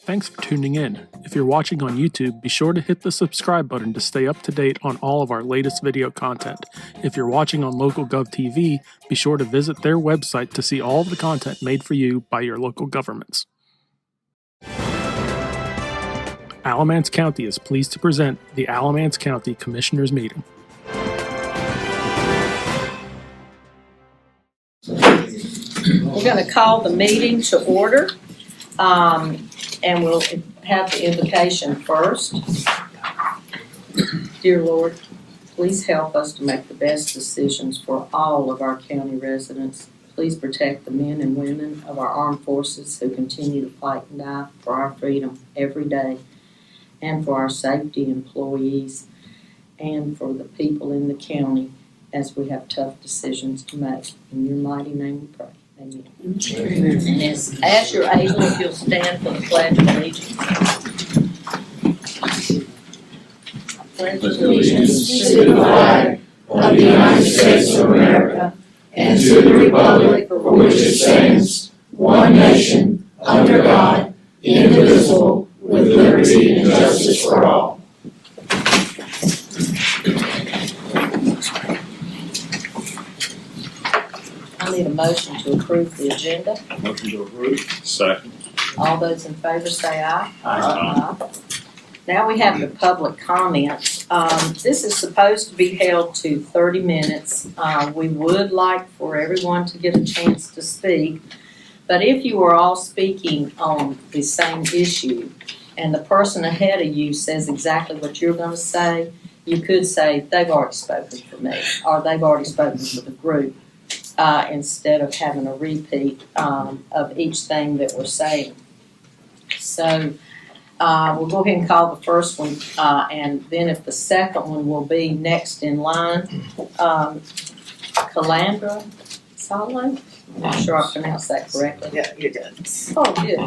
Thanks for tuning in. If you're watching on YouTube, be sure to hit the subscribe button to stay up to date on all of our latest video content. If you're watching on LocalGov TV, be sure to visit their website to see all of the content made for you by your local governments. Alamance County is pleased to present the Alamance County Commissioners Meeting. We're going to call the meeting to order, and we'll have the invocation first. Dear Lord, please help us to make the best decisions for all of our county residents. Please protect the men and women of our armed forces who continue to fight and die for our freedom every day, and for our safety employees, and for the people in the county as we have tough decisions to make. In your mighty name we pray. Amen. And as you're able, if you'll stand for the Pledge of Allegiance. Pledge allegiance to the flag of the United States of America and to the republic for which it stands, one nation, under God, indivisible, with liberty and justice for all. I need a motion to approve the agenda. Motion to approve. Second. All those in favor say aye. Aye. Now we have the public comments. This is supposed to be held to 30 minutes. We would like for everyone to get a chance to speak, but if you are all speaking on the same issue and the person ahead of you says exactly what you're going to say, you could say, they've already spoken for me, or they've already spoken for the group, instead of having a repeat of each thing that we're saying. So we'll go ahead and call the first one, and then if the second one will be next in line, Calandra Salo. I'm not sure I pronounced that correctly. Yeah, you did. Oh, good.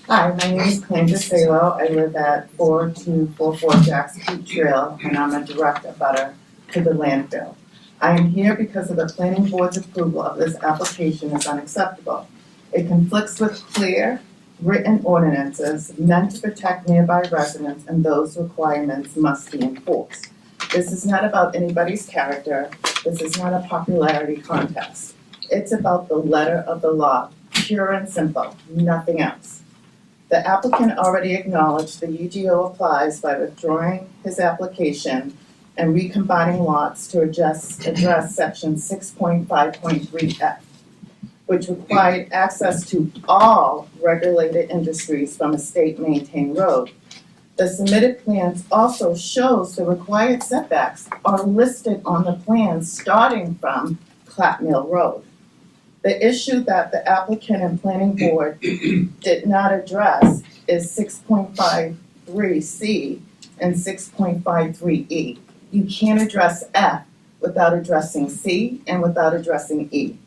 Hi, my name is Calandra Salo. I live at 4244 Jacks Peak Trail, and I'm a direct abutter to the landfill. I am here because of the planning board's approval of this application is unacceptable. It conflicts with clear, written ordinances meant to protect nearby residents, and those requirements must be enforced. This is not about anybody's character. This is not a popularity contest. It's about the letter of the law, pure and simple, nothing else. The applicant already acknowledged the UDO applies by withdrawing his application and recombining lots to address section 6.5.3F, which required access to all regulated industries from a state-maintained road. The submitted plans also shows the required setbacks are listed on the plans starting from Clap Mill Road. The issue that the applicant and planning board did not address is 6.53C and 6.53E. You can't address F without addressing C and without addressing E.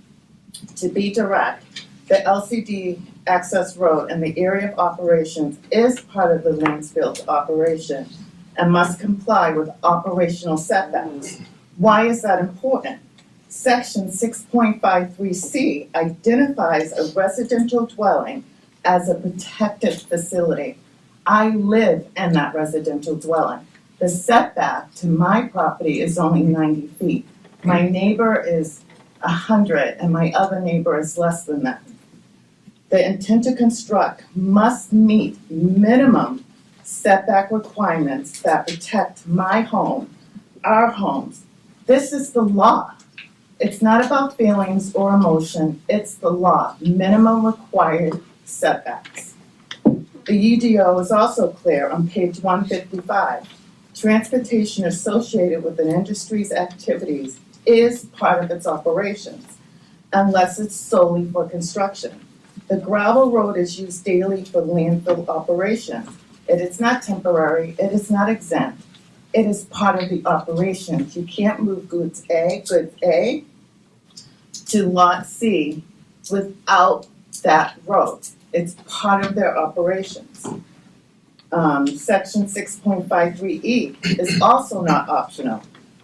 To be direct, the LCD access road and the area of operations is part of the landfill's operation and must comply with operational setbacks. Why is that important? Section 6.53C identifies a residential dwelling as a protected facility. I live in that residential dwelling. The setback to my property is only 90 feet. My neighbor is 100 and my other neighbor is less than that. The intent to construct must meet minimum setback requirements that protect my home, our homes. This is the law. It's not about feelings or emotion, it's the law, minimum required setbacks. The UDO is also clear on page 155. Transportation associated with an industry's activities is part of its operations, unless it's solely for construction. The gravel road is used daily for landfill operations. It is not temporary, it is not exempt. It is part of the operations. You can't move goods A to lot C without that road. It's part of their operations. Section 6.53E is also not optional.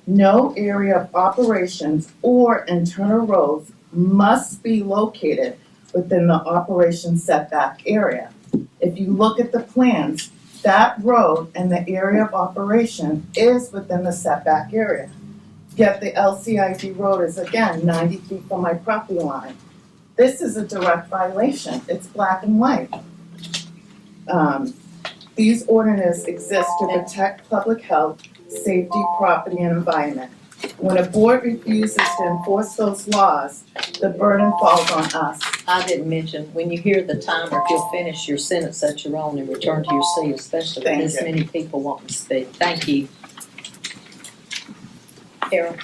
No area of operations or internal roads must be located within the operation setback area. If you look at the plans, that road and the area of operation is within the setback area. Yet the LCID road is again 90 feet from my property line. This is a direct violation. It's black and white. These ordinances exist to protect public health, safety, property, and environment. When a board refuses to enforce those laws, the burden falls on us. I didn't mention, when you hear the timer, if you'll finish your sentence that you're on and return to your seat, especially with Thank this you. many people wanting to speak. Thank you. Carol?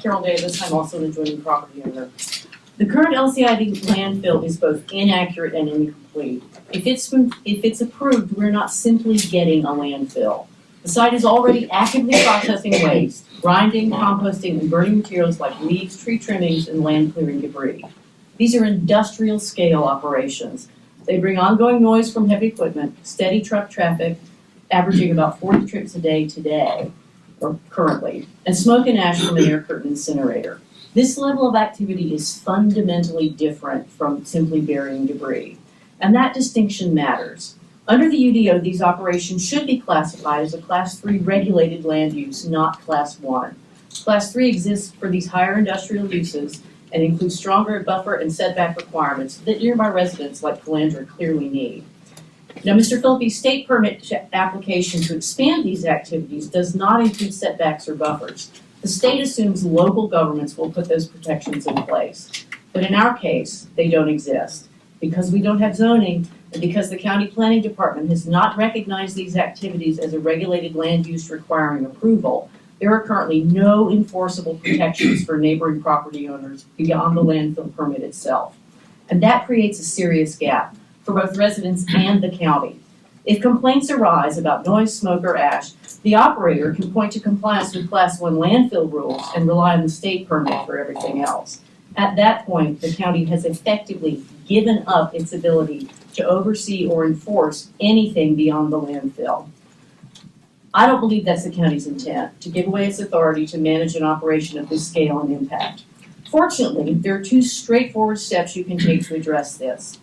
Carol Davis, I'm also an adjoining property owner. The current LCID landfill is both inaccurate and incomplete. If it's approved, we're not simply getting a landfill. The site is already actively processing waste, grinding, composting, and burning materials like leaves, tree trimmings, and land clearing debris. These are industrial scale operations. They bring ongoing noise from heavy equipment, steady truck traffic, averaging about 40 trips a day today, or currently, and smoke and ash from an air curtain incinerator. This level of activity is fundamentally different from simply burying debris, and that distinction matters. Under the UDO, these operations should be classified as a Class 3 regulated land use, not Class 1. Class 3 exists for these higher industrial uses and includes stronger buffer and setback requirements that nearby residents like Calandra clearly need. Now, Mr. Phillippe's state permit application to expand these activities does not include setbacks or buffers. The state assumes local governments will put those protections in place. But in our case, they don't exist. Because we don't have zoning, and because the county planning department has not recognized these activities as a regulated land use requiring approval, there are currently no enforceable protections for neighboring property owners beyond the landfill permit itself. And that creates a serious gap for both residents and the county. If complaints arise about noise, smoke, or ash, the operator can point to compliance with Class 1 landfill rules and rely on the state permit for everything else. At that point, the county has effectively given up its ability to oversee or enforce anything beyond the landfill. I don't believe that's the county's intent, to give away its authority to manage an operation of this scale and impact. Fortunately, there are two straightforward steps you can take to address this.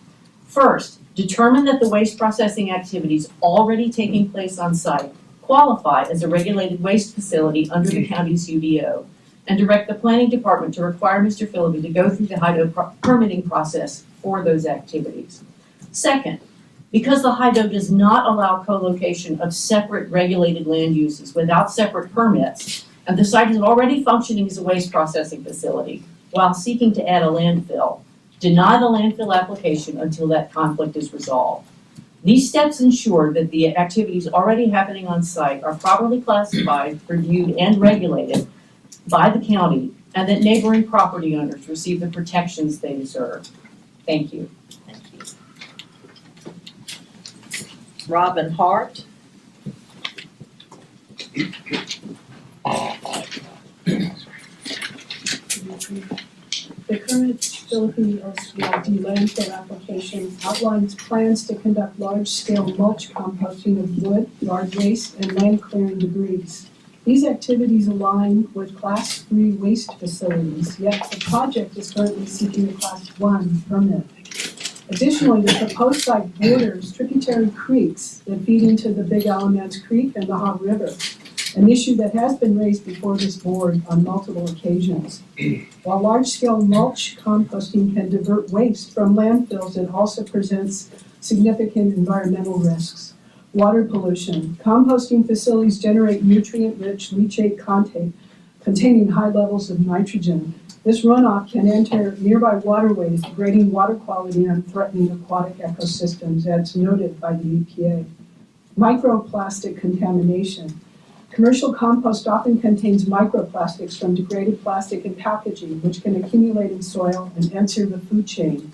First, determine that the waste processing activities already taking place on site qualify as a regulated waste facility under the county's UDO, and direct the planning department to require Mr. Phillippe to go through the HIDO permitting process for those activities. Second, because the HIDO does not allow co-location of separate regulated land uses without separate permits, and the site is already functioning as a waste processing facility while seeking to add a landfill, deny the landfill application until that conflict is resolved. These steps ensure that the activities already happening on site are properly classified, reviewed, and regulated by the county, and that neighboring property owners receive the protections they deserve. Thank you. Thank you. Robin Hart? The current Philippine LCID landfill application outlines plans to conduct large-scale mulch composting of wood, yard waste, and land clearing debris. These activities align with Class 3 waste facilities, yet the project is currently seeking a Class 1 permit. Additionally, the proposed site borders tributary creeks that feed into the Big Alamance Creek and the Hog River, an issue that has been raised before this board on multiple occasions. While large-scale mulch composting can divert waste from landfills, it also presents significant environmental risks. Water pollution. Composting facilities generate nutrient-rich leachate content containing high levels of nitrogen. This runoff can enter nearby waterways, degrading water quality and threatening aquatic ecosystems, as noted by the EPA. Microplastic contamination. Commercial compost often contains microplastics from degraded plastic and packaging, which can accumulate in soil and enter the food chain.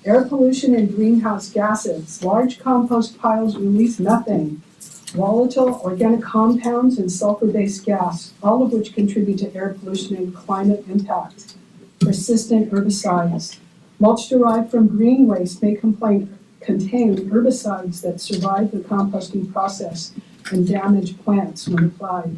Air pollution and greenhouse gases. Large compost piles release methane, volatile organic compounds, and sulfur-based gas, all of which contribute to air pollution and climate impact. Persistent herbicides. Mulch derived from green waste may contain herbicides that survive the composting process and damage plants when applied.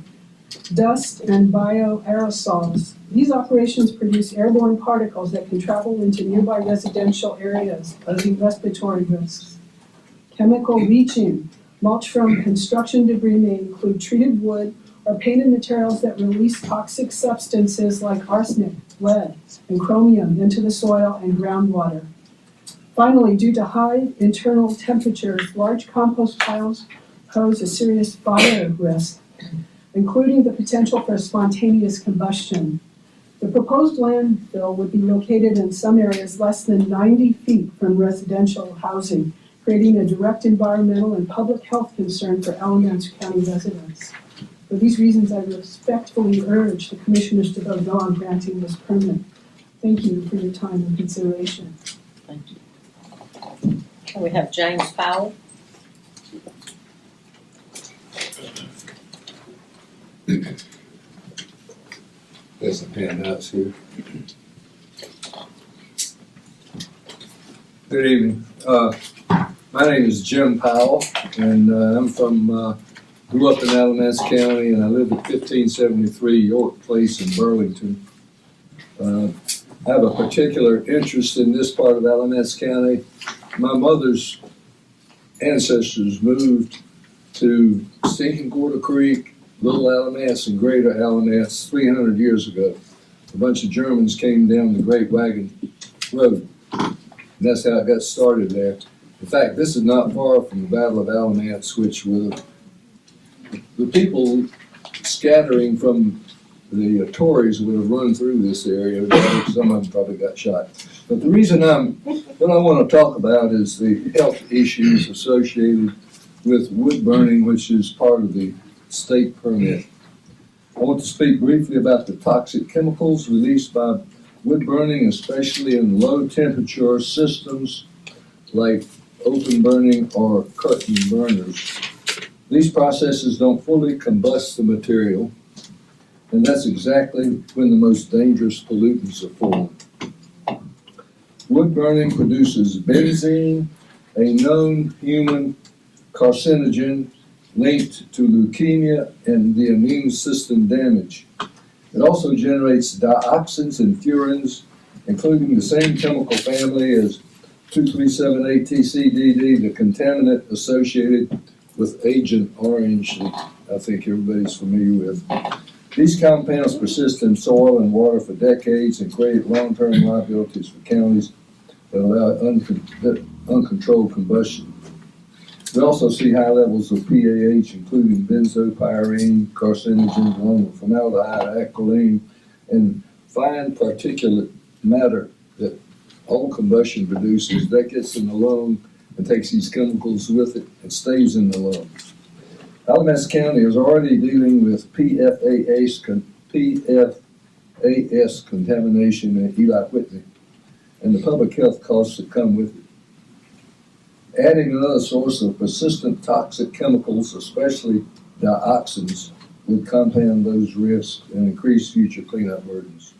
Dust and bioaerosols. These operations produce airborne particles that can travel into nearby residential areas, posing respiratory risks. Chemical leaching. Mulch from construction debris may include treated wood or painted materials that release toxic substances like arsenic, lead, and chromium into the soil and groundwater. Finally, due to high internal temperatures, large compost piles pose a serious fire risk, including the potential for spontaneous combustion. The proposed landfill would be located in some areas less than 90 feet from residential housing, creating a direct environmental and public health concern for Alamance County residents. For these reasons, I respectfully urge the commissioners to vote no on granting this permit. Thank you for your time and consideration. Thank you. We have James Powell. There's some handouts here. Good evening. My name is Jim Powell, and I'm from, grew up in Alamance County, and I live at 1573 York Place in Burlington. I have a particular interest in this part of Alamance County. My mother's ancestors moved to Stinking Gorda Creek, Little Alamance, and Greater Alamance 300 years ago. A bunch of Germans came down the Great Wagon Road. And that's how it got started there. In fact, this is not far from the Battle of Alamance, which were the people scattering from the Tories would have run through this area. Some of them probably got shot. But the reason what I want to talk about is the health issues associated with wood burning, which is part of the state permit. I want to speak briefly about the toxic chemicals released by wood burning, especially in low temperature systems like open burning or curtain burners. These processes don't fully combust the material, and that's exactly when the most dangerous pollutants are formed. Wood burning produces benzene, a known human carcinogen linked to leukemia and the immune system damage. It also generates dioxins and furans, including the same chemical family as 2,3,7,8-TCDD, the contaminant associated with Agent Orange that I think everybody's familiar with. These compounds persist in soil and water for decades and create long-term liabilities for counties that allow uncontrolled combustion. We also see high levels of PAH, including benzopyrene, carcinogens, along with formaldehyde, acrolein, and fine particulate matter that all combustion produces. That gets in the lung and takes these chemicals with it and stays in the lungs. Alamance County is already dealing with PFAS contamination at Eli Whitney and the public health costs that come with it. Adding another source of persistent toxic chemicals, especially dioxins, would compound those risks and increase future cleanup burdens.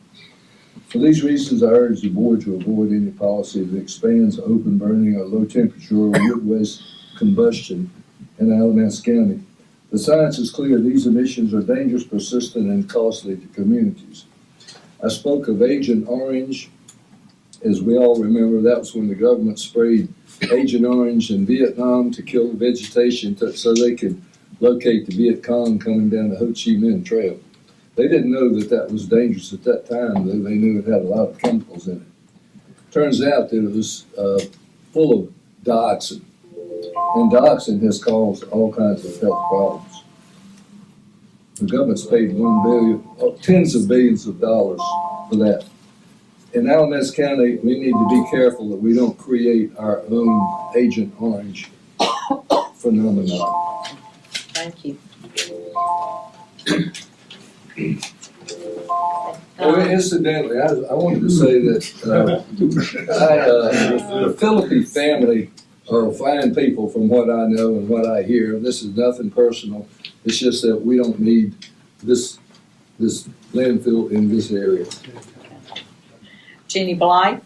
For these reasons, I urge the board to avoid any policy that expands open burning or low temperature or wood waste combustion in Alamance County. The science is clear. These emissions are dangerous, persistent, and costly to communities. I spoke of Agent Orange. As we all remember, that was when the government sprayed Agent Orange in Vietnam to kill the vegetation so they could locate the Viet Cong coming down the Ho Chi Minh Trail. They didn't know that that was dangerous at that time, though they knew it had a lot of chemicals in it. Turns out that it was full of dioxin, and dioxin has caused all kinds of health problems. The government's paid tens of billions of dollars for that. In Alamance County, we need to be careful that we don't create our own Agent Orange phenomenon. Thank you. Incidentally, I wanted to say that the Philippi family are fine people from what I know and what I hear. This is nothing personal. It's just that we don't need this landfill in this area. Jeannie Blythe.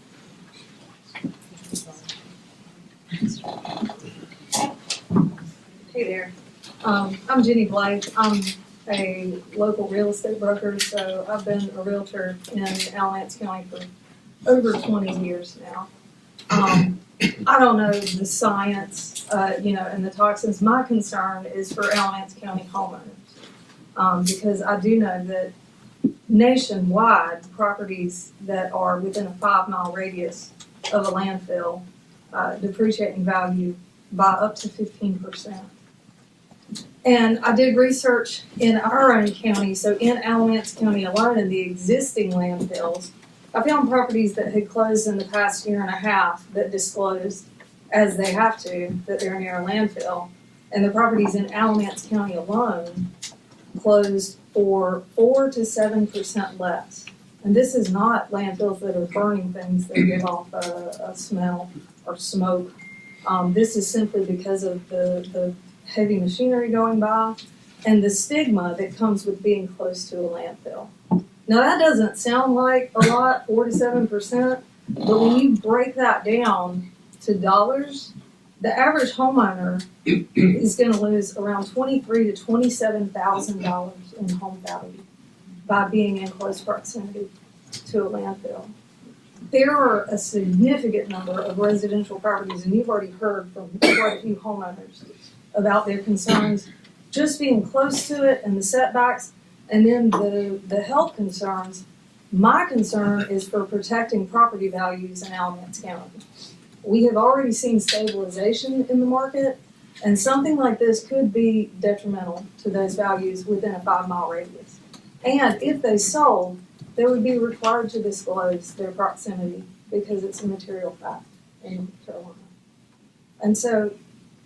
Hey there. I'm Jenny Blake. I'm a local real estate broker, so I've been a realtor in Alamance County for over 20 years now. I don't know the science, and the toxins. My concern is for Alamance County homeowners, because I do know that nationwide, properties that are within a 5-mile radius of a landfill depreciate in value by up to 15%. And I did research in our own county, so in Alamance County alone, in the existing landfills, I found properties that had closed in the past year and a half that disclosed, as they have to, that they're near a landfill. And the properties in Alamance County alone closed for 4 to 7% less. And this is not landfills that are burning things that give off a smell or smoke. This is simply because of the heavy machinery going by and the stigma that comes with being close to a landfill. Now that doesn't sound like a lot, 4 to 7%, but when you break that down to dollars, the average homeowner is gonna lose around $23,000 to $27,000 in home value by being in close proximity to a landfill. There are a significant number of residential properties, and you've already heard from quite a few homeowners about their concerns just being close to it and the setbacks, and then the health concerns. My concern is for protecting property values in Alamance County. We have already seen stabilization in the market, and something like this could be detrimental to those values within a 5-mile radius. And if they sold, they would be required to disclose their proximity because it's a material fact in Carolina. And so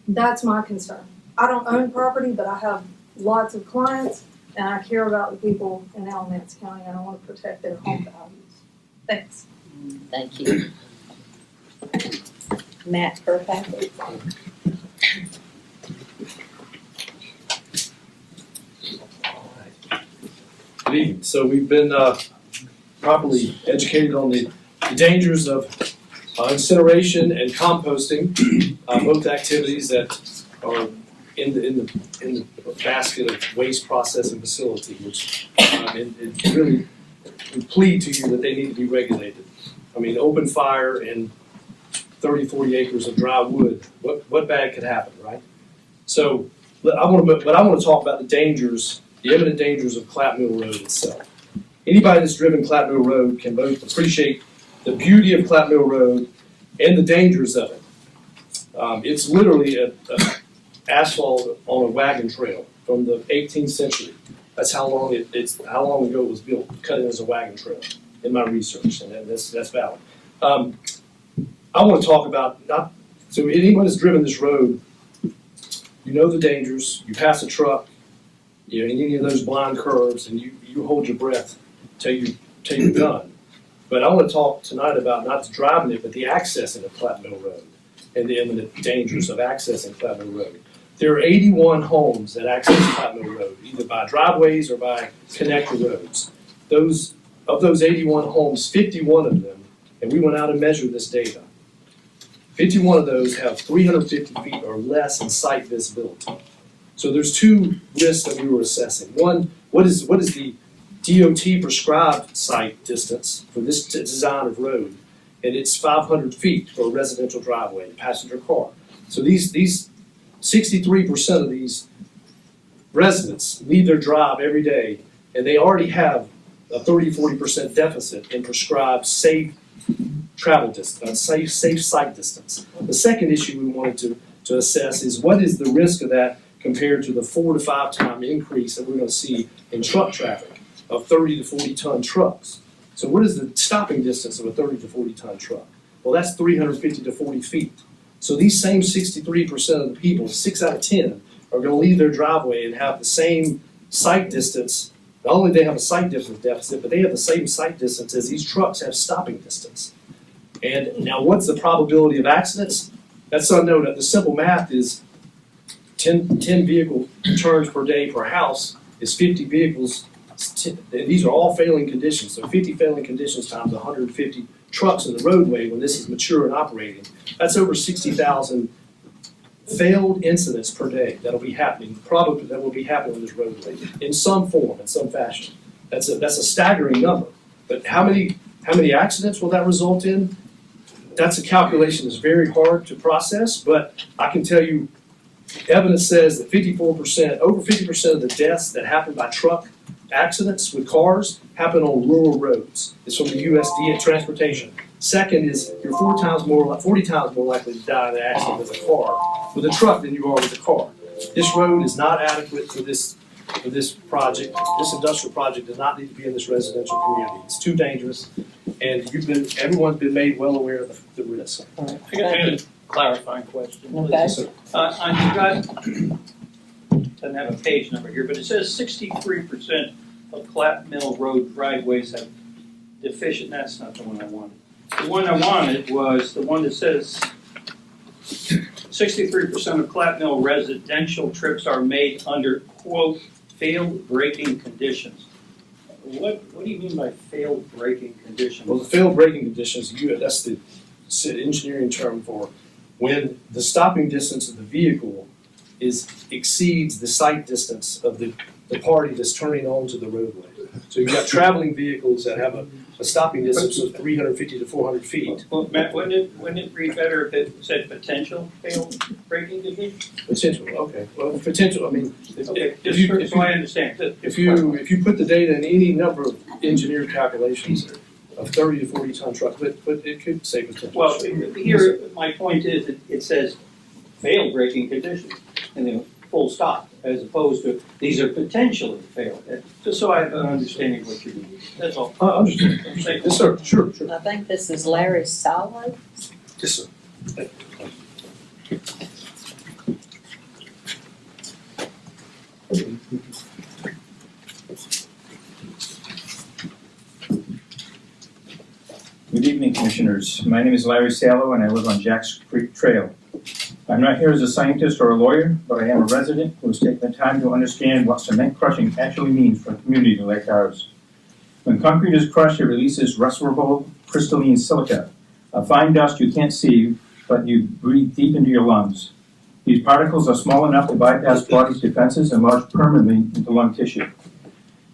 that's my concern. I don't own property, but I have lots of clients, and I care about the people in Alamance County, and I want to protect their home values. Thanks. Thank you. Matt Kirkpatrick. Good evening. So we've been properly educated on the dangers of incineration and composting, both activities that are in the basket of waste processing facility, which it really we plead to you that they need to be regulated. I mean, open fire and 30, 40 acres of dry wood, what bad could happen, right? So I want to talk about the dangers, the imminent dangers of Clapp Mill Road itself. Anybody that's driven Clapp Mill Road can both appreciate the beauty of Clapp Mill Road and the dangers of it. It's literally a asphalt on a wagon trail from the 18th century. That's how long how long ago it was built, cut in as a wagon trail in my research, and that's valid. I want to talk about, so anyone that's driven this road, you know the dangers, you pass a truck, you know, in any of those blind curves, and you hold your breath till you're done. But I want to talk tonight about not the driving it, but the accessing of Clapp Mill Road and the imminent dangers of accessing Clapp Mill Road. There are 81 homes that access Clapp Mill Road, either by driveways or by connector roads. Of those 81 homes, 51 of them, and we went out and measured this data, 51 of those have 350 feet or less in sight visibility. So there's two risks that we were assessing. One, what is the DOT prescribed site distance for this design of road? And it's 500 feet for a residential driveway, passenger car. So these 63% of these residents leave their drive every day, and they already have a 30-40% deficit in prescribed safe travel distance, safe sight distance. The second issue we wanted to assess is what is the risk of that compared to the 4 to 5 time increase that we're going to see in truck traffic of 30 to 40 ton trucks. So what is the stopping distance of a 30 to 40 ton truck? Well, that's 350 to 40 feet. So these same 63% of the people, 6 out of 10, are going to leave their driveway and have the same sight distance. Not only do they have a sight distance deficit, but they have the same sight distance as these trucks have stopping distance. And now what's the probability of accidents? That's unknown. The simple math is 10 vehicle turns per day per house is 50 vehicles. These are all failing conditions. So 50 failing conditions times 150 trucks in the roadway when this is mature and operating. That's over 60,000 failed incidents per day that'll be happening, probably that will be happening on this roadway in some form, in some fashion. That's a staggering number. But how many accidents will that result in? That's a calculation that's very hard to process, but I can tell you, evidence says that over 50% of the deaths that happen by truck accidents with cars happen on rural roads. It's from the USDA Transportation. Second is you're 40 times more likely to die in an accident with a car, with a truck than you are with a car. This road is not adequate for this project. This industrial project does not need to be in this residential community. It's too dangerous, and everyone's been made well aware of the risk. I got a clarifying question. Okay. You guys, doesn't have a page number here, but it says 63% of Clap Mill Road driveways have deficient, that's not the one I wanted. The one I wanted was the one that says 63% of Clap Mill residential trips are made under, quote, failed braking conditions. What do you mean by failed braking conditions? Well, the failed braking conditions, that's the engineering term for when the stopping distance of the vehicle exceeds the sight distance of the party that's turning onto the roadway. So you've got traveling vehicles that have a stopping distance of 350 to 400 feet. Well, Matt, wouldn't it read better if it said potential failed braking conditions? Potential, okay. Well, potential, I mean, Okay, if you, just so I understand. if you put the data in any number of engineered calculations of 30 to 40 ton truck, but it could say potential. Well, here, my point is, that it says failed braking conditions, and then full stop, as opposed to, these are potentially failed. Just so I have an understanding of what you mean, that's all. I understand. Yes, sir, sure. I think this is Larry Salo. Yes, sir. Good evening, Commissioners. My name is Larry Salo, and I live on Jacks Creek Trail. I'm not here as a scientist or a lawyer, but I am a resident who has taken the time to understand what cement crushing actually means for a community like ours. When concrete is crushed, it releases respirable crystalline silica, a fine dust you can't see, but you breathe deep into your lungs. These particles are small enough to bypass body's defenses and lodge permanently into lung tissue.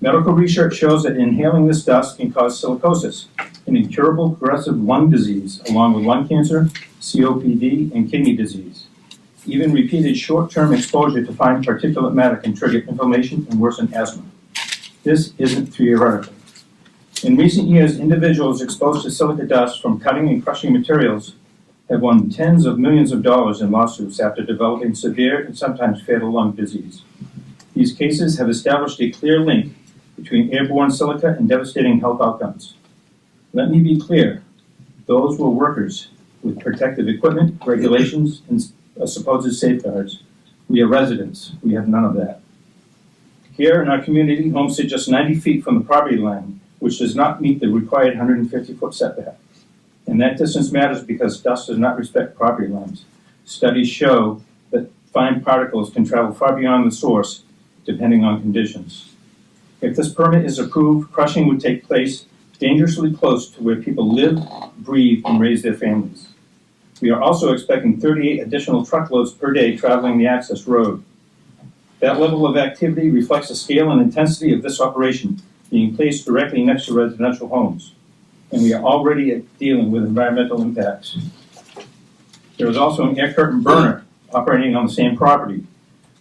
Medical research shows that inhaling this dust can cause silicosis, an incurable progressive lung disease, along with lung cancer, COPD, and kidney disease. Even repeated short-term exposure to fine particulate matter can trigger inflammation and worsen asthma. This isn't theoretical. In recent years, individuals exposed to silica dust from cutting and crushing materials have won tens of millions of dollars in lawsuits after developing severe and sometimes fatal lung disease. These cases have established a clear link between airborne silica and devastating health outcomes. Let me be clear, those were workers with protective equipment, regulations, and supposed safeguards. We are residents, we have none of that. Here in our community, homes sit just 90 feet from the property line, which does not meet the required 150-foot setback. And that distance matters because dust does not respect property lines. Studies show that fine particles can travel far beyond the source, depending on conditions. If this permit is approved, crushing would take place dangerously close to where people live, breathe, and raise their families. We are also expecting 38 additional truckloads per day traveling the access road. That level of activity reflects the scale and intensity of this operation being placed directly next to residential homes, and we are already dealing with environmental impacts. There is also an air curtain burner operating on the same property.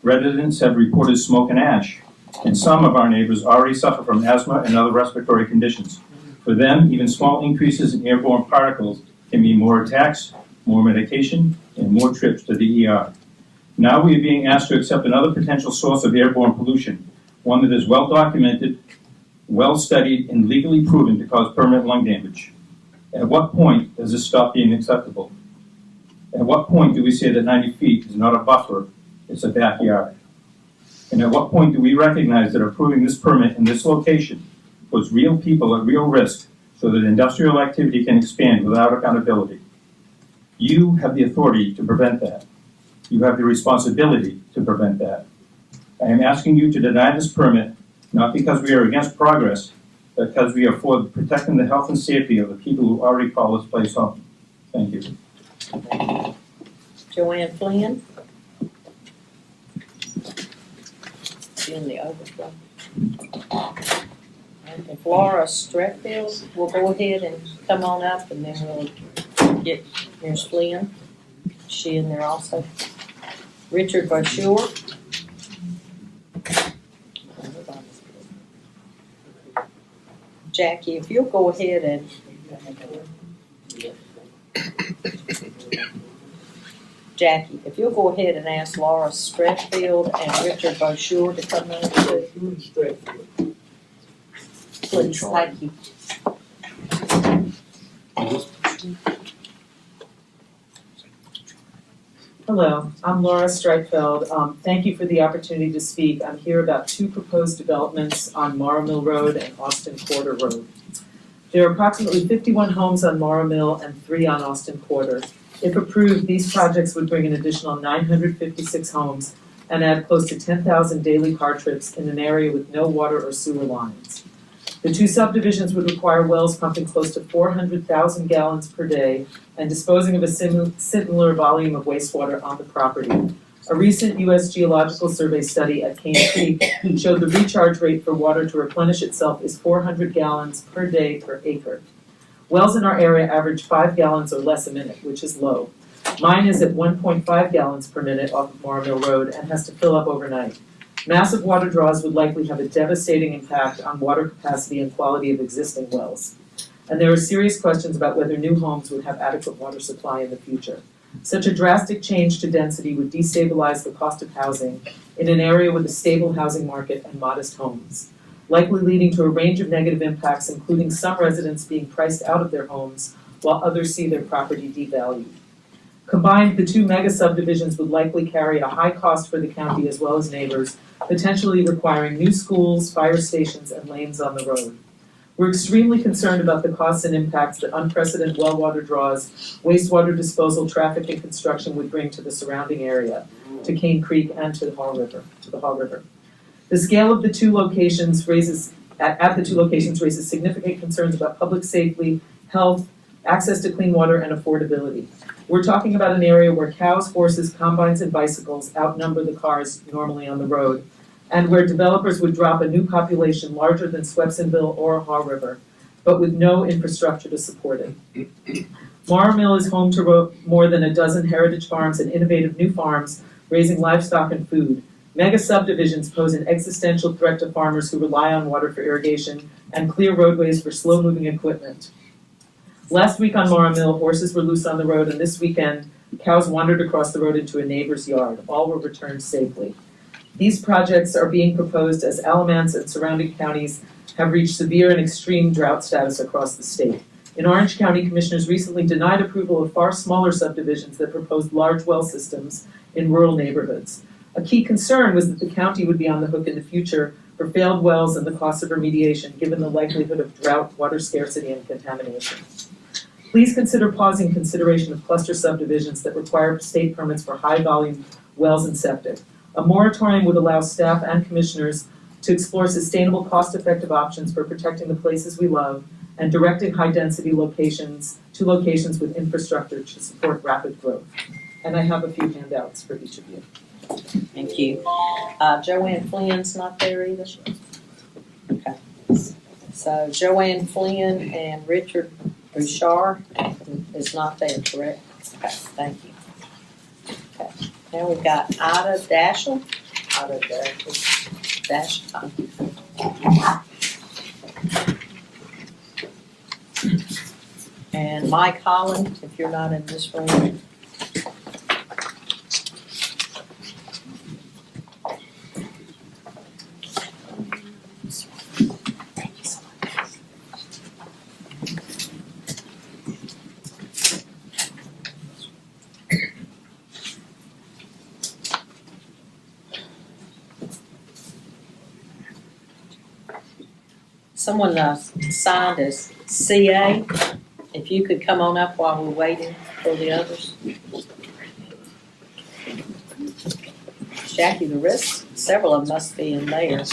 Residents have reported smoke and ash, and some of our neighbors already suffer from asthma and other respiratory conditions. For them, even small increases in airborne particles can mean more attacks, more medication, and more trips to the ER. Now we are being asked to accept another potential source of airborne pollution, one that is well documented, well studied, and legally proven to cause permanent lung damage. At what point does this stop being acceptable? At what point do we say that 90 feet is not a buffer, it's a backyard? And at what point do we recognize that approving this permit in this location puts real people at real risk so that industrial activity can expand without accountability? You have the authority to prevent that. You have the responsibility to prevent that. I am asking you to deny this permit, not because we are against progress, but because we are for protecting the health and safety of the people who already call this place home. Thank you. Joanne Flynn. she in the overflow? And if Laura Streckfield will go ahead and come on up, and then we'll get, there's Flynn, she in there also. Richard Bashore. Jackie, if you'll go ahead and Jackie, if you'll go ahead and ask Laura Streckfield and Richard Bashore to come in too. Please, thank you. Hello, I'm Laura Streitfeld. Thank you for the opportunity to speak. I'm here about two proposed developments on Morrow Mill Road and Austin Quarter Road. There are approximately 51 homes on Morrow Mill and 3 on Austin Quarter. If approved, these projects would bring an additional 956 homes and add close to 10,000 daily car trips in an area with no water or sewer lines. The two subdivisions would require wells pumping close to 400,000 gallons per day and disposing of a similar volume of wastewater on the property. A recent U.S. Geological Survey study at Cane Creek showed the recharge rate for water to replenish itself is 400 gallons per day per acre. Wells in our area average 5 gallons or less a minute, which is low. Mine is at 1.5 gallons per minute off of Morrow Mill Road and has to fill up overnight. Massive water draws would likely have a devastating impact on water capacity and quality of existing wells. And there are serious questions about whether new homes would have adequate water supply in the future. Such a drastic change to density would destabilize the cost of housing in an area with a stable housing market and modest homes, likely leading to a range of negative impacts, including some residents being priced out of their homes while others see their property devalued. Combined, the two mega subdivisions would likely carry a high cost for the county as well as neighbors, potentially requiring new schools, fire stations, and lanes on the road. We're extremely concerned about the costs and impacts that unprecedented well water draws, wastewater disposal, traffic, and construction would bring to the surrounding area, to Cane Creek and to the Haw River. The scale of the two locations raises significant concerns about public safety, health, access to clean water, and affordability. We're talking about an area where cows, horses, combines, and bicycles outnumber the cars normally on the road, and where developers would drop a new population larger than Swepsonville or Haw River, but with no infrastructure to support it. Morrow Mill is home to more than a dozen heritage farms and innovative new farms raising livestock and food. Mega subdivisions pose an existential threat to farmers who rely on water for irrigation and clear roadways for slow-moving equipment. Last week on Morrow Mill, horses were loose on the road, and this weekend, cows wandered across the road into a neighbor's yard. All were returned safely. These projects are being proposed as Alamance and surrounding counties have reached severe and extreme drought status across the state. In Orange County, commissioners recently denied approval of far smaller subdivisions that proposed large well systems in rural neighborhoods. A key concern was that the county would be on the hook in the future for failed wells and the cost of remediation, given the likelihood of drought, water scarcity, and contamination. Please consider pausing consideration of cluster subdivisions that require state permits for high-volume wells and septic. A moratorium would allow staff and commissioners to explore sustainable, cost-effective options for protecting the places we love and directing high-density locations to locations with infrastructure to support rapid growth. And I have a few handouts for each of you. Thank you. Joanne Flynn's not there either? Okay. So Joanne Flynn and Richard Bouchard is not there, correct? Okay, thank you. Okay, now we've got Ida Dashel. And Mike Holland, if you're not in this room. Someone signed as CA. If you could come on up while we're waiting for the others. Jackie, the rest, several of them must be in there.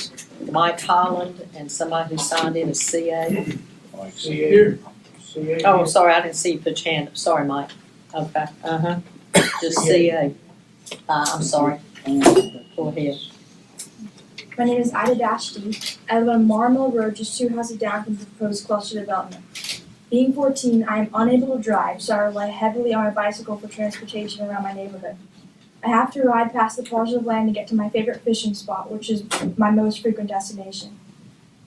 Mike Holland and somebody who signed in as CA. Here. Oh, sorry, I didn't see you put your hand up. Sorry, Mike. Okay, Just CA. I'm sorry. Go ahead. My name is Ida Dashty. I live on Marmill Road, just 2 houses down from the proposed cluster development. Being 14, I am unable to drive, so I rely heavily on my bicycle for transportation around my neighborhood. I have to ride past the parcel of land to get to my favorite fishing spot, which is my most frequent destination.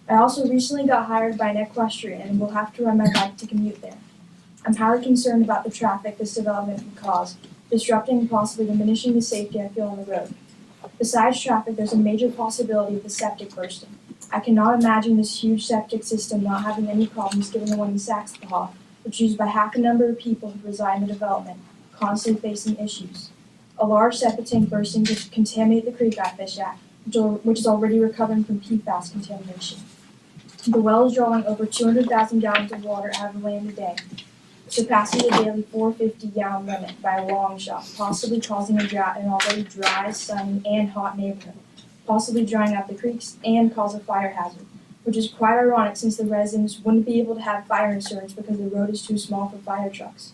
I also recently got hired by an equestrian and will have to ride my bike to commute there. I'm highly concerned about the traffic this development can cause, disrupting and possibly diminishing the safety I feel on the road. Besides traffic, there's a major possibility of the septic bursting. I cannot imagine this huge septic system not having any problems given the one in Saxbahaw, which is used by half the number of people who reside in the development, constantly facing issues. A large septic tank bursting could contaminate the creek I fish at, which is already recovering from PFAS contamination. The well is drawing over 200,000 gallons of water out of the land a day, surpassing the daily 450-gallon limit by a long shot, possibly causing a drought in an already dry, sunny, and hot neighborhood, possibly drying out the creeks and cause a fire hazard, which is quite ironic since the residents wouldn't be able to have fire insurance because the road is too small for fire trucks.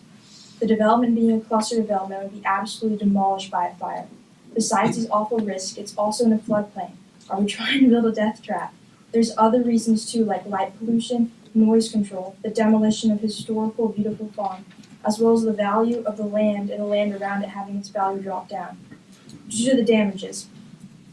The development being a cluster development would be absolutely demolished by a fire. Besides these awful risks, it's also in a floodplain. Are we trying to build a death trap? There's other reasons too, like light pollution, noise control, the demolition of historical beautiful farm, as well as the value of the land and the land around it having its value drop down. Due to the damages,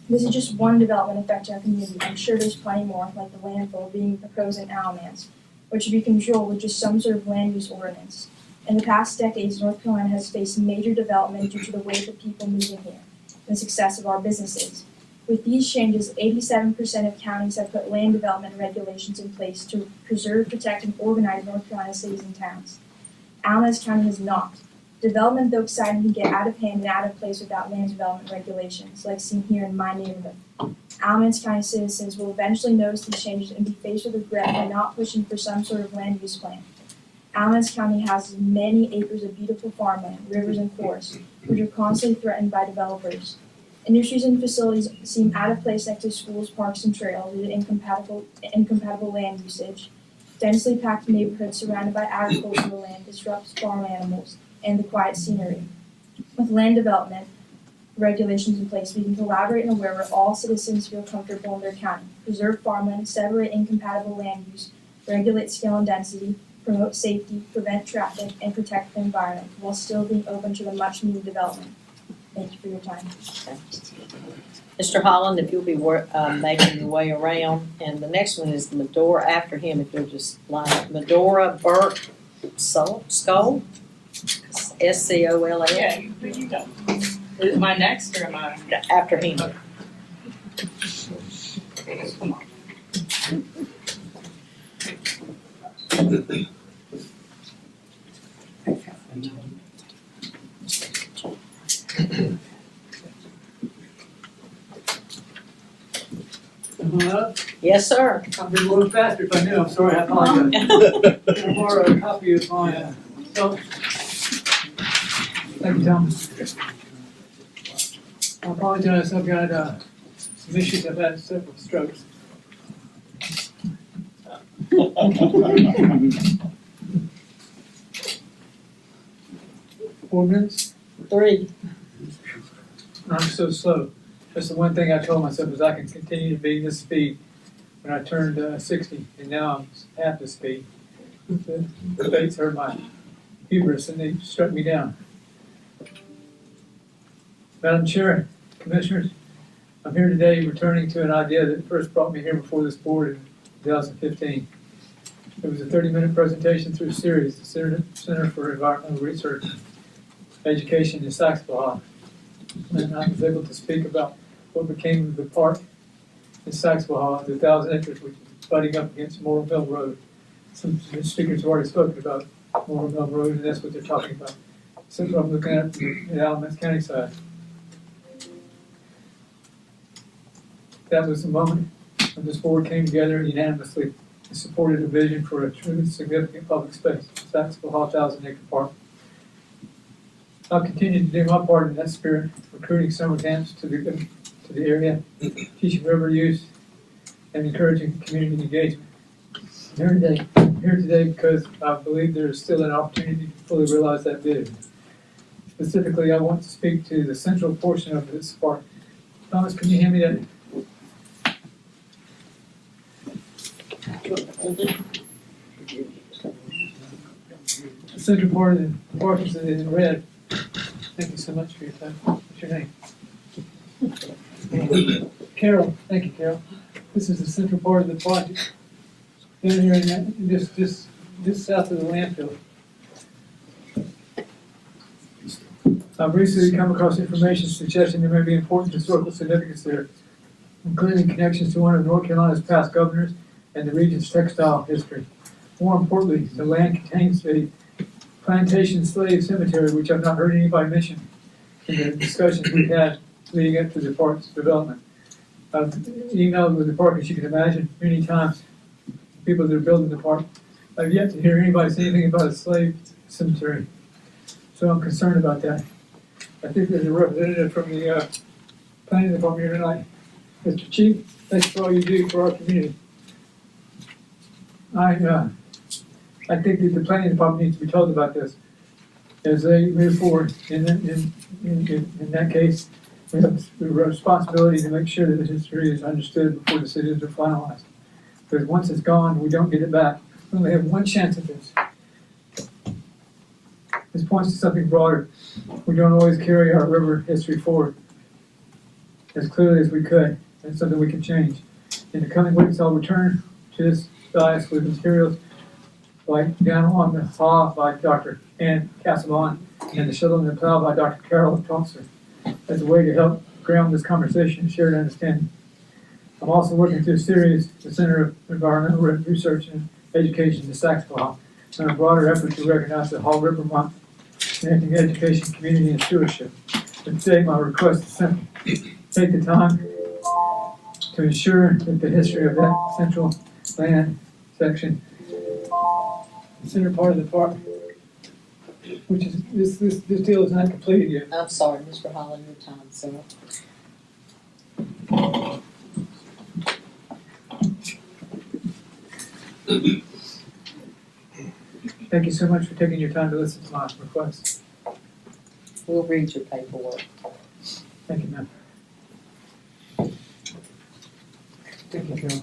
this is just one development affecting our community. I'm sure there's plenty more, like the landfill being proposed in Alamance, which should be controlled with just some sort of land use ordinance. In the past decades, North Carolina has faced major development due to the wave of people moving here and the success of our businesses. With these changes, 87% of counties have put land development regulations in place to preserve, protect, and organize North Carolina cities and towns. Alamance County has not. Development, though exciting, can get out of hand and out of place without land development regulations, like seen here in my neighborhood. Alamance County citizens will eventually notice these changes and be faced with regret by not pushing for some sort of land use plan. Alamance County has many acres of beautiful farmland, rivers, and forests, which are constantly threatened by developers. Industries and facilities seem out of place next to schools, parks, and trails due to incompatible land usage. Densely packed neighborhoods surrounded by agricultural land disrupts farm animals and the quiet scenery. With land development regulations in place, we can collaborate in a way where all citizens feel comfortable in their county, preserve farmland, separate incompatible land use, regulate scale and density, promote safety, prevent traffic, and protect the environment, while still being open to the much-needed development. Thank you for your time. Mr. Holland, if you'll be making your way around, and the next one is Medora after him, if you'll just line up. Medora Burke Skull, SCOLL. Yeah, you go. Is it my next or am I? After him. Come on. Yes, sir. I'll be a little faster if I knew. I'm sorry, I apologize. I'm gonna borrow a copy of my, thank you, Tom. I apologize, I've got, some issues. I've had several strokes. 4 minutes? 3. I'm so slow. That's the one thing I told myself is I can continue to be this speed when I turned 60, and now I'm half the speed. The debates hurt my hubris and they struck me down. Madam Chair, Commissioners, I'm here today returning to an idea that first brought me here before this board in 2015. It was a 30-minute presentation through a series, the Center for Environmental Research Education in Saxbahaw. And I was able to speak about what became of the park in Saxbahaw, the 1,000 acres, which is butting up against Morrill Mill Road. Some speakers have already spoken about Morrill Mill Road, and that's what they're talking about. So I'm looking at the Alamance County side. That was the moment when this board came together unanimously and supported a vision for a truly significant public space, Saxbahaw 1,000-acre park. I'll continue to do my part in that spirit, recruiting summer camps to the area, teaching river use, and encouraging community engagement. I'm here today because I believe there is still an opportunity to fully realize that vision. Specifically, I want to speak to the central portion of this park. Thomas, can you hand me that? The central part of the park is in red. Thank you so much for your time. What's your name? Carol. Thank you, Carol. This is the central part of the project. Down here in that, just south of the landfill. I've recently come across information suggesting there may be important historical significance there, including connections to one of North Carolina's past governors and the region's textile history. More importantly, the land contains a plantation slave cemetery, which I've not heard anybody mention in the discussions we've had leading up to the park's development. I've emailed with the park, as you can imagine, many times, people that are building the park. I've yet to hear anybody say anything about a slave cemetery. So I'm concerned about that. I think there's a representative from the planning department here tonight. Mr. Chief, thanks for all you do for our community. I think that the planning department needs to be told about this as they move forward. In that case, we have a responsibility to make sure that the history is understood before decisions are finalized. Because once it's gone, we don't get it back. We only have one chance at this. This points to something broader. We don't always carry our river history forward as clearly as we could. That's something we can change. In the coming weeks, I'll return to this dais with materials like Down on the Haw by Dr. Ann Casaubon and The Shuttle and the Plow by Dr. Carol Thompson as a way to help ground this conversation and shared understanding. I'm also working through a series, the Center of Environmental Research and Education, the SACSPLA, in a broader effort to recognize the Haw River Month, connecting education, community, and stewardship. But today, my request is simple. Take the time to ensure that the history of that central land section, the center part of the park, which is, this deal is not completed yet. I'm sorry, Mr. Holland, your time, sir. Thank you so much for taking your time to listen to my request. We'll read your paperwork. Thank you, ma'am. Thank you, Carol.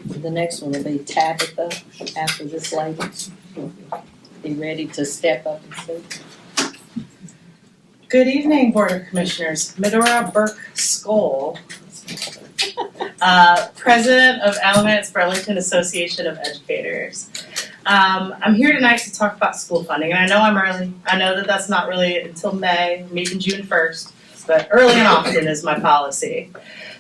The next one will be Tabitha after this lady. Be ready to step up and speak. Good evening, Board of Commissioners. Medora Burke Skoll, President of Alamance Burlington Association of Educators. I'm here tonight to talk about school funding, and I know I'm early. I know that that's not really until May, maybe June 1st, but early and often is my policy.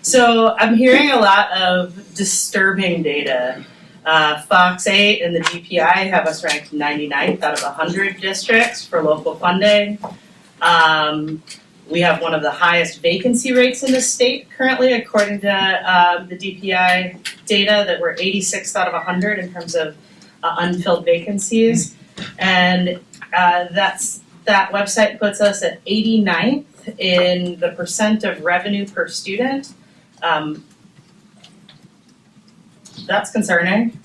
So I'm hearing a lot of disturbing data. Fox 8 and the GPI have us ranked 99th out of 100 districts for local funding. We have one of the highest vacancy rates in the state currently, according to the DPI data, that we're 86th out of 100 in terms of unfilled vacancies. And that website puts us at 89th in the percent of revenue per student. That's concerning.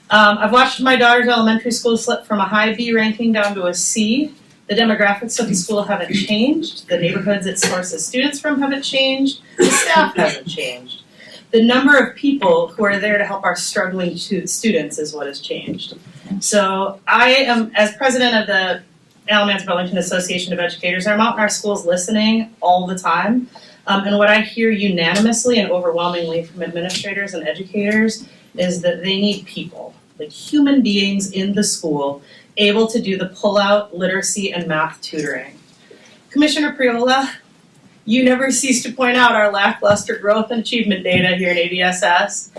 I've watched my daughter's elementary school slip from a high B ranking down to a C. The demographics of the school haven't changed. The neighborhoods it sources students from haven't changed. The staff hasn't changed. The number of people who are there to help our struggling students is what has changed. So I am, as president of the Alamance Burlington Association of Educators, I'm out in our schools listening all the time. And what I hear unanimously and overwhelmingly from administrators and educators is that they need people, like human beings in the school, able to do the pull-out literacy and math tutoring. Commissioner Priola, you never cease to point out our lackluster growth and achievement data here in ABSS.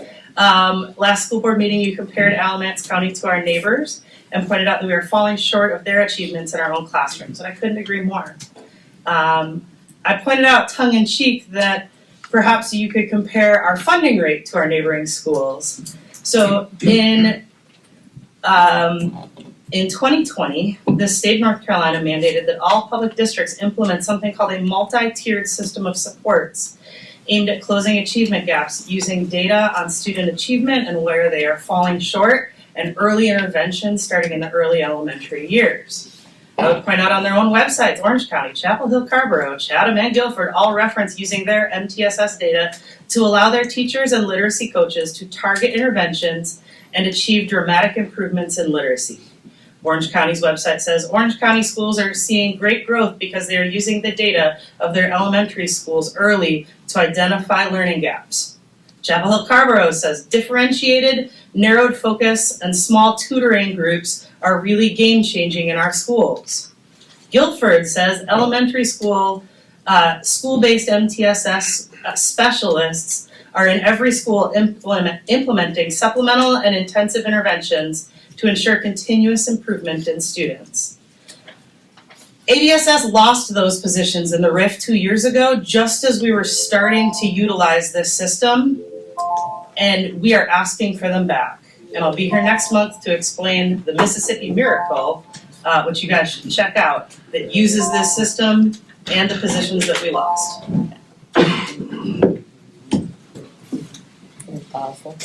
Last school board meeting, you compared Alamance County to our neighbors and pointed out that we were falling short of their achievements in our own classrooms, and I couldn't agree more. I pointed out tongue-in-cheek that perhaps you could compare our funding rate to our neighboring schools. So in 2020, the state of North Carolina mandated that all public districts implement something called a multi-tiered system of supports aimed at closing achievement gaps using data on student achievement and where they are falling short and early intervention starting in the early elementary years. I would point out on their own websites, Orange County, Chapel Hill, Carrboro, Chatham, and Guilford all reference using their MTSS data to allow their teachers and literacy coaches to target interventions and achieve dramatic improvements in literacy. Orange County's website says Orange County schools are seeing great growth because they are using the data of their elementary schools early to identify learning gaps. Chapel Hill Carrboro says differentiated, narrowed focus, and small tutoring groups are really game-changing in our schools. Guilford says elementary school, school-based MTSS specialists are in every school implementing supplemental and intensive interventions to ensure continuous improvement in students. ABSS lost those positions in the RIF 2 years ago, just as we were starting to utilize this system, and we are asking for them back. And I'll be here next month to explain the Mississippi Miracle, which you guys should check out, that uses this system and the positions that we lost. Impossible.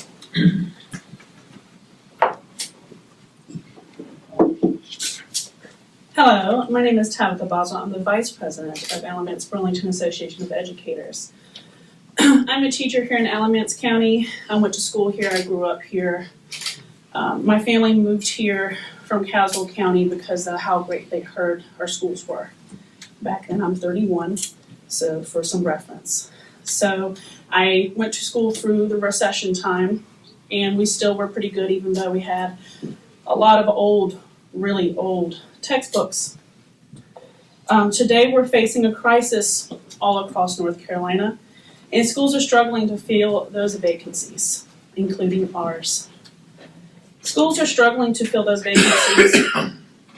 Hello, my name is Tabitha Basel. I'm the Vice President of Alamance Burlington Association of Educators. I'm a teacher here in Alamance County. I went to school here, I grew up here. My family moved here from Caswell County because of how great they heard our schools were. Back then I'm 31, so for some reference. So I went to school through the recession time, and we still were pretty good even though we had a lot of old, really old textbooks. Today we're facing a crisis all across North Carolina, and schools are struggling to fill those vacancies, including ours. Schools are struggling to fill those vacancies,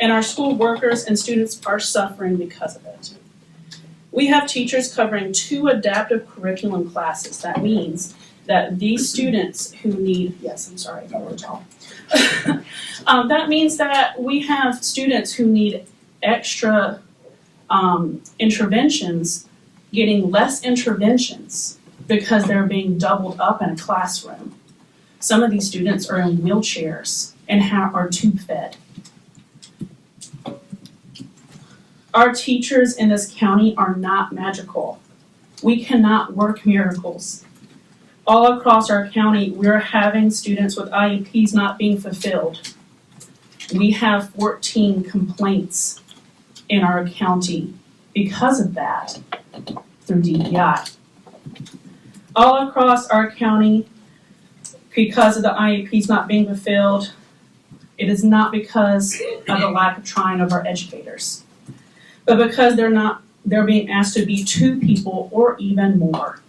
and our school workers and students are suffering because of it. We have teachers covering 2 adaptive curriculum classes. That means that these students who need, yes, I'm sorry, I got a little tall. That means that we have students who need extra interventions getting less interventions because they're being doubled up in a classroom. Some of these students are in wheelchairs and are tube fed. Our teachers in this county are not magical. We cannot work miracles. All across our county, we're having students with IEPs not being fulfilled. We have 14 complaints in our county because of that through DEI. All across our county, because of the IEPs not being fulfilled, it is not because of the lack of trying of our educators, but because they're being asked to be 2 people or even more.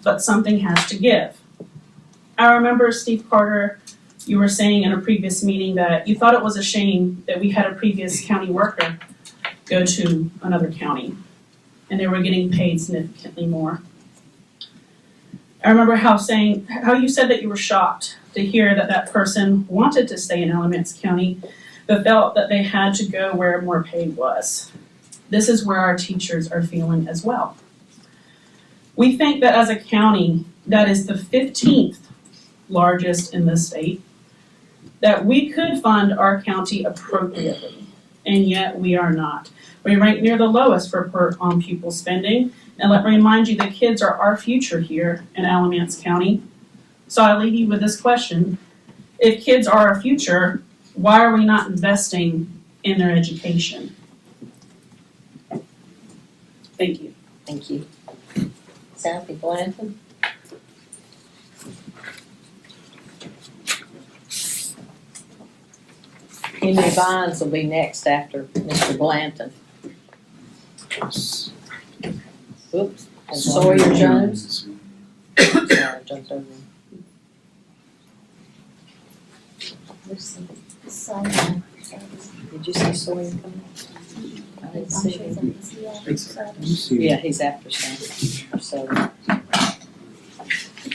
But something has to give. I remember, Steve Carter, you were saying in a previous meeting that you thought it was a shame that we had a previous county worker go to another county and they were getting paid significantly more. I remember how you said that you were shocked to hear that that person wanted to stay in Alamance County but felt that they had to go where more pay was. This is where our teachers are feeling as well. We think that as a county that is the 15th largest in the state, that we could fund our county appropriately, and yet we are not. We rank near the lowest for per pupil spending, and let me remind you, the kids are our future here in Alamance County. So I leave you with this question. If kids are our future, why are we not investing in their education? Thank you. Thank you. Kathy Blanton. Henry Vines will be next after Mr. Blanton. Oops, and Sawyer Jones. Sorry, I jumped over. Did you see Sawyer coming? I didn't see him. Yeah, he's after Sam. So,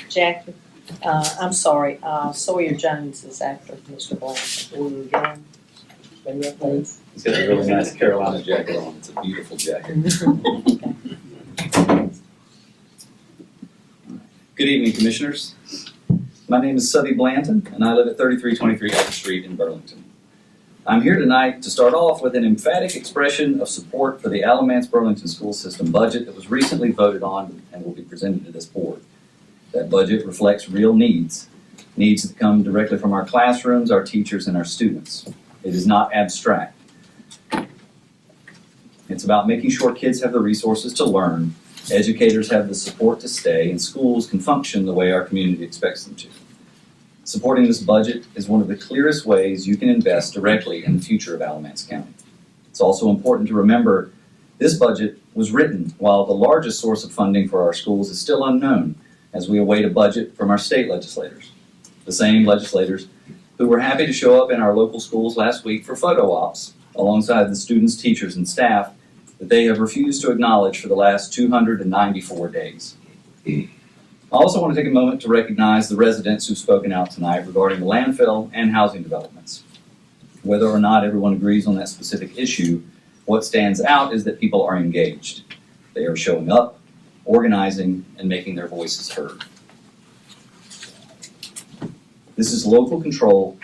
Jackie, I'm sorry, Sawyer Jones is after Mr. Blanton. Will you again? Ready up, please? He's got a really nice Carolina jacket on. It's a beautiful jacket. Good evening, Commissioners. My name is Subby Blanton, and I live at 3323 Elm Street in Burlington. I'm here tonight to start off with an emphatic expression of support for the Alamance Burlington School System budget that was recently voted on and will be presented to this board. That budget reflects real needs that come directly from our classrooms, our teachers, and our students. It is not abstract. It's about making sure kids have the resources to learn, educators have the support to stay, and schools can function the way our community expects them to. Supporting this budget is one of the clearest ways you can invest directly in the future of Alamance County. It's also important to remember this budget was written while the largest source of funding for our schools is still unknown as we await a budget from our state legislators. The same legislators who were happy to show up in our local schools last week for photo ops alongside the students, teachers, and staff that they have refused to acknowledge for the last 294 days. I also want to take a moment to recognize the residents who've spoken out tonight regarding the landfill and housing developments. Whether or not everyone agrees on that specific issue, what stands out is that people are engaged. They are showing up, organizing, and making their voices heard. This is local control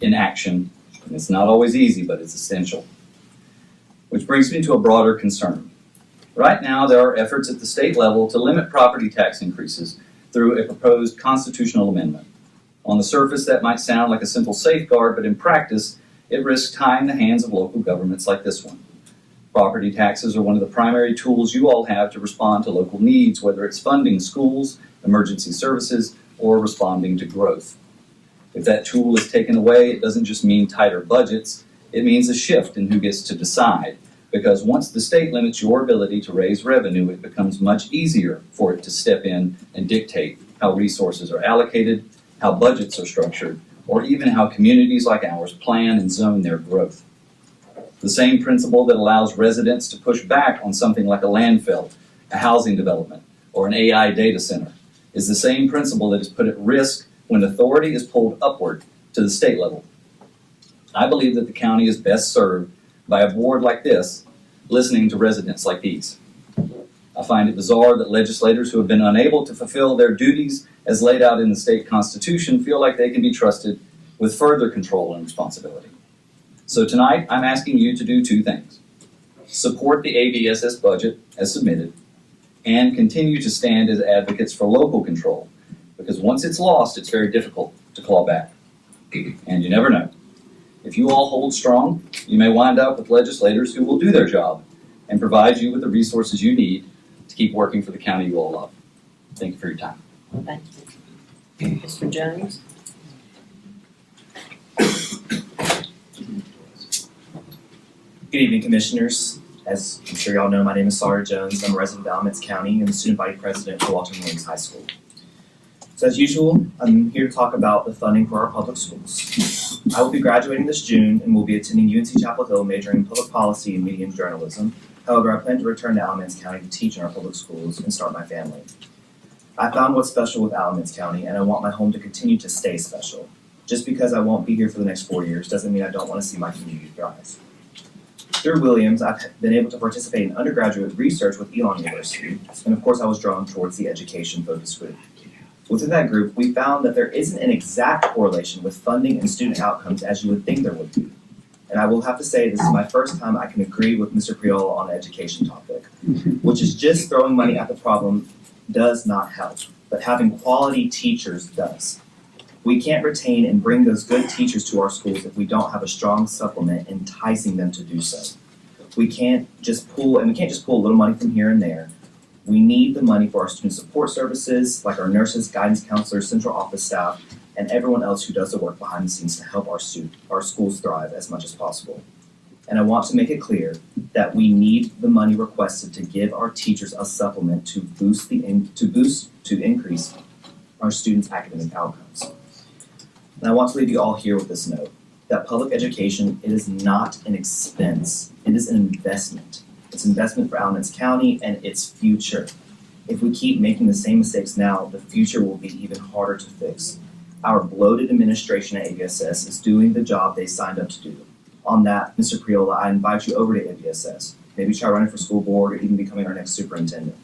in action, and it's not always easy, but it's essential. Which brings me to a broader concern. Right now, there are efforts at the state level to limit property tax increases through a proposed constitutional amendment. On the surface, that might sound like a simple safeguard, but in practice, it risks tying the hands of local governments like this one. Property taxes are one of the primary tools you all have to respond to local needs, whether it's funding schools, emergency services, or responding to growth. If that tool is taken away, it doesn't just mean tighter budgets, it means a shift in who gets to decide. Because once the state limits your ability to raise revenue, it becomes much easier for it to step in and dictate how resources are allocated, how budgets are structured, or even how communities like ours plan and zone their growth. The same principle that allows residents to push back on something like a landfill, a housing development, or an AI data center is the same principle that is put at risk when authority is pulled upward to the state level. I believe that the county is best served by a board like this, listening to residents like these. I find it bizarre that legislators who have been unable to fulfill their duties as laid out in the state constitution feel like they can be trusted with further control and responsibility. So tonight, I'm asking you to do two things. Support the ABSS budget as submitted, and continue to stand as advocates for local control, because once it's lost, it's very difficult to claw back. And you never know. If you all hold strong, you may wind up with legislators who will do their job and provide you with the resources you need to keep working for the county you all love. Thank you for your time. Thank you. Mr. Jones? Good evening, Commissioners. As I'm sure you all know, my name is Sawyer Jones. I'm a resident of Alamance County and the student body president for Walter Williams High School. So as usual, I'm here to talk about the funding for our public schools. I will be graduating this June and will be attending UNC Chapel Hill majoring in public policy and media and journalism. However, I plan to return to Alamance County to teach in our public schools and start my family. I found what's special with Alamance County, and I want my home to continue to stay special. Just because I won't be here for the next 4 years doesn't mean I don't want to see my community thrive. Through Williams, I've been able to participate in undergraduate research with Elon University, and of course I was drawn towards the education-focused group. Within that group, we found that there isn't an exact correlation with funding and student outcomes as you would think there would be. And I will have to say this is my first time I can agree with Mr. Priola on the education topic, which is just throwing money at the problem does not help, but having quality teachers does. We can't retain and bring those good teachers to our schools if we don't have a strong supplement enticing them to do so. We can't just pull a little money from here and there. We need the money for our student support services, like our nurses, guidance counselors, central office staff, and everyone else who does the work behind the scenes to help our schools thrive as much as possible. And I want to make it clear that we need the money requested to give our teachers a supplement to increase our students' academic outcomes. And I want to leave you all here with this note, that public education, it is not an expense, it is an investment. It's an investment for Alamance County and its future. If we keep making the same mistakes now, the future will be even harder to fix. Our bloated administration at ABSS is doing the job they signed up to do. On that, Mr. Priola, I invite you over to ABSS. Maybe try running for school board or even becoming our next superintendent.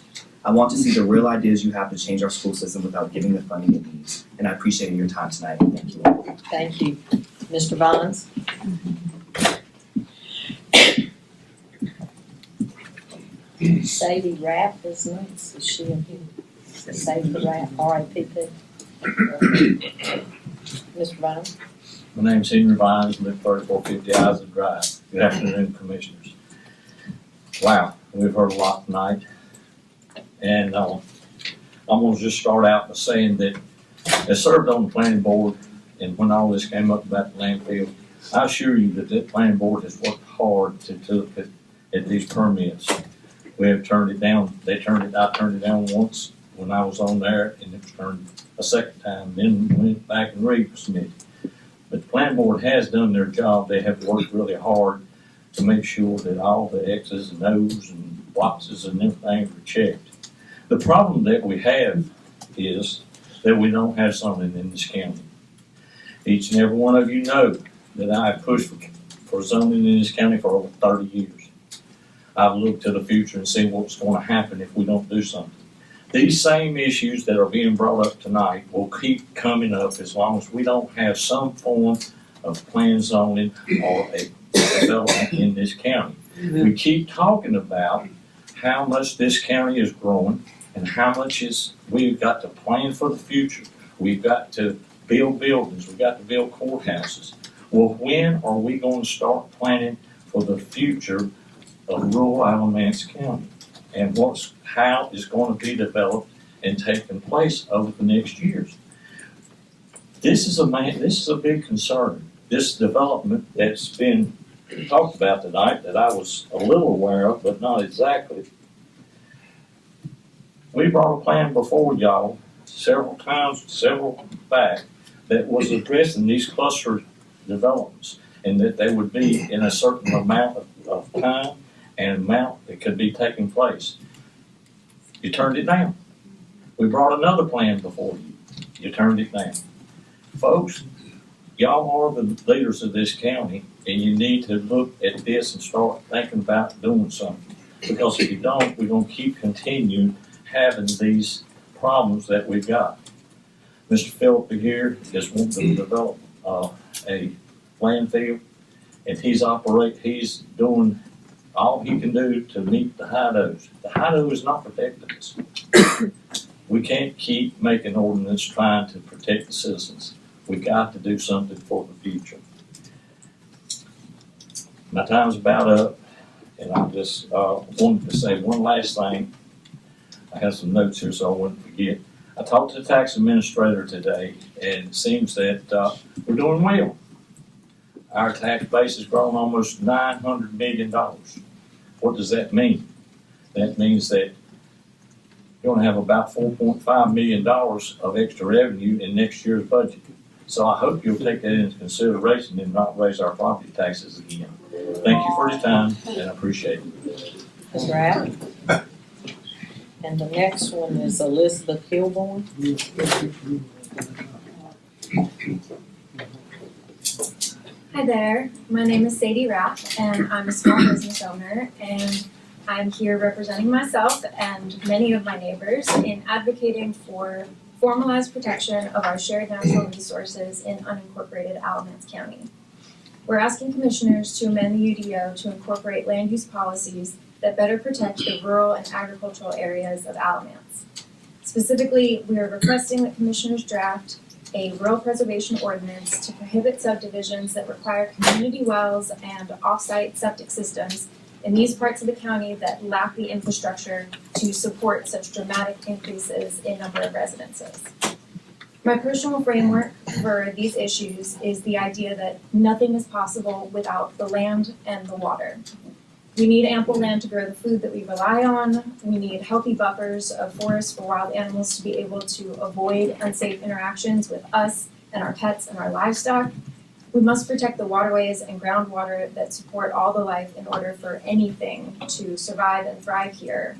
I want to see the real ideas you have to change our school system without giving the funding it needs. And I appreciate your time tonight. Thank you. Thank you. Mr. Vines? Sadie Rapp, isn't it? Is she in here? Sadie Rapp, R-A-P-P. Mr. Vines? My name's Henry Vines, live 3450 Isaac Drive. Good afternoon, Commissioners. Wow, we've heard a lot tonight. And I'm gonna just start out by saying that I served on the planning board, and when all this came up about the landfill, I assure you that that planning board has worked hard to look at these permits. We have turned it down. I turned it down once when I was on there, and it was turned a second time, then went back and resubmitted. But the planning board has done their job. They have worked really hard to make sure that all the X's and O's and boxes and everything are checked. The problem that we have is that we don't have zoning in this county. Each and every one of you know that I have pushed for zoning in this county for over 30 years. I've looked to the future and seen what's going to happen if we don't do something. These same issues that are being brought up tonight will keep coming up as long as we don't have some form of plan zoning or a development in this county. We keep talking about how much this county is growing and how much we've got to plan for the future. We've got to build buildings, we've got to build courthouses. Well, when are we going to start planning for the future of rural Alamance County? And how is going to be developed and taking place over the next years? This is a big concern. This development that's been talked about tonight that I was a little aware of, but not exactly. We brought a plan before y'all several back, that was addressing these cluster developments, and that they would be in a certain amount of time and amount that could be taking place. You turned it down. We brought another plan before you. You turned it down. Folks, y'all are the leaders of this county, and you need to look at this and start thinking about doing something. Because if you don't, we're going to keep continuing having these problems that we've got. Mr. Phillip here is wanting to develop a landfill, and he's doing all he can do to meet the HIDOs. The HIDO is not protecting us. We can't keep making ordinance trying to protect the citizens. We got to do something for the future. My time's about up, and I just wanted to say one last thing. I have some notes here so I wouldn't forget. I talked to the tax administrator today, and it seems that we're doing well. Our tax base has grown almost $900 million. What does that mean? That means that you're going to have about $4.5 million of extra revenue in next year's budget. So I hope you'll take that into consideration and not raise our property taxes again. Thank you for your time, and I appreciate it. Ms. Rapp? And the next one is Elizabeth Hilborn. Hi there, my name is Sadie Rapp, and I'm a small business owner, and I'm here representing myself and many of my neighbors in advocating for formalized protection of our shared natural resources in unincorporated Alamance County. We're asking commissioners to amend the UDO to incorporate land use policies that better protect the rural and agricultural areas of Alamance. Specifically, we are requesting that commissioners draft a rural preservation ordinance to prohibit subdivisions that require community wells and off-site septic systems in these parts of the county that lack the infrastructure to support such dramatic increases in number of residences. My personal framework for these issues is the idea that nothing is possible without the land and the water. We need ample land to grow the food that we rely on. We need healthy buffers of forests for wild animals to be able to avoid unsafe interactions with us and our pets and our livestock. We must protect the waterways and groundwater that support all the life in order for anything to survive and thrive here.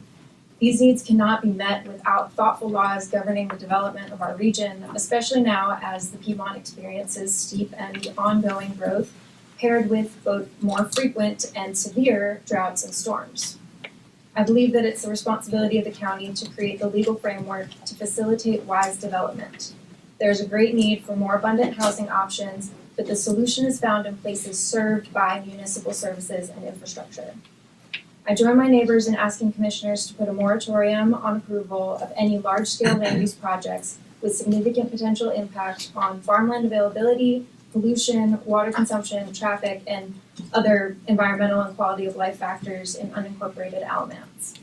These needs cannot be met without thoughtful laws governing the development of our region, especially now as the Piedmont experiences steep and ongoing growth, paired with both more frequent and severe droughts and storms. I believe that it's the responsibility of the county to create the legal framework to facilitate wise development. There's a great need for more abundant housing options, but the solution is found in places served by municipal services and infrastructure. I join my neighbors in asking commissioners to put a moratorium on approval of any large-scale land use projects with significant potential impact on farmland availability, pollution, water consumption, traffic, and other environmental and quality of life factors in unincorporated Alamance.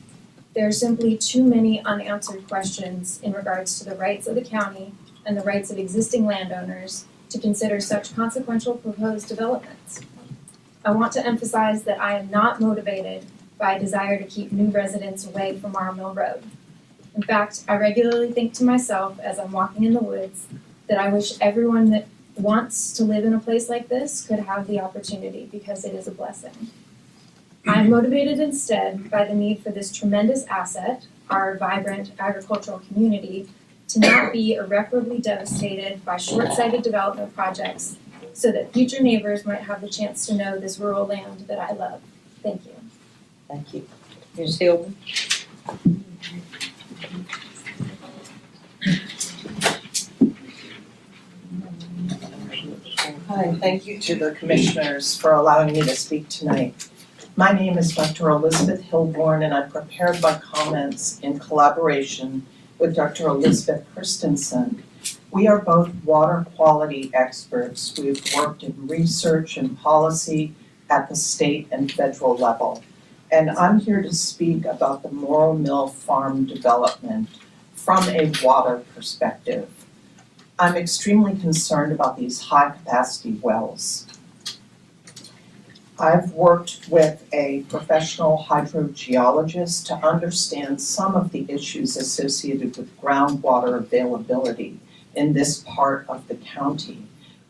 There are simply too many unanswered questions in regards to the rights of the county and the rights of existing landowners to consider such consequential proposed developments. I want to emphasize that I am not motivated by a desire to keep new residents away from Morrow Mill Road. In fact, I regularly think to myself as I'm walking in the woods that I wish everyone that wants to live in a place like this could have the opportunity because it is a blessing. I am motivated instead by the need for this tremendous asset, our vibrant agricultural community, to not be irreparably devastated by short-sighted development projects so that future neighbors might have the chance to know this rural land that I love. Thank you. Thank you. Ms. Hilton? Hi, thank you to the commissioners for allowing me to speak tonight. My name is Dr. Elizabeth Hilborn, and I prepared my comments in collaboration with Dr. Elizabeth Kirstensen. We are both water quality experts. We've worked in research and policy at the state and federal level. And I'm here to speak about the Morrow Mill Farm development from a water perspective. I'm extremely concerned about these high-capacity wells. I've worked with a professional hydrogeologist to understand some of the issues associated with groundwater availability in this part of the county.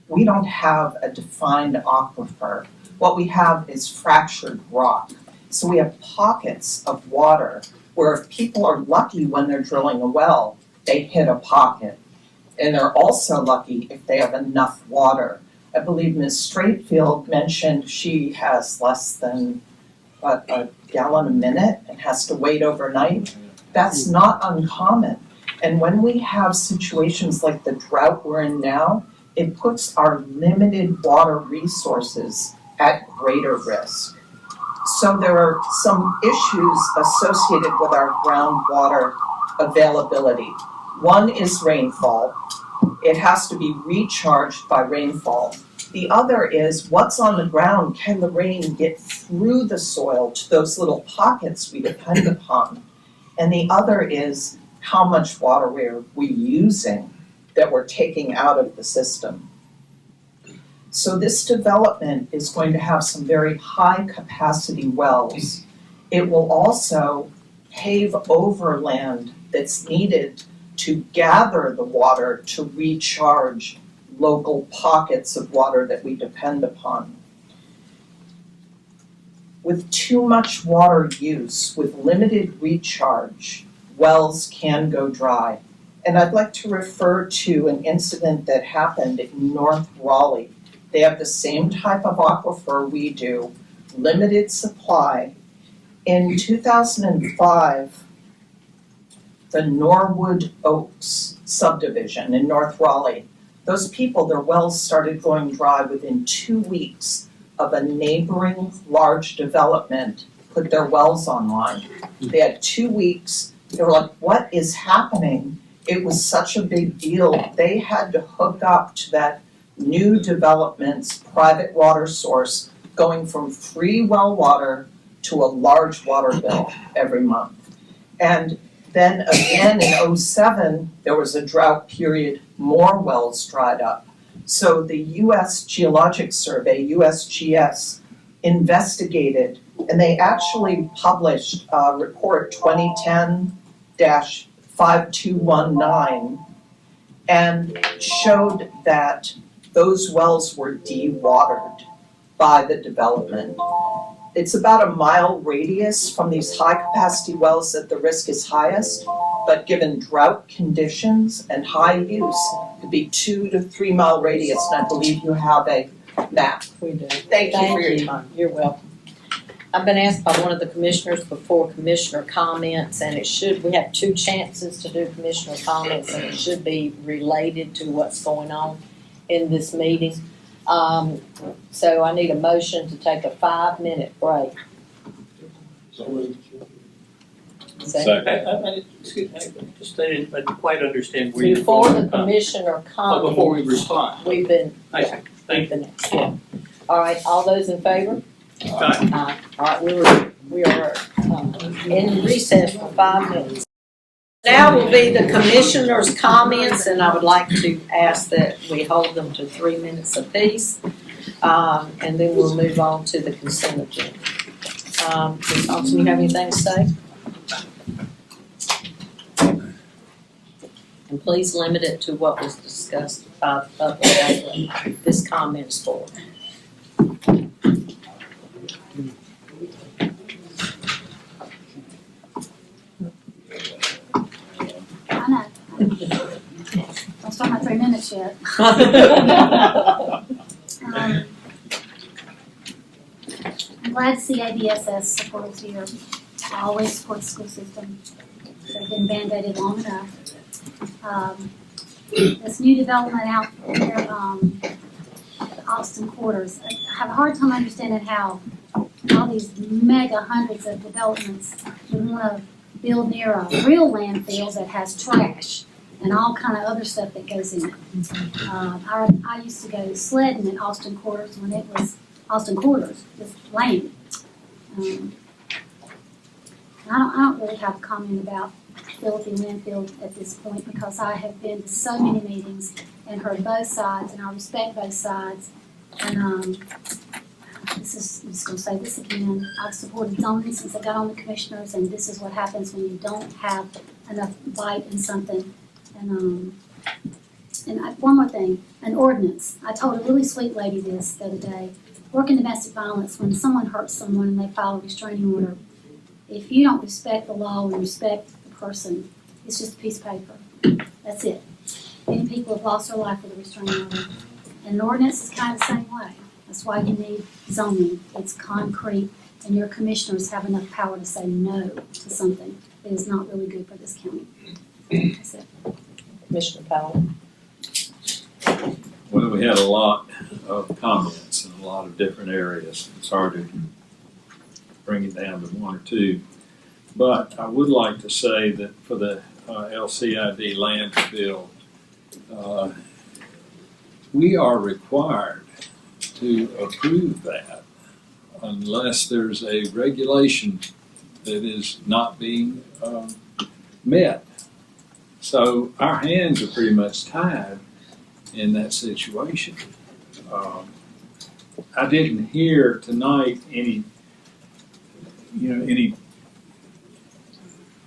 We don't have a defined aquifer. What we have is fractured rock. So we have pockets of water where if people are lucky when they're drilling a well, they hit a pocket. And they're also lucky if they have enough water. I believe Ms. Straightfield mentioned she has less than a gallon a minute and has to wait overnight. That's not uncommon. And when we have situations like the drought we're in now, it puts our limited water resources at greater risk. So there are some issues associated with our groundwater availability. One is rainfall. It has to be recharged by rainfall. The other is what's on the ground. Can the rain get through the soil to those little pockets we depend upon? And the other is how much water we're using that we're taking out of the system. So this development is going to have some very high capacity wells. It will also pave over land that's needed to gather the water to recharge local pockets of water that we depend upon. With too much water use, with limited recharge, wells can go dry. And I'd like to refer to an incident that happened in North Raleigh. They have the same type of aquifer we do, limited supply. In 2005, the Norwood Oaks subdivision in North Raleigh, those people, their wells started going dry within 2 weeks of a neighboring large development put their wells online. They had 2 weeks. They were like, what is happening? It was such a big deal. They had to hook up to that new development's private water source, going from free well water to a large water bill every month. And then again in 07, there was a drought period, more wells dried up. So the US Geologic Survey, USGS, investigated, and they actually published report 2010-5219 and showed that those wells were dewatered by the development. It's about a mile radius from these high capacity wells that the risk is highest, but given drought conditions and high use, it could be 2 to 3 mile radius, and I believe you have a map. We do. Thank you for your time. You're welcome. I've been asked by one of the commissioners before commissioner comments, and we have 2 chances to do commissioner comments, and it should be related to what's going on in this meeting. So I need a motion to take a 5-minute break. Second. Excuse me, I didn't quite understand where you're Before going. the commissioner Oh, before we comments, respond. we've been, I see, thank you. all right, all those in favor? Aye. All right, we are in recess for 5 minutes. Now will be the commissioner's comments, and I would like to ask that we hold them to 3 minutes apiece. And then we'll move on to the consent agenda. Ms. Thompson, you have anything to say? And please limit it to what was discussed by the public that this comment's for. I know. Don't start my 3 minutes yet. I'm glad to see ABSS supports here. I always support the school system. They've been band-aided long enough. This new development out there, the Austin Quarters, I have a hard time understanding how all these mega hundreds of developments would want to build near a real landfill that has trash and all kind of other stuff that goes in it. I used to go sledding in Austin Quarters when it was Austin Quarters, this land. I don't really have a comment about Philippi landfill at this point because I have been to so many meetings and heard both sides, and I respect both sides. And I'm just gonna say this again. I've supported zoning since I got on the commissioners, and this is what happens when you don't have enough bite in something. And one more thing, an ordinance. I told a really sweet lady this the other day. Working domestic violence, when someone hurts someone and they file a restraining order, if you don't respect the law and respect the person, it's just a piece of paper. That's it. Many people have lost their life with a restraining order. And an ordinance is kind of the same way. That's why you need zoning. It's concrete, and your commissioners have enough power to say no to something that is not really good for this county. That's it. Commissioner Powell. Well, we had a lot of comments in a lot of different areas. It's hard to bring it down to one or two. But I would like to say that for the LCID landfill, we are required to approve that unless there's a regulation that is not being met. So our hands are pretty much tied in that situation. I didn't hear tonight any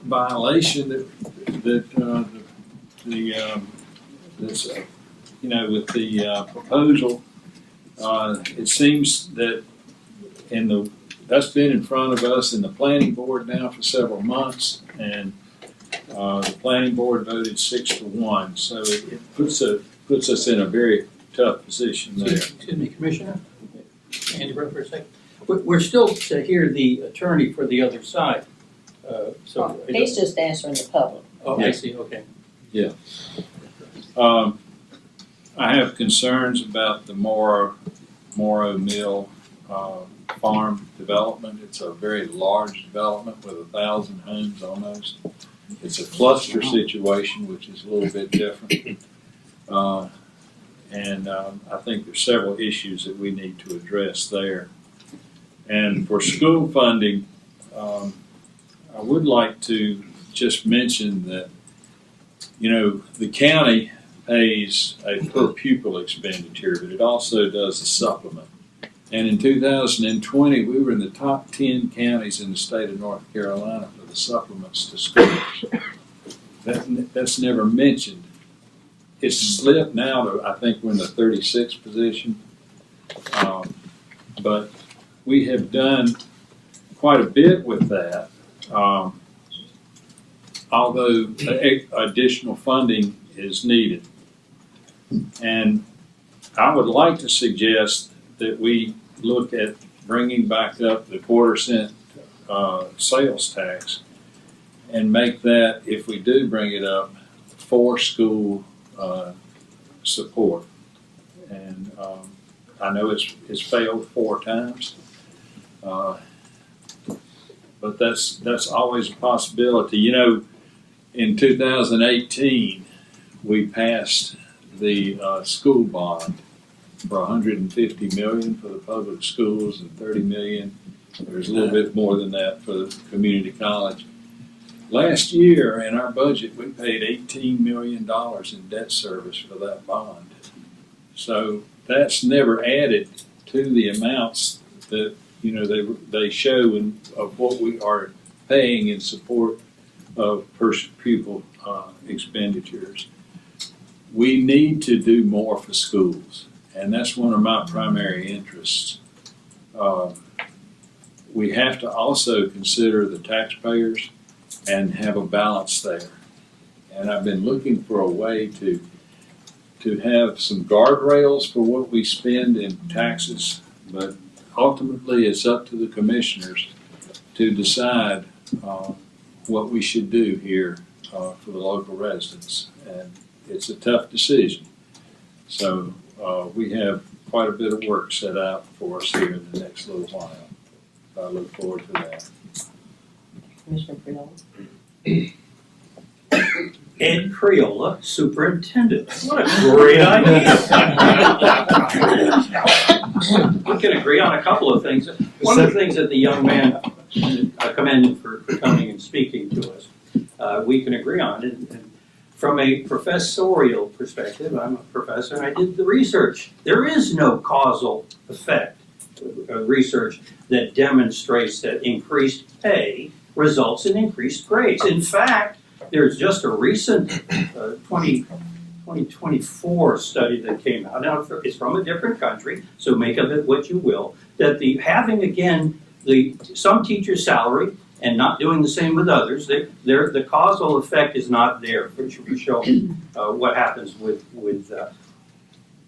violation that with the proposal. It seems that that's been in front of us in the planning board now for several months, and the planning board voted 6-1. So it puts us in a very tough position there. Excuse me, Commissioner. Andy, for a second. We're still to hear the attorney for the other side. He's just answering the public. Oh, I see, okay. Yeah. I have concerns about the Morrow Mill farm development. It's a very large development with 1,000 homes almost. It's a cluster situation, which is a little bit different. And I think there's several issues that we need to address there. And for school funding, I would like to just mention that, the county pays a per pupil expenditure, but it also does a supplement. And in 2020, we were in the top 10 counties in the state of North Carolina for the supplements to schools. That's never mentioned. It's slipped now to, I think we're in the 36th position. But we have done quite a bit with that. Although additional funding is needed. And I would like to suggest that we look at bringing back up the 1/4 cent sales tax and make that, if we do bring it up, for school support. And I know it's failed 4 times. but that's always a possibility. You know, in 2018, we passed the school bond for $150 million for the public schools and $30 million. There's a little bit more than that for the community college. Last year in our budget, we paid $18 million in debt service for that bond. So that's never added to the amounts that, you know, they show of what we are paying in support of per pupil expenditures. We need to do more for schools, and that's one of my primary interests. We have to also consider the taxpayers and have a balance there. And I've been looking for a way to have some guardrails for what we spend in taxes, but ultimately it's up to the commissioners to decide what we should do here for the local residents. And it's a tough decision. So we have quite a bit of work set out for us here in the next little while. I look forward to that. Commissioner Priola. Ed Priola, superintendent. What a great idea. We can agree on a couple of things. One of the things that the young man, I commend him for coming and speaking to us, we can agree on. And from a professorial perspective, I'm a professor and I did the research. There is no causal effect research that demonstrates that increased pay results in increased grades. In fact, there's just a recent 2024 study that came out. Now, it's from a different country, so make of it what you will, that having, again, some teacher's salary and not doing the same with others, the causal effect is not there for show what happens with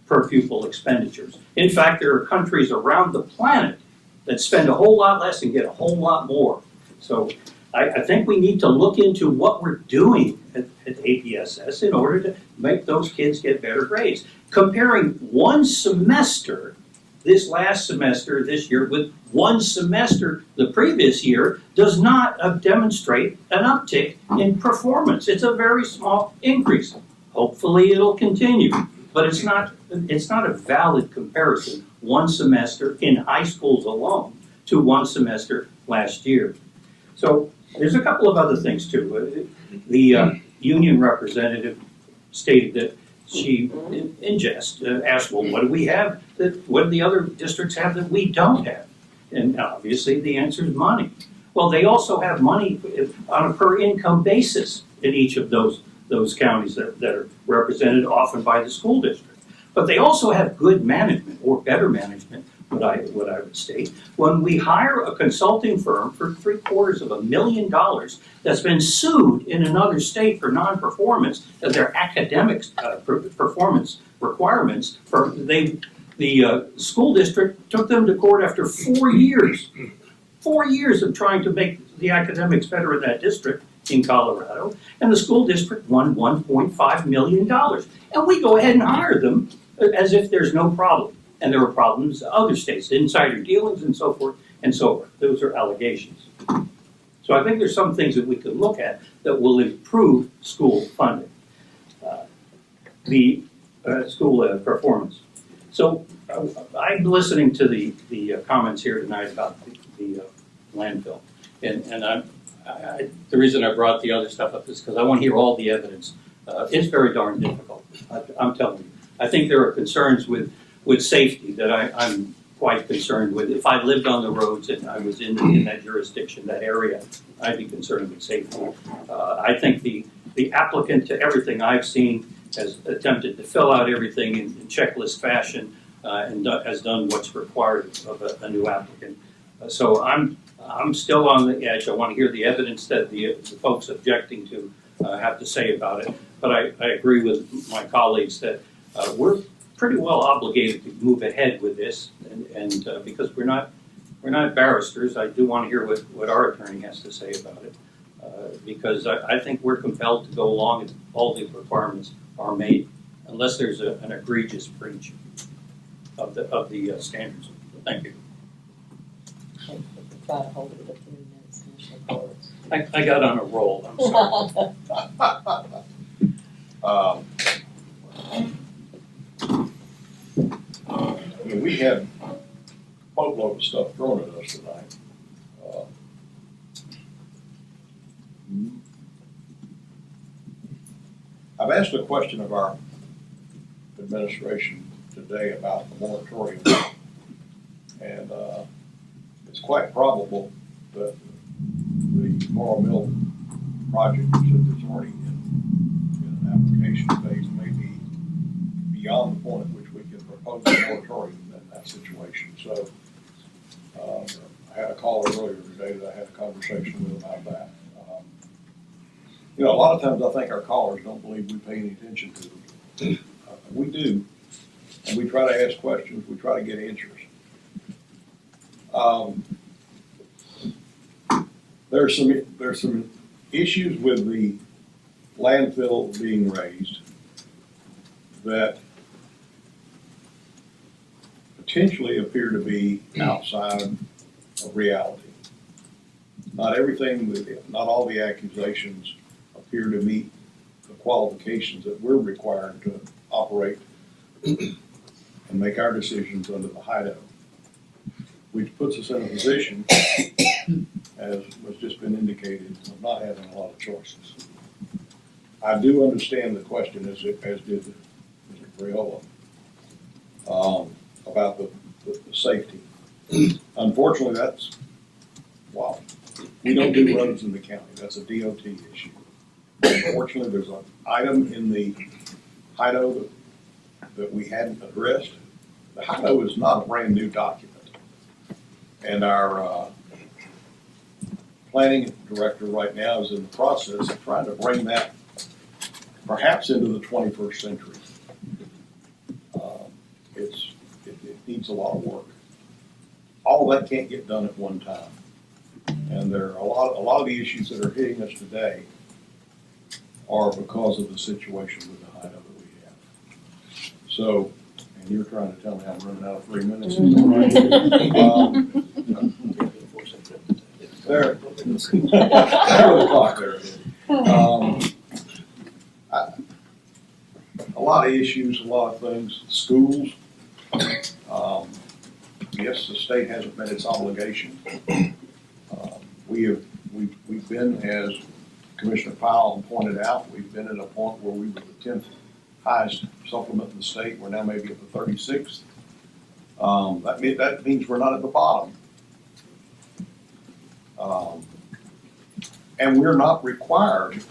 per pupil expenditures. In fact, there are countries around the planet that spend a whole lot less and get a whole lot more. So I think we need to look into what we're doing at APSS in order to make those kids get better grades. Comparing one semester, this last semester this year, with one semester the previous year does not demonstrate an uptick in performance. It's a very small increase. Hopefully it'll continue, but it's not a valid comparison, one semester in high schools alone to one semester last year. So there's a couple of other things too. The union representative stated that she, in jest, asked, well, what do we have what do the other districts have that we don't have? And obviously the answer is money. Well, they also have money on a per income basis in each of those counties that are represented often by the school district. But they also have good management, or better management, what I would state. When we hire a consulting firm for $750,000 that's been sued in another state for non-performance of their academic performance requirements, the school district took them to court after 4 years. 4 years of trying to make the academics better in that district in Colorado, and the school district won $1.5 million. And we go ahead and hire them as if there's no problem. And there were problems in other states, insider dealings and so forth and so forth. Those are allegations. So I think there's some things that we could look at that will improve school funding, school performance. So I'm listening to the comments here tonight about the landfill. And the reason I brought the other stuff up is because I want to hear all the evidence. It's very darn difficult, I'm telling you. I think there are concerns with safety that I'm quite concerned with. If I lived on the roads and I was in that jurisdiction, that area, I'd be concerned with safety. I think the applicant, to everything I've seen, has attempted to fill out everything in checklist fashion and has done what's required of a new applicant. So I'm still on the edge. I want to hear the evidence that the folks objecting to have to say about it. But I agree with my colleagues that we're pretty well obligated to move ahead with this, and because we're not barristers, I do want to hear what our attorney has to say about it, because I think we're compelled to go along if all the requirements are made, unless there's an egregious breach of the standards. Thank you. Try to hold it at 3 minutes. I got on a roll, I'm sorry. I mean, we had a boatload of stuff thrown at us tonight. I've asked a question of our administration today about the moratorium. And it's quite probable that the Morrow Mill project, since it's already in an application phase, may be beyond the point at which we can propose a moratorium in that situation. So I had a caller earlier today that I had a conversation with about that. You know, a lot of times I think our callers don't believe we pay any attention to them. We do, and we try to ask questions, we try to get answers. There's some issues with the landfill being raised that potentially appear to be outside of reality. Not all the accusations appear to meet the qualifications that we're required to operate and make our decisions under the HIDO, which puts us in a position, as was just been indicated, of not having a lot of choices. I do understand the question, as did Mr. Briola, about the safety. Unfortunately, we don't do roads in the county. That's a DOT issue. Unfortunately, there's an item in the HIDO that we hadn't addressed. The HIDO is not a brand new document. And our planning director right now is in the process of trying to bring that perhaps into the 21st century. It needs a lot of work. All of that can't get done at one time. And there are a lot of the issues that are hitting us today are because of the situation with the HIDO that we have. So, and you're trying to tell me I'm running out of 3 minutes. There was a clock there. A lot of issues, a lot of things. Schools. Yes, the state hasn't met its obligation. We've been, as Commissioner Powell pointed out, we've been at a point where we were the 10th highest supplement in the state. We're now maybe at the 36th. That means we're not at the bottom. And we're not required,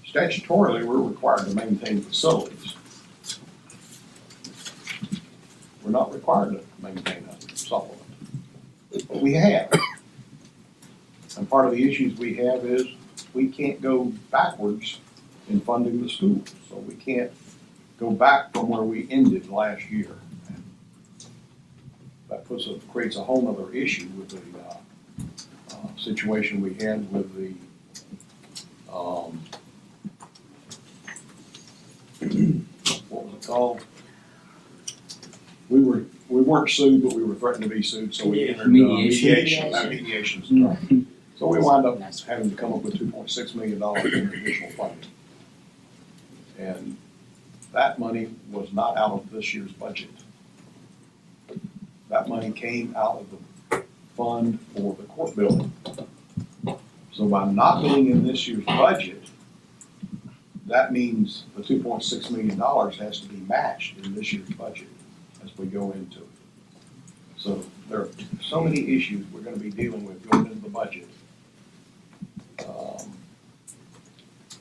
statutorily, we're required to maintain facilities. We're not required to maintain a supplement, but we have. And part of the issues we have is we can't go backwards in funding the schools. So we can't go back from where we ended last year. That creates a whole other issue with the situation we had with the what was it called? We weren't sued, but we were threatened to be sued, so we entered mediation. So we wound up having to come up with $2.6 million in additional funding. And that money was not out of this year's budget. That money came out of the fund for the court building. So by not being in this year's budget, that means the $2.6 million has to be matched in this year's budget as we go into it. So there are so many issues we're going to be dealing with going into the budget.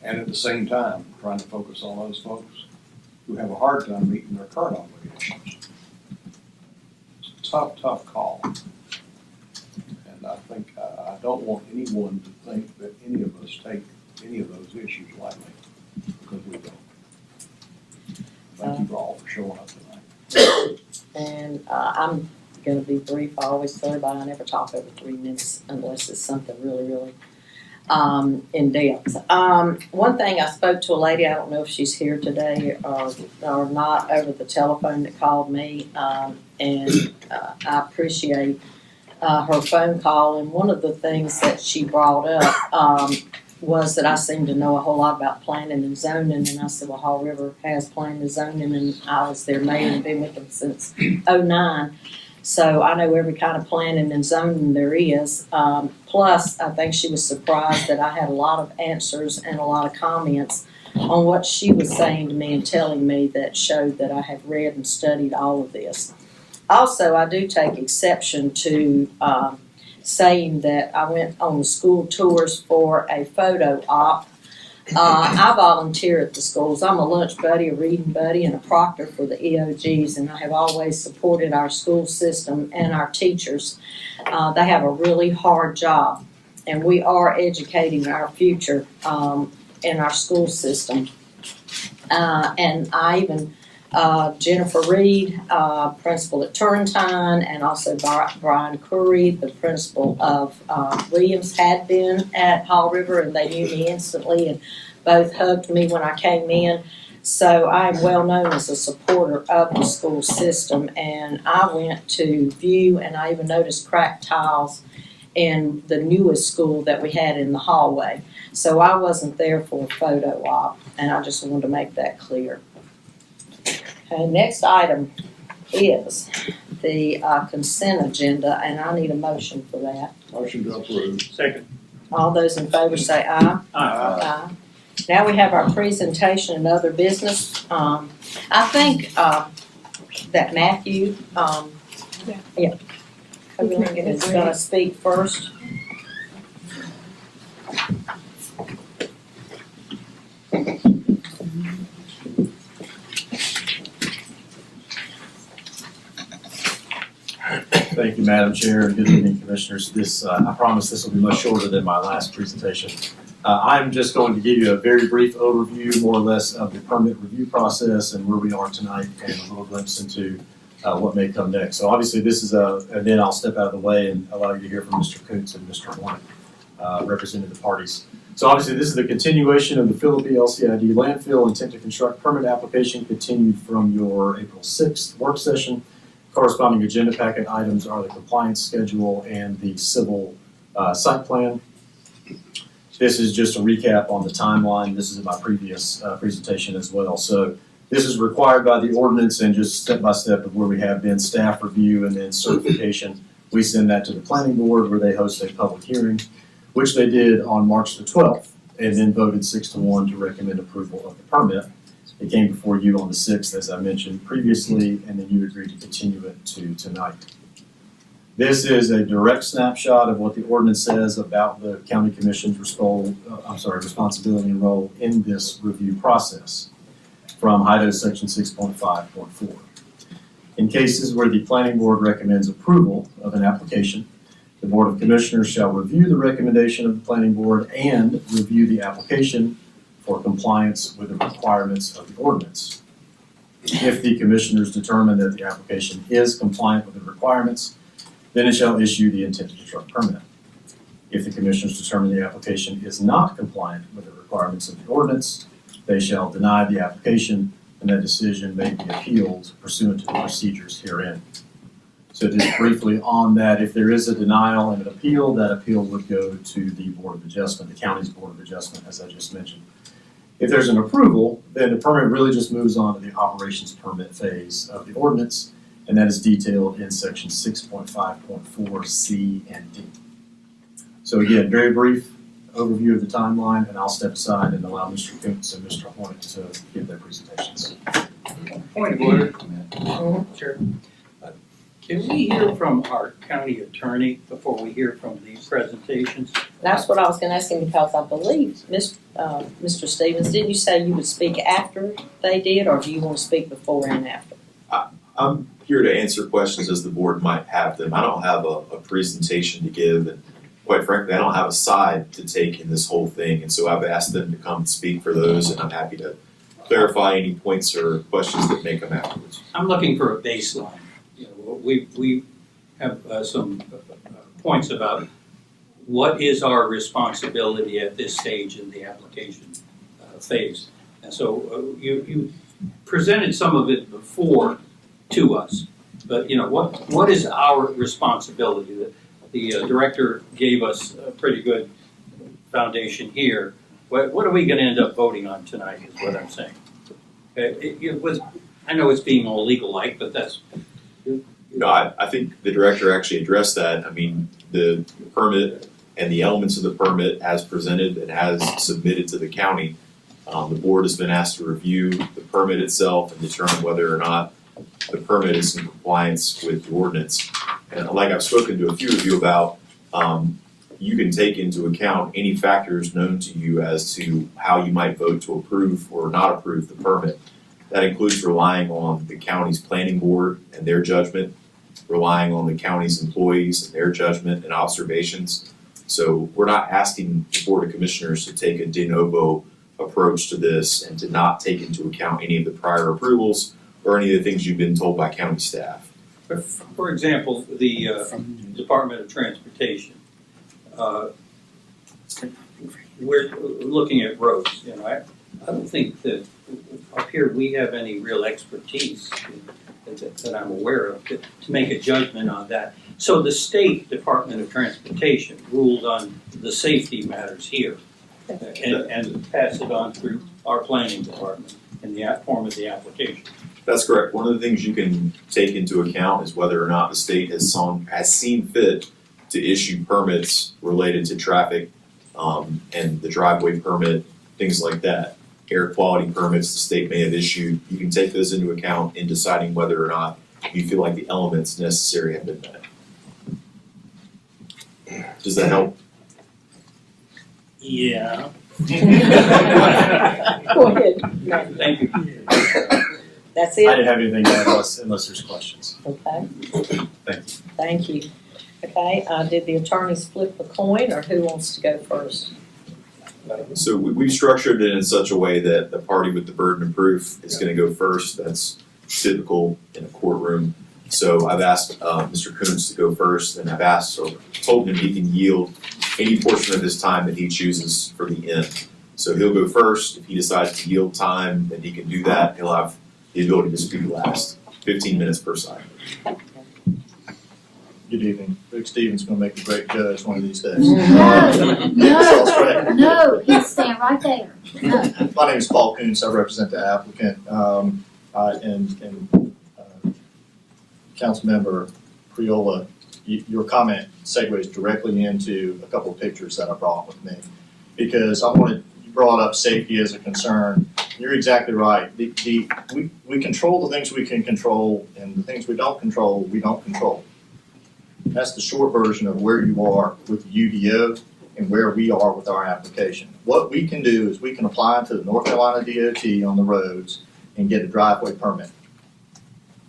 And at the same time, trying to focus on those folks who have a hard time meeting their current obligations. It's a tough call. And I think I don't want anyone to think that any of us take any of those issues lightly, because we don't. Thank you all for showing up tonight. And I'm going to be brief. I always tell everybody I never talk over 3 minutes unless it's something really in depth. One thing, I spoke to a lady, I don't know if she's here today or not, over the telephone that called me, and I appreciate her phone call, and one of the things that she brought up was that I seemed to know a whole lot about planning and zoning, and I said, well, Haw River has planning and zoning, and I was their mayor and been with them since '09. So I know every kind of planning and zoning there is. Plus, I think she was surprised that I had a lot of answers and a lot of comments on what she was saying to me and telling me that showed that I have read and studied all of this. Also, I do take exception to saying that I went on the school tours for a photo op. I volunteer at the schools. I'm a lunch buddy, a reading buddy, and a proctor for the EOGs, and I have always supported our school system and our teachers. They have a really hard job, and we are educating our future in our school system. And I even Jennifer Reed, principal at Turrentine, and also Brian Curry, the principal of Williams, had been at Haw River, and they knew me instantly and both hugged me when I came in. So I am well known as a supporter of the school system, and I went to view, and I even noticed cracked tiles in the newest school that we had in the hallway. So I wasn't there for a photo op, and I just wanted to make that clear. Okay, next item is the consent agenda, and I need a motion for that. Motion to approve. Second. All those in favor say aye. Aye. Now we have our presentation and other business. I think that Matthew, is gonna speak first. Thank you, Madam Chair, and good evening, Commissioners. I promise this will be much shorter than my last presentation. I'm just going to give you a very brief overview, more or less, of the permit review process and where we are tonight, and a little glimpse into what may come next. So obviously this is and then I'll step out of the way and allow you to hear from Mr. Koontz and Mr. Hornet, representing the parties. So obviously this is the continuation of the Philippi LCID landfill intent to construct permit application continued from your April 6th work session. Corresponding agenda packet items are the compliance schedule and the civil site plan. This is just a recap on the timeline. This is in my previous presentation as well. So this is required by the ordinance, and just step by step of where we have been staff review and then certification. We send that to the planning board where they host a public hearing, which they did on March the 12th, and then voted 6-1 to recommend approval of the permit. It came before you on the 6th, as I mentioned previously, and then you agreed to continue it to tonight. This is a direct snapshot of what the ordinance says about the county commission's responsibility and role in this review process from HIDO section 6.5.4. In cases where the planning board recommends approval of an application, the Board of Commissioners shall review the recommendation of the planning board and review the application for compliance with the requirements of the ordinance. If the commissioners determine that the application is compliant with the requirements, then it shall issue the intent to construct permit. If the commissioners determine the application is not compliant with the requirements of the ordinance, they shall deny the application, and that decision may be appealed pursuant to the procedures herein. So just briefly on that, if there is a denial and an appeal, that appeal would go to the Board of Adjustment, the county's Board of Adjustment, as I just mentioned. If there's an approval, then the permit really just moves on to the operations permit phase of the ordinance, and that is detailed in section 6.5.4 C and D. So again, very brief overview of the timeline, and I'll step aside and allow Mr. Koontz and Mr. Hornet to give their presentations. Point of order. Sure. Can we hear from our county attorney before we hear from these presentations? That's what I was gonna ask him, because I believe, Mr. Stevens, didn't you say you would speak after they did, or do you want to speak before and after? I'm here to answer questions as the board might have them. I don't have a presentation to give, and quite frankly, I don't have a side to take in this whole thing, and so I've asked them to come speak for those, and I'm happy to clarify any points or questions that may come afterwards. I'm looking for a baseline. You know, we have some points about what is our responsibility at this stage in the application phase. And so you presented some of it before to us, but you know, what is our responsibility? the director gave us a pretty good foundation here. What are we gonna end up voting on tonight is what I'm saying. It was, I know it's being all legal-like, but that's. No, I think the director actually addressed that. I mean, the permit and the elements of the permit as presented and as submitted to the county, the board has been asked to review the permit itself and determine whether or not the permit is in compliance with the ordinance. And like I've spoken to a few of you about, you can take into account any factors known to you as to how you might vote to approve or not approve the permit. That includes relying on the county's planning board and their judgment, relying on the county's employees and their judgment and observations. So we're not asking the Board of Commissioners to take a de novo approach to this and to not take into account any of the prior approvals or any of the things you've been told by county staff. For example, the Department of Transportation, we're looking at roads, you know, I don't think that up here we have any real expertise that I'm aware of to make a judgment on that. So the State Department of Transportation ruled on the safety matters here and passed it on through our planning department in the form of the application. That's correct. One of the things you can take into account is whether or not the state has seen fit to issue permits related to traffic and the driveway permit, things like that. Air quality permits the state may have issued. You can take those into account in deciding whether or not you feel like the elements necessary have been met. Does that help? Yeah. Go ahead. Thank you. That's I it? didn't have anything to add unless there's questions. Okay, Thank you. thank you. Okay, did the attorneys flip a coin or who wants to go first? So we've structured it in such a way that the party with the burden of proof is gonna go first. That's typical in a courtroom. So I've asked Mr. Coons to go first, and I've asked or told him he can yield any portion of his time that he chooses for the end. So he'll go first. If he decides to yield time, then he can do that. He'll have the ability to speak last, 15 minutes per side. Good evening. Rick Stevens going to make a great judge one of these days. No, he's staying right there. No. My name is Paul Coons. I represent the applicant. Councilmember Priola, your comment segues directly into a couple of pictures that I brought with me. Because you brought up safety as a concern. You're exactly right. We control the things we can control, and the things we don't control, we don't control. That's the short version of where you are with the UDO and where we are with our application. What we can do is we can apply to the North Carolina DOT on the roads and get a driveway permit.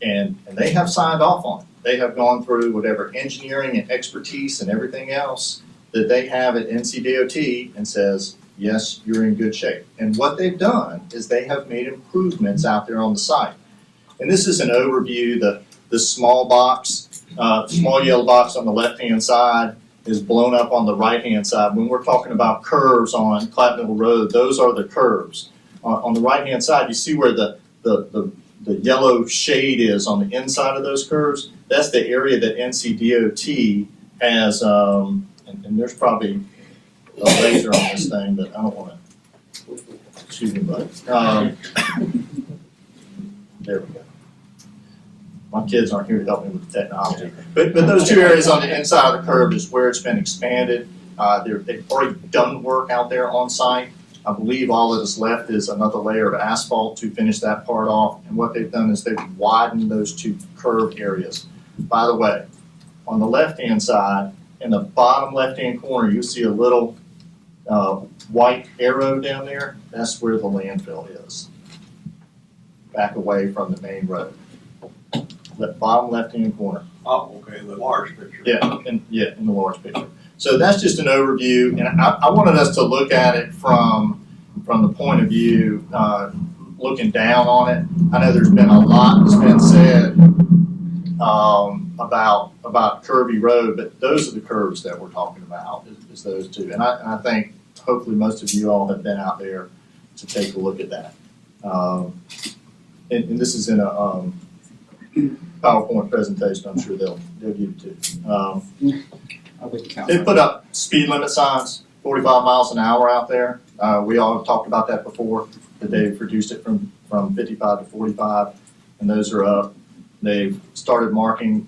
And they have signed off on it. They have gone through whatever engineering and expertise and everything else that they have at NCDOT and says, yes, you're in good shape. And what they've done is they have made improvements out there on the site. And this is an overview. The small box, small yellow box on the left-hand side is blown up on the right-hand side. When we're talking about curves on Clap Middle Road, those are the curves. On the right-hand side, you see where the yellow shade is on the inside of those curves. That's the area that NCDOT has, and there's probably a laser on this thing, but I don't want to, excuse me, buddy. There we go. My kids aren't here to help me with the technology. But those two areas on the inside of the curve is where it's been expanded. They've already done work out there on site. I believe all that is left is another layer of asphalt to finish that part off. And what they've done is they've widened those two curved areas. By the way, on the left-hand side, in the bottom left-hand corner, you'll see a little white arrow down there. That's where the landfill is. Back away from the main road. The bottom left-hand corner. Oh, okay, the large picture. Yeah, in the large picture. So that's just an overview, and I wanted us to look at it from the point of view, looking down on it. I know there's been a lot that's been said about Kirby Road, but those are the curves that we're talking about, is those two. And I think hopefully most of you all have been out there to take a look at that. And this is in a PowerPoint presentation. I'm sure they'll give it to you. They put up speed limit signs, 45 miles an hour out there. We all have talked about that before, that they've reduced it from 55 to 45, and those are up. They've started marking,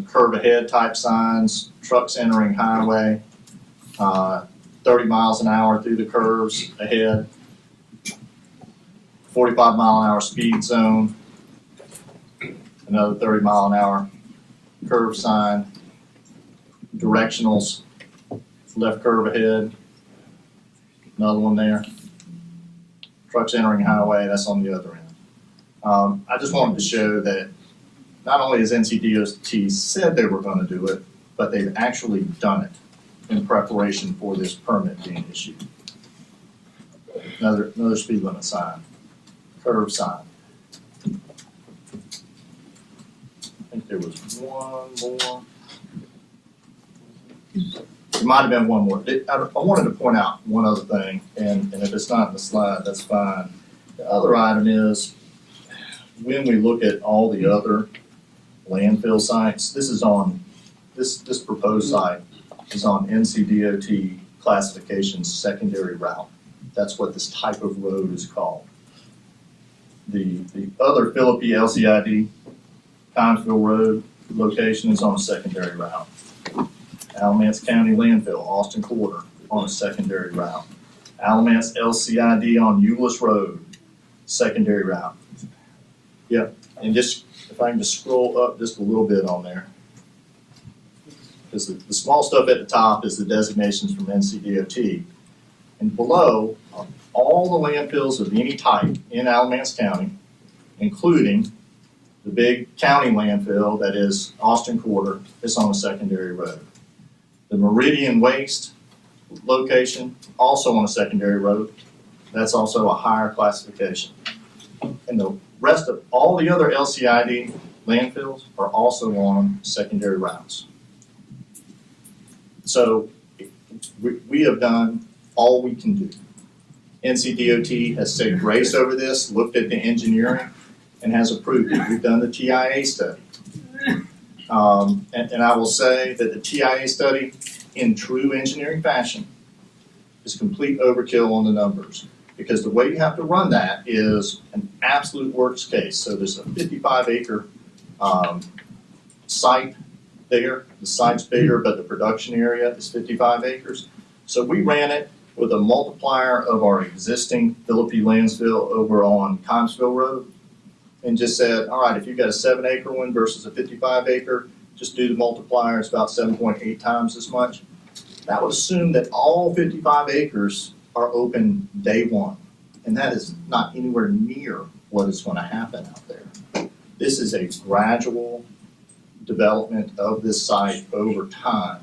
curve ahead type signs, trucks entering highway, 30 miles an hour through the curves ahead, 45 mile an hour speed zone, another 30 mile an hour curve sign, directionals, left curve ahead, another one there. Trucks entering highway, that's on the other end. I just wanted to show that not only has NCDOT said they were going to do it, but they've actually done it in preparation for this permit being issued. Another speed limit sign, curve sign. I think there was one more. There might have been one more. I wanted to point out one other thing, and if it's not in the slide, that's fine. The other item is, when we look at all the other landfill sites, this is on, this proposed site is on NCDOT classification secondary route. That's what this type of road is called. The other Philippi LCID Connesville Road location is on a secondary route. Alamance County Landfill, Austin Quarter, on a secondary route. Alamance LCID on Euless Road, secondary route. Yep, and just, if I can just scroll up just a little bit on there. Because the small stuff at the top is the designations from NCDOT. And below are all the landfills of any type in Alamance County, including the big county landfill that is Austin Quarter, is on a secondary road. The Meridian Waste location, also on a secondary road, that's also a higher classification. And the rest of all the other LCID landfills are also on secondary routes. So we have done all we can do. NCDOT has said grace over this, looked at the engineering, and has approved it. We've done the TIA study. And I will say that the TIA study, in true engineering fashion, is complete overkill on the numbers. Because the way you have to run that is an absolute worst case. So there's a 55-acre site there. The site's bigger, but the production area is 55 acres. So we ran it with a multiplier of our existing Philippi landfill over on Connesville Road, and just said, all right, if you've got a 7-acre one versus a 55-acre, just do the multiplier, it's about 7.8 times as much. That would assume that all 55 acres are open day one, and that is not anywhere near what is going to happen out there. This is a gradual development of this site over time.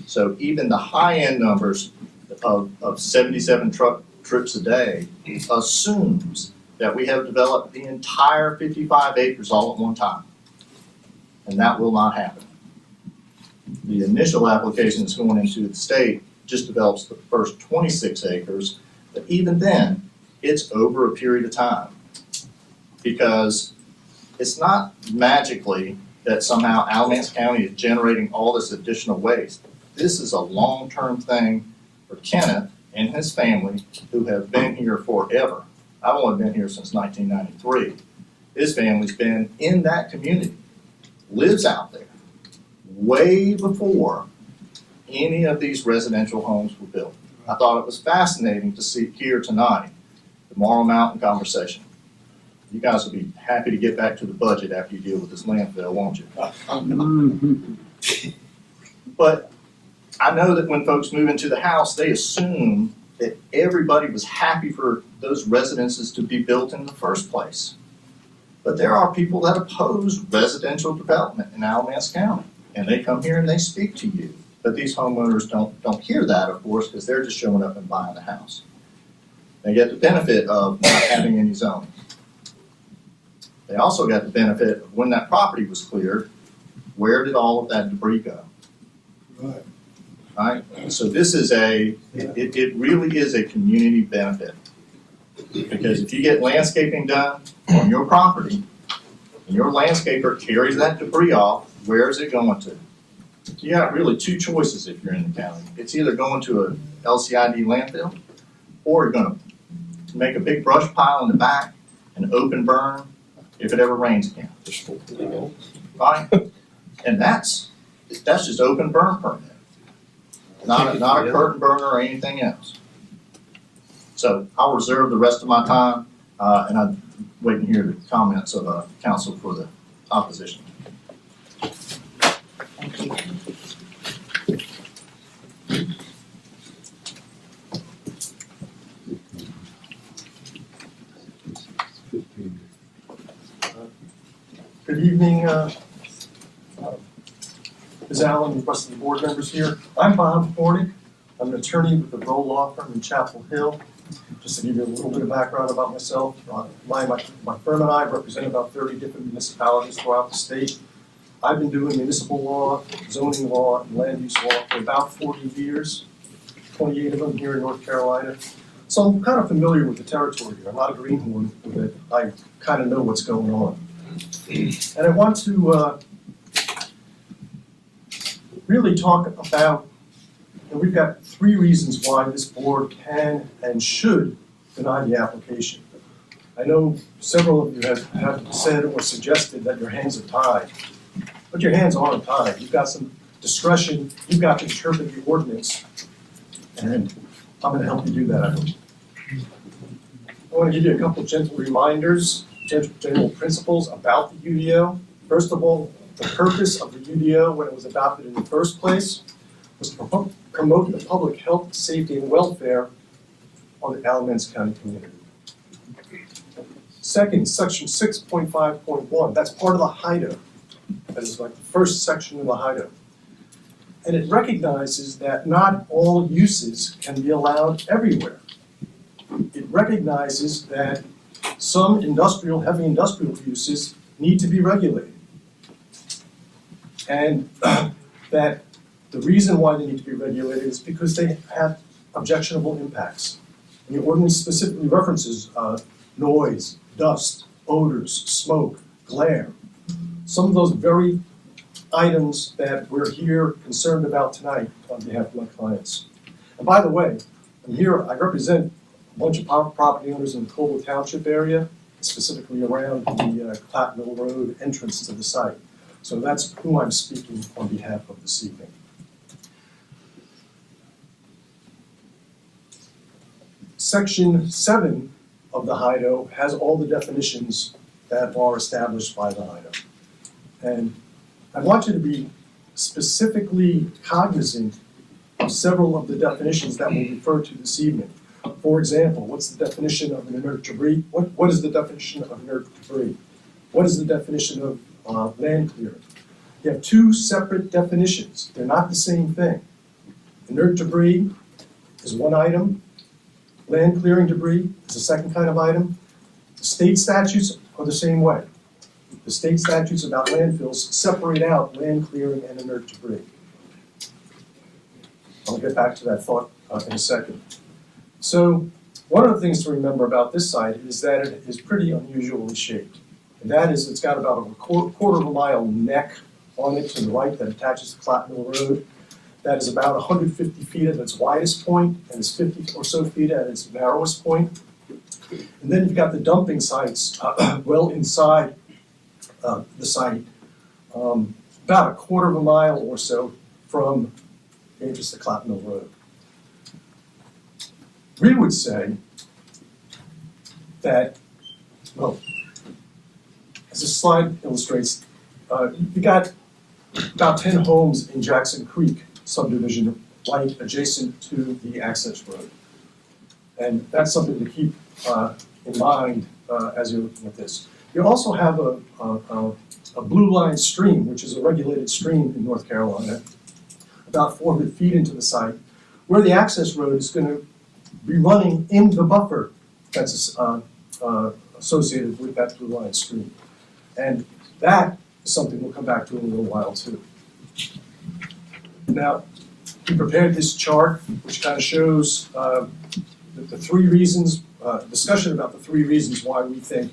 So even the high-end numbers of 77 truck trips a day assumes that we have developed the entire 55 acres all at one time. And that will not happen. The initial application that's going into the state just develops the first 26 acres, but even then, it's over a period of time. Because it's not magically that somehow Alamance County is generating all this additional waste. This is a long-term thing for Kenneth and his family who have been here forever. I've only been here since 1993. His family's been in that community, lives out there, way before any of these residential homes were built. I thought it was fascinating to see here tonight, the Morrow Mountain conversation. You guys will be happy to get back to the budget after you deal with this landfill, won't you? But I know that when folks move into the house, they assume that everybody was happy for those residences to be built in the first place. But there are people that oppose residential development in Alamance County, and they come here and they speak to you. But these homeowners don't hear that, of course, because they're just showing up and buying the house. They get the benefit of not having any zoning. They also got the benefit of when that property was cleared, where did all of that debris go? Right. Right? So this is it really is a community benefit. Because if you get landscaping done on your property, and your landscaper carries that debris off, where is it going to? you got really two choices if you're in the county. It's either going to a LCID landfill, or you're gonna make a big brush pile in the back and open burn if it ever rains again. Right? And that's just open burn permit. Not a curtain burner or anything else. So I'll reserve the rest of my time, and I'm waiting to hear the comments of council for the opposition. Thank you. Good evening, Ms. Allen and the rest of the board members here. I'm Bob Hornick. I'm an attorney with the Rowe Law Firm in Chapel Hill. Just to give you a little bit of background about myself, my firm and I represent about 30 different municipalities throughout the state. I've been doing municipal law, zoning law, and land use law for about 40 years, 28 of them here in North Carolina. So I'm kind of familiar with the territory here. I'm not a greenhorn with it. I kind of know what's going on. And I want to really talk about, and we've got 3 reasons why this board can and should deny the application. I know several of you have said or suggested that your hands are tied, but your hands aren't tied. You've got some discretion, you've got to interpret the ordinance, and I'm going to help you do that, I hope. I want to give you a couple of gentle reminders, general principles about the UDO. First of all, the purpose of the UDO when it was adopted in the first place was to promote the public health, safety, and welfare of the Alamance County community. Second, section 6.5.1, that's part of the HIDO. That is like the first section of the HIDO. And it recognizes that not all uses can be allowed everywhere. It recognizes that some heavy industrial uses need to be regulated. And that the reason why they need to be regulated is because they have objectionable impacts. And the ordinance specifically references noise, dust, odors, smoke, glare. Some of those very items that we're here concerned about tonight on behalf of my clients. And by the way, I'm here, I represent a bunch of property owners in the Colville Township area, specifically around the Clap Mill Road entrance to the site. So that's who I'm speaking on behalf of this evening. Section 7 of the HIDO has all the definitions that are established by the HIDO. And I want you to be specifically cognizant of several of the definitions that we'll refer to this evening. For example, what's the definition of an inert debris? What is the definition of inert debris? What is the definition of land clearing? You have 2 separate definitions. They're not the same thing. Inert debris is one item. Land clearing debris is a second kind of item. The state statutes are the same way. The state statutes about landfills separate out land clearing and inert debris. I'll get back to that thought in a second. So one of the things to remember about this site is that it is pretty unusually shaped. And that is, it's got about a quarter of a mile neck on it to the right that attaches to Clap Mill Road. That is about 150 feet at its widest point and is 50 or so feet at its narrowest point. And then you've got the dumping sites well inside the site, about a quarter of a mile or so from the entrance to Clap Mill Road. We would say that, well, as this slide illustrates, you got about 10 homes in Jackson Creek subdivision right adjacent to the access road. And that's something to keep in mind as you're looking at this. You also have a blue line stream, which is a regulated stream in North Carolina, about 400 feet into the site, where the access road is going to be running in the buffer that's associated with that blue line stream. And that is something we'll come back to in a little while too. Now, we prepared this chart, which kind of shows the 3 reasons, discussion about the 3 reasons why we think,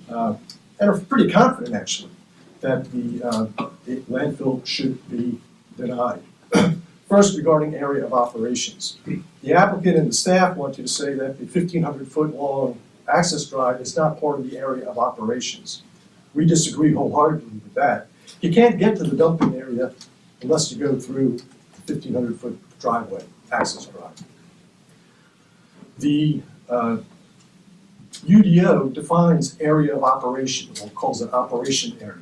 and are pretty confident actually, that the landfill should be denied. First, regarding area of operations. The applicant and the staff want you to say that the 1,500-foot long access drive is not part of the area of operations. We disagree wholeheartedly with that. You can't get to the dumping area unless you go through the 1,500-foot driveway, access drive. The UDO defines area of operation, or calls it operation area.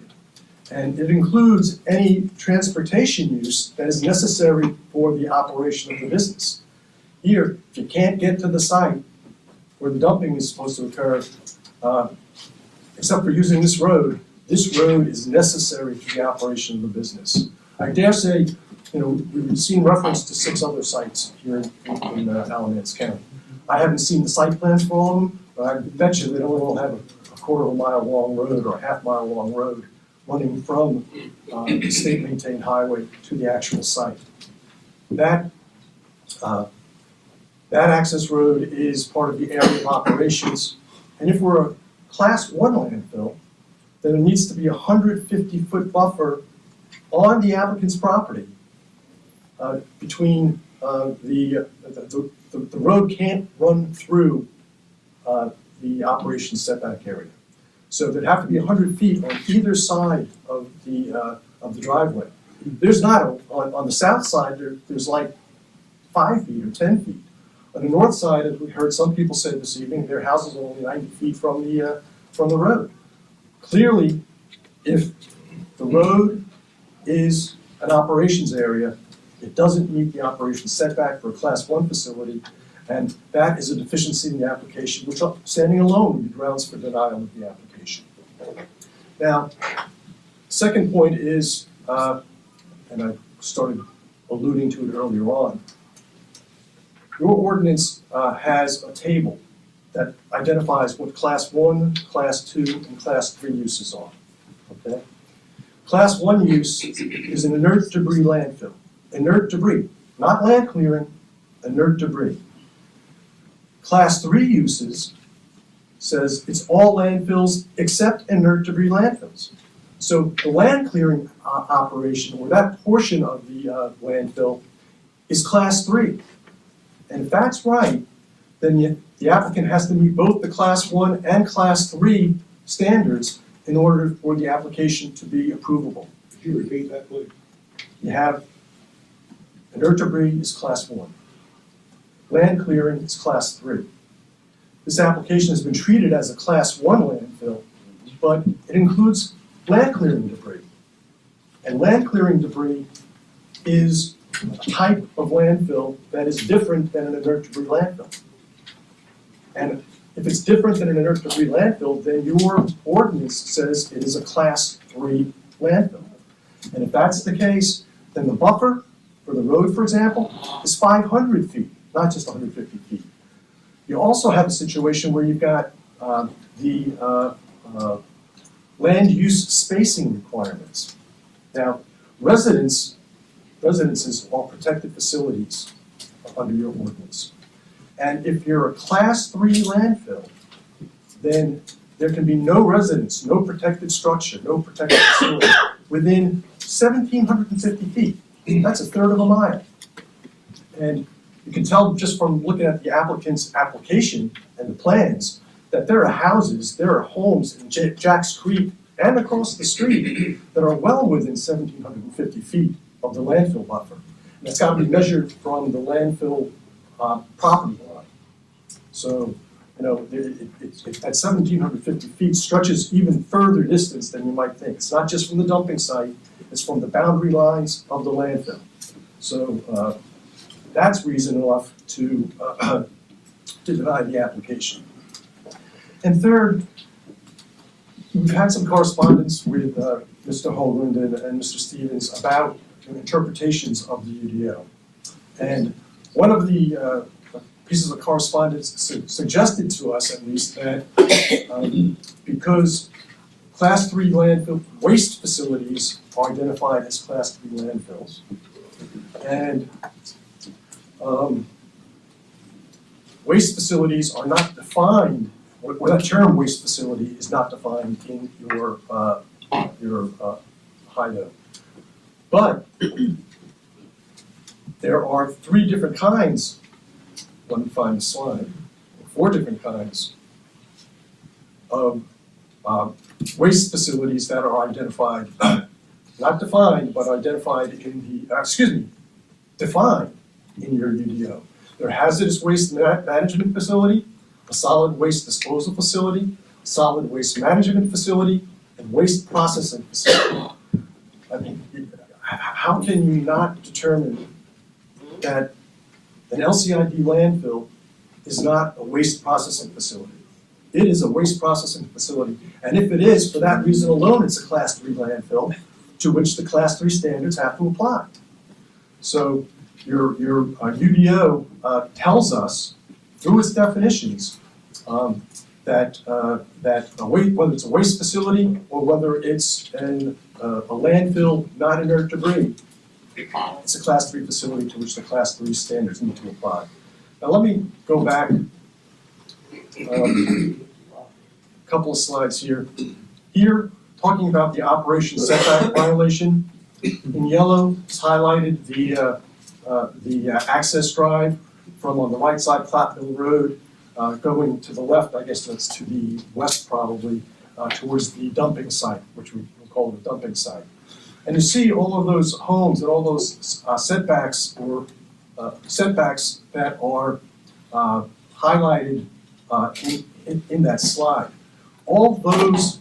And it includes any transportation use that is necessary for the operation of the business. Here, if you can't get to the site where the dumping is supposed to occur, except for using this road is necessary for the operation of the business. I dare say, we've seen reference to 6 other sites here in Alamance County. I haven't seen the site plans for all of them, but I bet you they don't all have a quarter of a mile long road or a half mile long road running from the state maintained highway to the actual site. That access road is part of the area of operations. And if we're a class 1 landfill, then there needs to be a 150-foot buffer on the applicant's property between the road can't run through the operation setback area. So there'd have to be 100 feet on either side of the driveway. There's not, on the south side, there's like 5 feet or 10 feet. On the north side, as we heard some people say this evening, their houses are only 90 feet from the road. Clearly, if the road is an operations area, it doesn't meet the operations setback for a class 1 facility, and that is a deficiency in the application, which standing alone would be grounds for denial of the application. Now, second point is, and I started alluding to it earlier on, your ordinance has a table that identifies what class 1, class 2, and class 3 uses are, okay? Class 1 use is an inert debris landfill. Inert debris, not land clearing, inert debris. Class 3 uses says it's all landfills except inert debris landfills. So the land clearing operation, or that portion of the landfill, is class 3. And if that's right, then the applicant has to meet both the class 1 and class 3 standards in order for the application to be approvable. Could you repeat that, please? You have inert debris is class 1. Land clearing is class 3. This application has been treated as a class 1 landfill, but it includes land clearing debris. And land clearing debris is a type of landfill that is different than an inert debris landfill. And if it's different than an inert debris landfill, then your ordinance says it is a class 3 landfill. And if that's the case, then the buffer for the road, for example, is 500 feet, not just 150 feet. You also have a situation where you've got the land use spacing requirements. Now, residences are protected facilities under your ordinance. And if you're a class 3 landfill, then there can be no residence, no protected structure, no protected facility within 1,750 feet. That's a third of a mile. And you can tell just from looking at the applicant's application and the plans that there are houses, there are homes in Jacks Creek and across the street that are well within 1,750 feet of the landfill buffer. And it's got to be measured from the landfill property line. So, at 1,750 feet stretches even further distance than you might think. It's not just from the dumping site, it's from the boundary lines of the landfill. So that's reason enough to deny the application. And third, we've had some correspondence with Mr. Hoagland and Mr. Stevens about interpretations of the UDO. And one of the pieces of correspondence suggested to us, at least, that because class 3 landfill waste facilities are identified as class 3 landfills, and waste facilities are not defined, or that term waste facility is not defined in your HIDO. But there are 3 different kinds, let me find the slide, 4 different kinds of waste facilities that are identified, not defined, but identified in the, defined in your UDO. They're hazardous waste management facility, a solid waste disposal facility, solid waste management facility, and waste processing facility. I mean, how can you not determine that an LCID landfill is not a waste processing facility? It is a waste processing facility, and if it is, for that reason alone, it's a Class 3 landfill to which the Class 3 standards have to apply. So your UDO tells us, through its definitions, that whether it's a waste facility or whether it's a landfill, not inert debris, it's a Class 3 facility to which the Class 3 standards need to apply. Now let me go back a couple of slides here. Here, talking about the operation setback violation. In yellow, it's highlighted the access drive from on the right side, Platteville Road, going to the left, I guess that's to the west probably, towards the dumping site, which we call the dumping site. And you see all of those homes and all those setbacks or setbacks that are highlighted in that slide. All those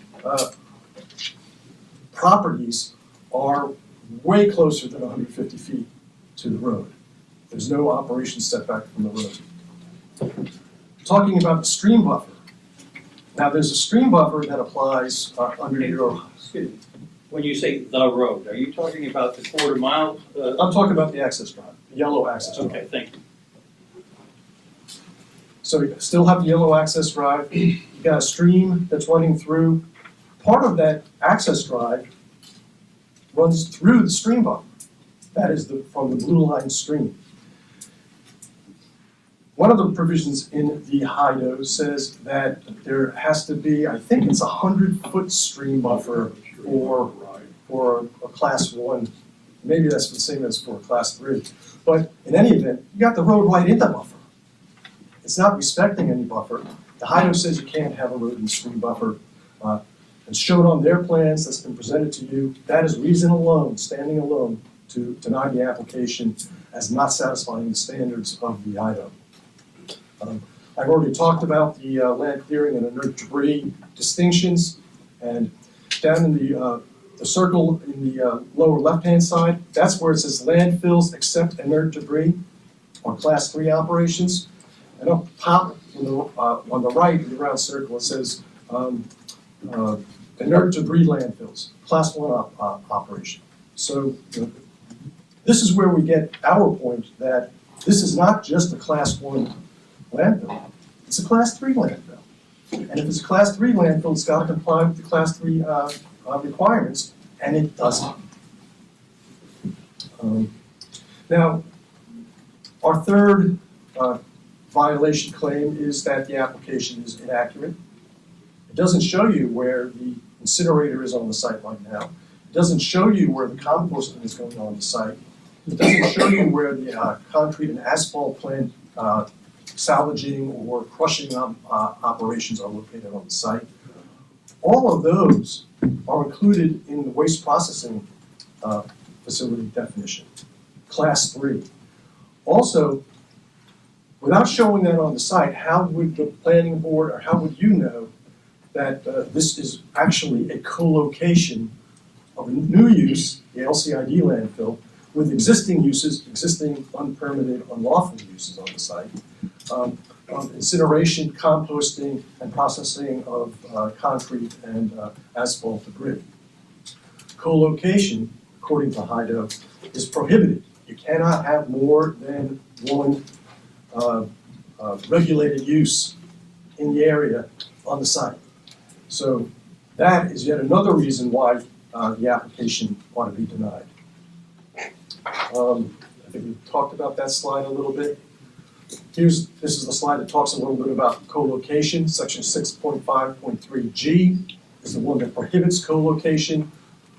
properties are way closer than 150 feet to the road. There's no operation setback from the road. Talking about the stream buffer. Now there's a stream buffer that applies under your... Excuse me. When you say the road, are you talking about the quarter mile? I'm talking about the access drive, the yellow access drive. Okay, thank you. So you still have the yellow access drive. You've got a stream that's running through. Part of that access drive runs through the stream buffer. That is from the blue line stream. One of the provisions in the HIDO says that there has to be, I think it's 100-foot stream buffer for a Class 1. Maybe that's the same as for a Class 3. But in any event, you got the road right in the buffer. It's not respecting any buffer. The HIDO says you can't have a road and stream buffer. It's shown on their plans, that's been presented to you. That is reason alone, standing alone, to deny the application as not satisfying the standards of the HIDO. I've already talked about the land clearing and inert debris distinctions, and down in the circle in the lower left-hand side, that's where it says landfills except inert debris or Class 3 operations. And up top on the right in the round circle, it says inert debris landfills, Class 1 operation. So this is where we get our point that this is not just a Class 1 landfill, it's a Class 3 landfill. And if it's a Class 3 landfill, it's got to comply with the Class 3 requirements, and it doesn't. Now, our third violation claim is that the application is inaccurate. It doesn't show you where the incinerator is on the site right now. It doesn't show you where the composting is going on the site. It doesn't show you where the concrete and asphalt plant salvaging or crushing operations are located on the site. All of those are included in the waste processing facility definition, Class 3. Also, without showing that on the site, how would the planning board or how would you know that this is actually a co-location of a new use, the LCID landfill, with existing uses, existing unpermitted, unlawful uses on the site, incineration, composting, and processing of concrete and asphalt debris. Co-location, according to HIDO, is prohibited. You cannot have more than one regulated use in the area on the site. So that is yet another reason why the application ought to be denied. I think we talked about that slide a little bit. This is the slide that talks a little bit about co-location. Section 6.5.3G is the one that prohibits co-location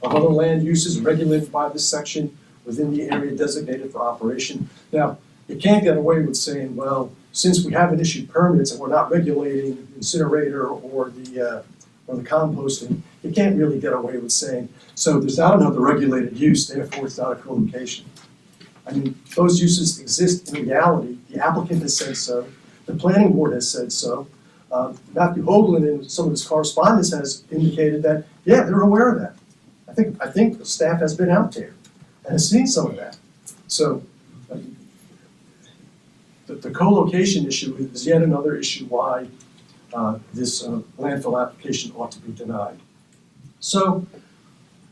of other land uses regulated by this section within the area designated for operation. Now, you can't get away with saying, well, since we haven't issued permits and we're not regulating the incinerator or the composting, you can't really get away with saying, so there's not another regulated use, therefore it's not a co-location. I mean, those uses exist in reality. The applicant has said so. The planning board has said so. Matthew Hoagland in some of his correspondence has indicated that, yeah, they're aware of that. I think the staff has been out there and has seen some of that. So the co-location issue is yet another issue why this landfill application ought to be denied. So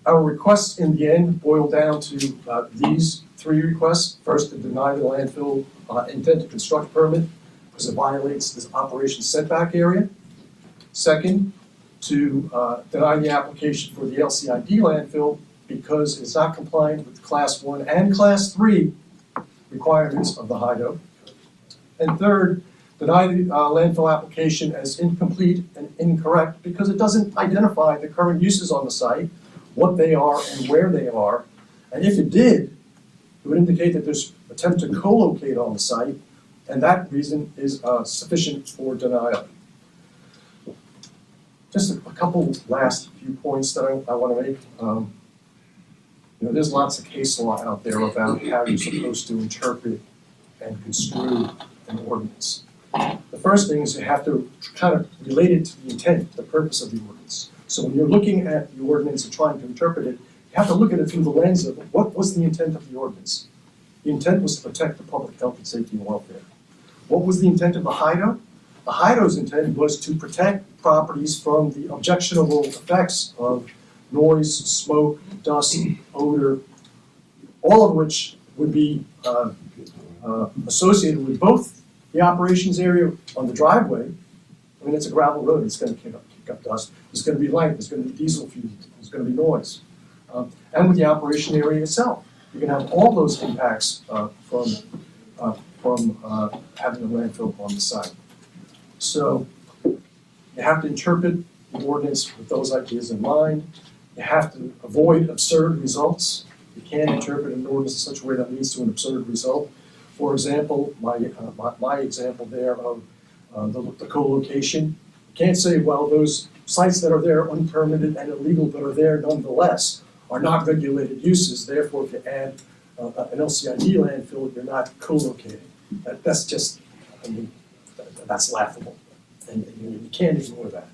our requests in the end boil down to these three requests. First, to deny the landfill intent to construct permit because it violates this operation setback area. Second, to deny the application for the LCID landfill because it's not compliant with Class 1 and Class 3 requirements of the HIDO. And third, deny the landfill application as incomplete and incorrect because it doesn't identify the current uses on the site, what they are and where they are. And if it did, it would indicate that there's attempt to co-locate on the site, and that reason is sufficient for denial. Just a couple last few points that I want to make. There's lots of case law out there about how you're supposed to interpret and construe an ordinance. The first thing is you have to kind of relate it to the intent, the purpose of the ordinance. So when you're looking at the ordinance and trying to interpret it, you have to look at it through the lens of what was the intent of the ordinance. The intent was to protect the public health and safety and welfare. What was the intent of the HIDO? The HIDO's intent was to protect properties from the objectionable effects of noise, smoke, dust, odor, all of which would be associated with both the operations area on the driveway. I mean, it's a gravel road, it's gonna kick up dust. There's gonna be light, there's gonna be diesel fuel, there's gonna be noise. And with the operation area itself. You're gonna have all those impacts from having a landfill on the site. So you have to interpret the ordinance with those ideas in mind. You have to avoid absurd results. You can't interpret an ordinance in such a way that leads to an absurd result. For example, my example there of the co-location. You can't say, well, those sites that are there unpermitted and illegal but are there nonetheless are not regulated uses. Therefore, if you add an LCID landfill, you're not co-locating. That's just, I mean, that's laughable. And you can't ignore that.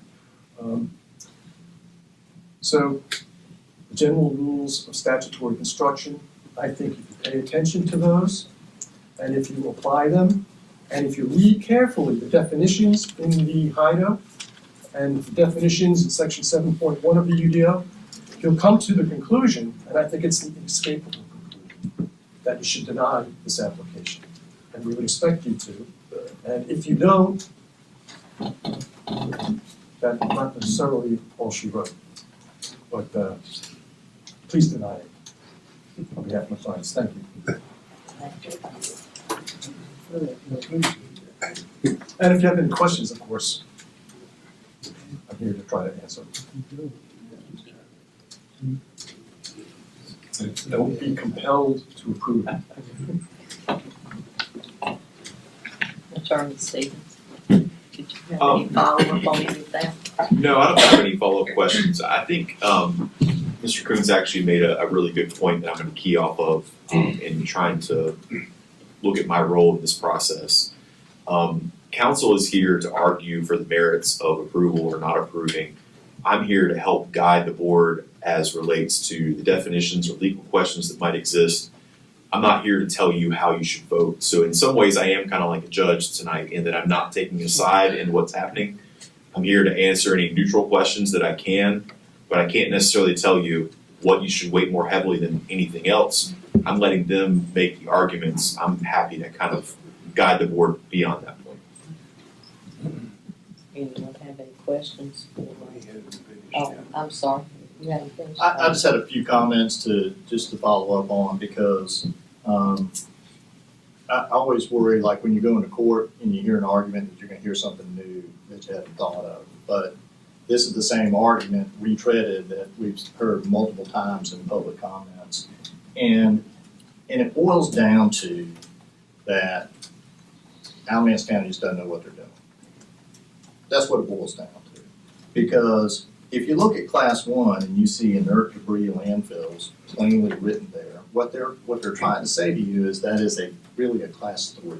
So the general rules of statutory construction, I think if you pay attention to those, and if you apply them, and if you read carefully the definitions in the HIDO and the definitions in section 7.1 of the UDO, you'll come to the conclusion, and I think it's an inescapable conclusion, that you should deny this application. And we would expect you to. And if you don't, that's not necessarily all she wrote. But please deny it on behalf of my clients. Thank you. And if you have any questions, of course, I'm here to try to answer. Don't be compelled to approve. Attorney Stevens, did you have any follow-up on any of that? No, I don't have any follow-up questions. I think Mr. Coons actually made a really good point that I'm going to key off of in trying to look at my role in this process. Council is here to argue for the merits of approval or not approving. I'm here to help guide the board as relates to the definitions or legal questions that might exist. I'm not here to tell you how you should vote. So in some ways I am kind of like a judge tonight in that I'm not taking a side in what's happening. I'm here to answer any neutral questions that I can, but I can't necessarily tell you what you should weight more heavily than anything else. I'm letting them make the arguments. I'm happy to kind of guide the board beyond that point. Anyone have any questions? Oh, I'm sorry. You haven't finished? I just had a few comments to follow up on because I always worry, like when you go into court and you hear an argument that you're going to hear something new that you hadn't thought of. But this is the same argument retreaded that we've heard multiple times in public comments. And And it boils down to that Alamance County just doesn't know what they're doing. That's what it boils down to. Because if you look at class 1 and you see inert debris landfills plainly written there, what they're trying to say to you is that is really a class 3.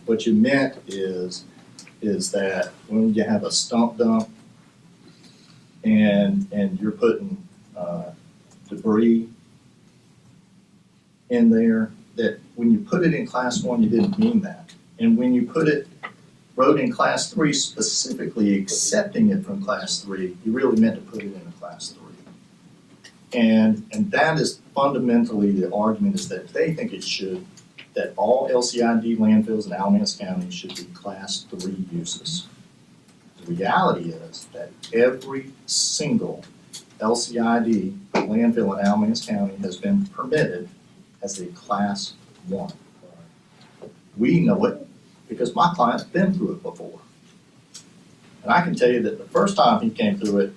What you meant is that when you have a stump dump and you're putting debris in there, that when you put it in class 1, you didn't mean that. And when you wrote in class 3, specifically accepting it from class 3, you really meant to put it in a class 3. And that is fundamentally the argument, is that they think that all LCID landfills in Alamance County should be class 3 uses. The reality is that every single LCID landfill in Alamance County has been permitted as a class 1. We know it because my client's been through it before. And I can tell you that the first time he came through it,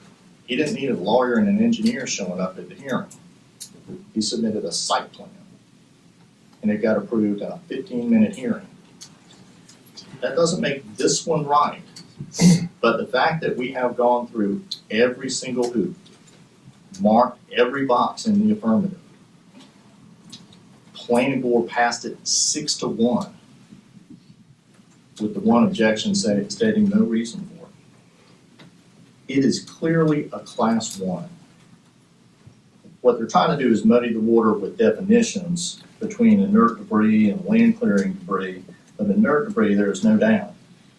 he didn't need a lawyer and an engineer showing up at the hearing. He submitted a site plan, and it got approved in a 15-minute hearing. That doesn't make this one right, but the fact that we have gone through every single hoop, marked every box in the affirmative, planning board passed it 6-1, with the one objection stating no reason for it. It is clearly a class 1. What they're trying to do is muddy the water with definitions between inert debris and land clearing debris. But inert debris, there is no doubt,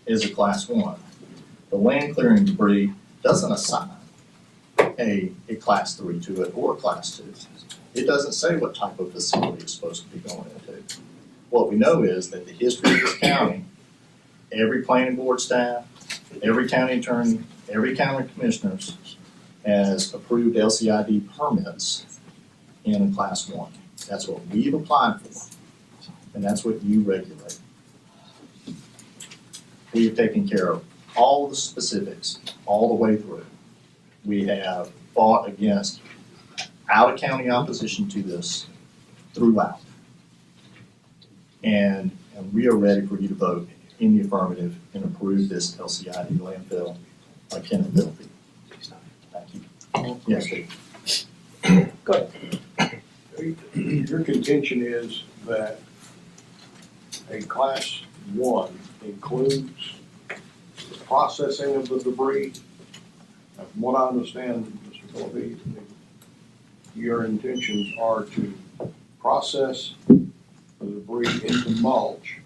is a class 1. The land clearing debris doesn't assign a class 3 to it or a class 2. It doesn't say what type of facility it's supposed to be going into. What we know is that the history of this county, every planning board staff, every county attorney, every county commissioners has approved LCID permits in a class 1. That's what we've applied for, and that's what you regulate. We have taken care of all the specifics all the way through. We have fought against out-of-county opposition to this throughout. And we are ready for you to vote in the affirmative and approve this LCID landfill by Kenneth Bilby. Thank you. Yes, Steve. Go ahead. Your contention is that a class 1 includes the processing of the debris. From what I understand, Mr. Bilby, your intentions are to process the debris into mulch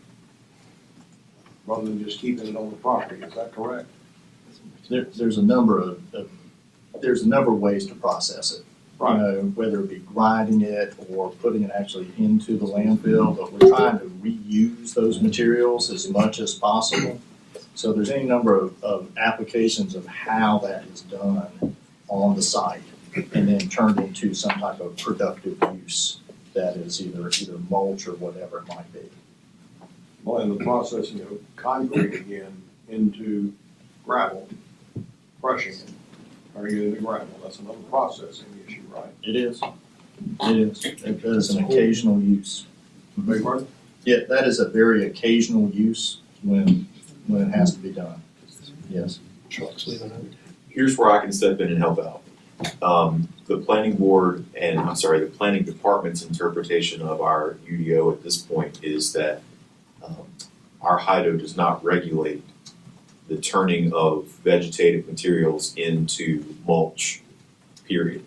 rather than just keeping it on the property. Is that correct? There's a number of ways to process it. Right. You know, whether it be grinding it or putting it actually into the landfill, but we're trying to reuse those materials as much as possible. So there's any number of applications of how that is done on the site and then turned into some type of productive use that is either mulch or whatever it might be. Well, in the processing of concrete again into gravel, crushing it, turning it into gravel, that's another processing issue, right? It is. It is. It is an occasional use. Beg pardon? Yeah, that is a very occasional use when it has to be done. Yes. Here's where I can step in and help out. The planning board the planning department's interpretation of our UDO at this point is that our HIDO does not regulate the turning of vegetative materials into mulch, period.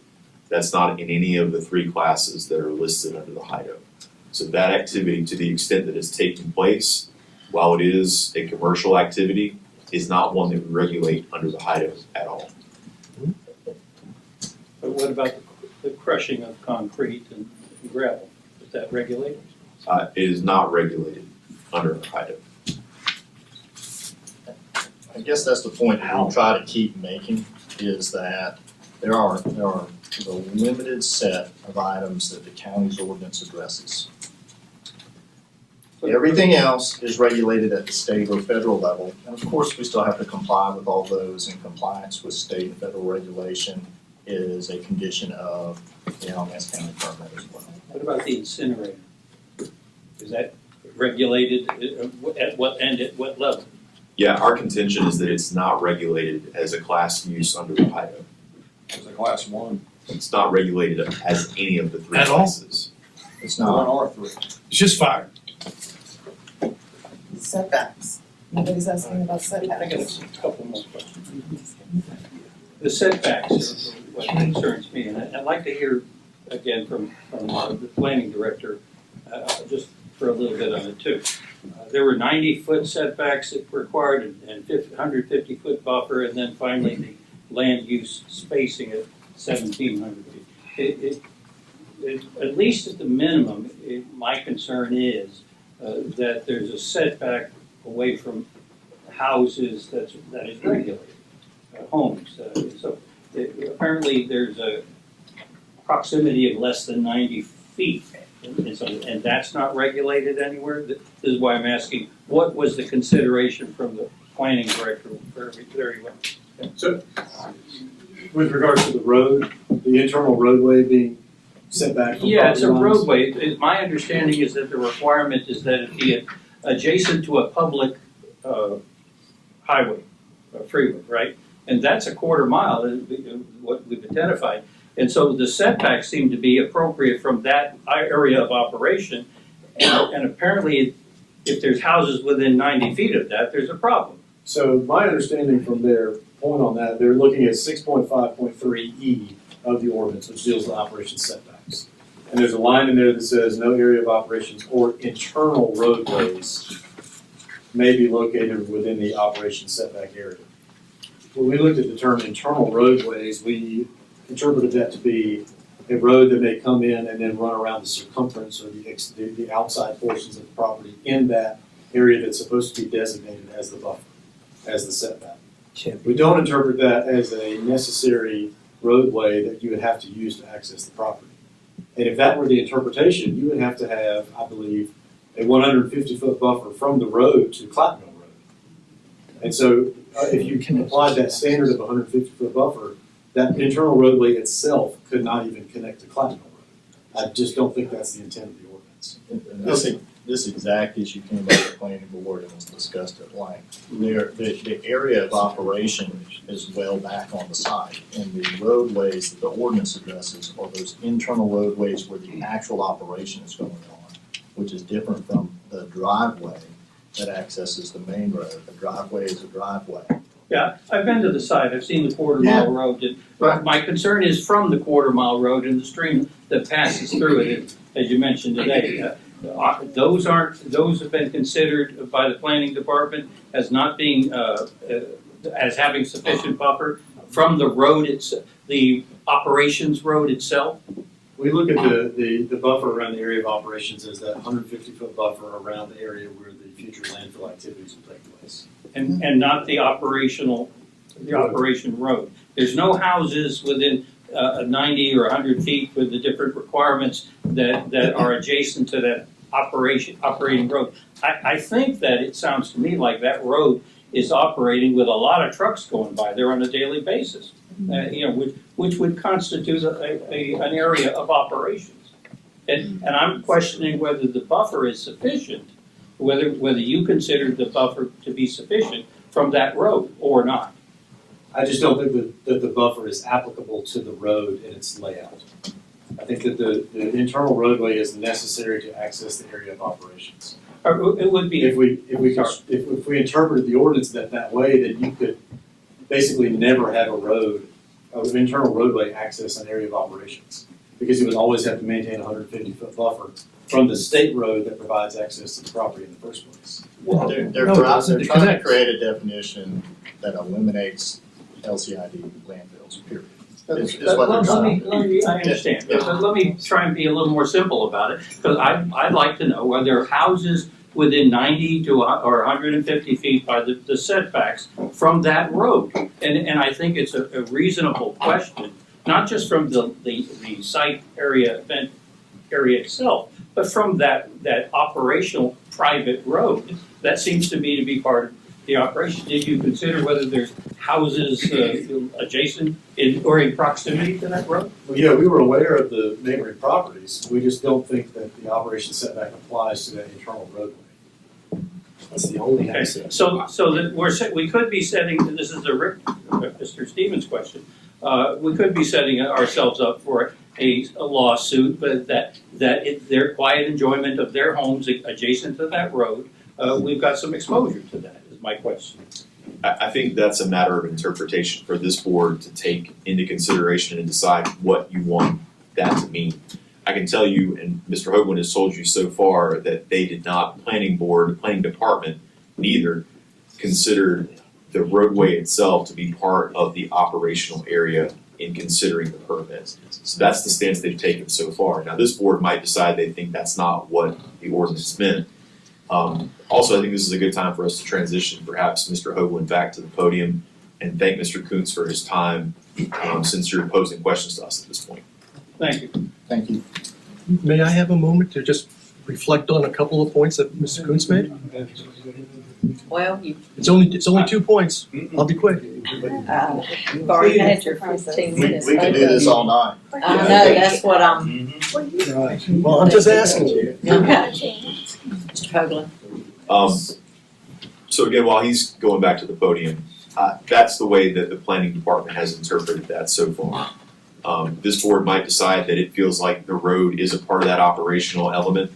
That's not in any of the 3 classes that are listed under the HIDO. So that activity, to the extent that it's taking place, while it is a commercial activity, is not one that we regulate under the HIDO at all. But what about the crushing of concrete and gravel? Is that regulated? It is not regulated under the HIDO. I guess that's the point that we try to keep making, is that there are a limited set of items that the county's ordinance addresses. Everything else is regulated at the state or federal level, and of course, we still have to comply with all those, and compliance with state and federal regulation is a condition of the Alamance County permit as well. What about the incinerator? Is that regulated at what end, at what level? Yeah, our contention is that it's not regulated as a class use under the HIDO. It's a class one. It's not regulated as any of the three At all? classes. It's One not. or three. It's just fire. Setbacks. Nobody's asking about I think setbacks. it's a couple more questions. The setbacks are what concerns me, and I'd like to hear again from the planning director, just for a little bit on it too. There were 90-foot setbacks that were required and 150-foot buffer, and then finally the land use spacing at 1,700 feet. At least at the minimum, my concern is that there's a setback away from houses that is regulated, homes. So apparently there's a proximity of less than 90 feet. And that's not regulated anywhere? This is why I'm asking, what was the consideration from the planning director? Very well. So, with regards to the road, the internal roadway being set back from Yeah, it's a property lines? roadway. My understanding is that the requirement is that it be adjacent to a public highway, freeway, right? And that's a quarter mile, what we've identified. And so the setbacks seem to be appropriate from that area of operation. And apparently, if there's houses within 90 feet of that, there's a problem. So my understanding from their point on that, they're looking at 6.5.3E of the ordinance, which deals with operation setbacks. And there's a line in there that says no area of operations or internal roadways may be located within the operation setback area. When we looked at the term internal roadways, we interpreted that to be a road that may come in and then run around the circumference or the outside portions of the property in that area that's supposed to be designated as the buffer, as the setback. We don't interpret that as a necessary roadway that you would have to use to access the property. And if that were the interpretation, you would have to have, I believe, a 150-foot buffer from the road to Clatteville Road. And so if you can apply that standard of 150-foot buffer, that internal roadway itself could not even connect to Clatteville Road. I just don't think that's the intent of the ordinance. This exact issue came up at the planning board and was discussed at length. The area of operation is well back on the site, and the roadways that the ordinance addresses are those internal roadways where the actual operation is going on, which is different from the driveway that accesses the main road. The driveway is a driveway. Yeah, I've been to the site, I've seen the quarter mile road. My concern is from the quarter mile road and the stream that passes through it, as you mentioned today. Those have been considered by the planning department as not being, as having sufficient buffer from the road, the operations road itself. We look at the buffer around the area of operations as that 150-foot buffer around the area where the future landfill activities will take place. And not the operation road. There's no houses within 90 or 100 feet with the different requirements that are adjacent to that operating road. I think that it sounds to me like that road is operating with a lot of trucks going by there on a daily basis. Which would constitute an area of operations. And I'm questioning whether the buffer is sufficient, whether you consider the buffer to be sufficient from that road or not. I just don't think that the buffer is applicable to the road and its layout. I think that the internal roadway is necessary to access the area of operations. It would be. If we interpreted the ordinance that way, then you could basically never have an internal roadway access an area of operations, because you would always have to maintain a 150-foot buffer from the state road that provides access to the property in the first place. Well, they're trying to create a definition that eliminates LCID landfills, period. Is what they're trying to do. I understand, but let me try and be a little more simple about it, because I'd like to know whether there are houses within 90 to or 150 feet by the setbacks from that road. And I think it's a reasonable question, not just from the site area, event area itself, but from that operational private road. That seems to me to be part the operation, did you consider whether there's houses adjacent or in proximity to that road? Well, yeah, we were aware of the neighboring properties. We just don't think that the operation setback applies to that internal roadway. That's the only Okay, access. so that we could be setting, and this is Mr. Stevens' question, we could be setting ourselves up for a lawsuit, but their quiet enjoyment of their homes adjacent to that road, we've got some exposure to that, is my question. I think that's a matter of interpretation for this board to take into consideration and decide what you want that to mean. I can tell you, and Mr. Hoagland has told you so far, that they did not, planning department, neither considered the roadway itself to be part of the operational area in considering the permit. So that's the stance they've taken so far. Now, this board might decide they think that's not what the ordinance meant. Also, I think this is a good time for us to transition perhaps Mr. Hoagland back to the podium and thank Mr. Kuntz for his time, since you're posing questions to us at this point. Thank you. Thank you. May I have a moment to just reflect on a couple of points that Mr. Kuntz made? Well, It's only 2 points. I'll be quick. you've already had your 15 We minutes. could do this all night. I know, that's what I'm, Well, I'm just asking you. okay. Mr. Hoagland. So again, while he's going back to the podium, that's the way that the planning department has interpreted that so far. This board might decide that it feels like the road is a part of that operational element.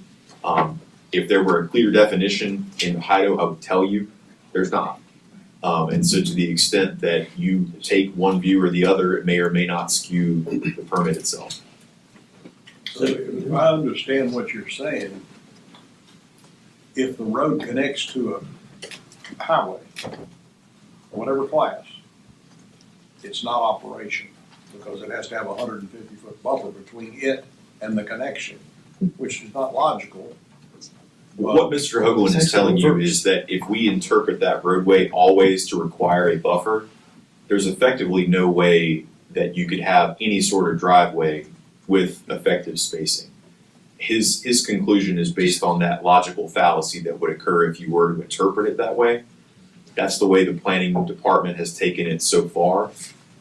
If there were a clear definition in HIDO, I would tell you, there's not. And so to the extent that you take one view or the other, it may or may not skew the permit itself. So if I understand what you're saying, if the road connects to a highway, whatever class, it's not operation, because it has to have a 150-foot buffer between it and the connection, which is not logical. What Mr. Hoagland is telling you is that if we interpret that roadway always to require a buffer, there's effectively no way that you could have any sort of driveway with effective spacing. His conclusion is based on that logical fallacy that would occur if you were to interpret it that way. That's the way the planning department has taken it so far.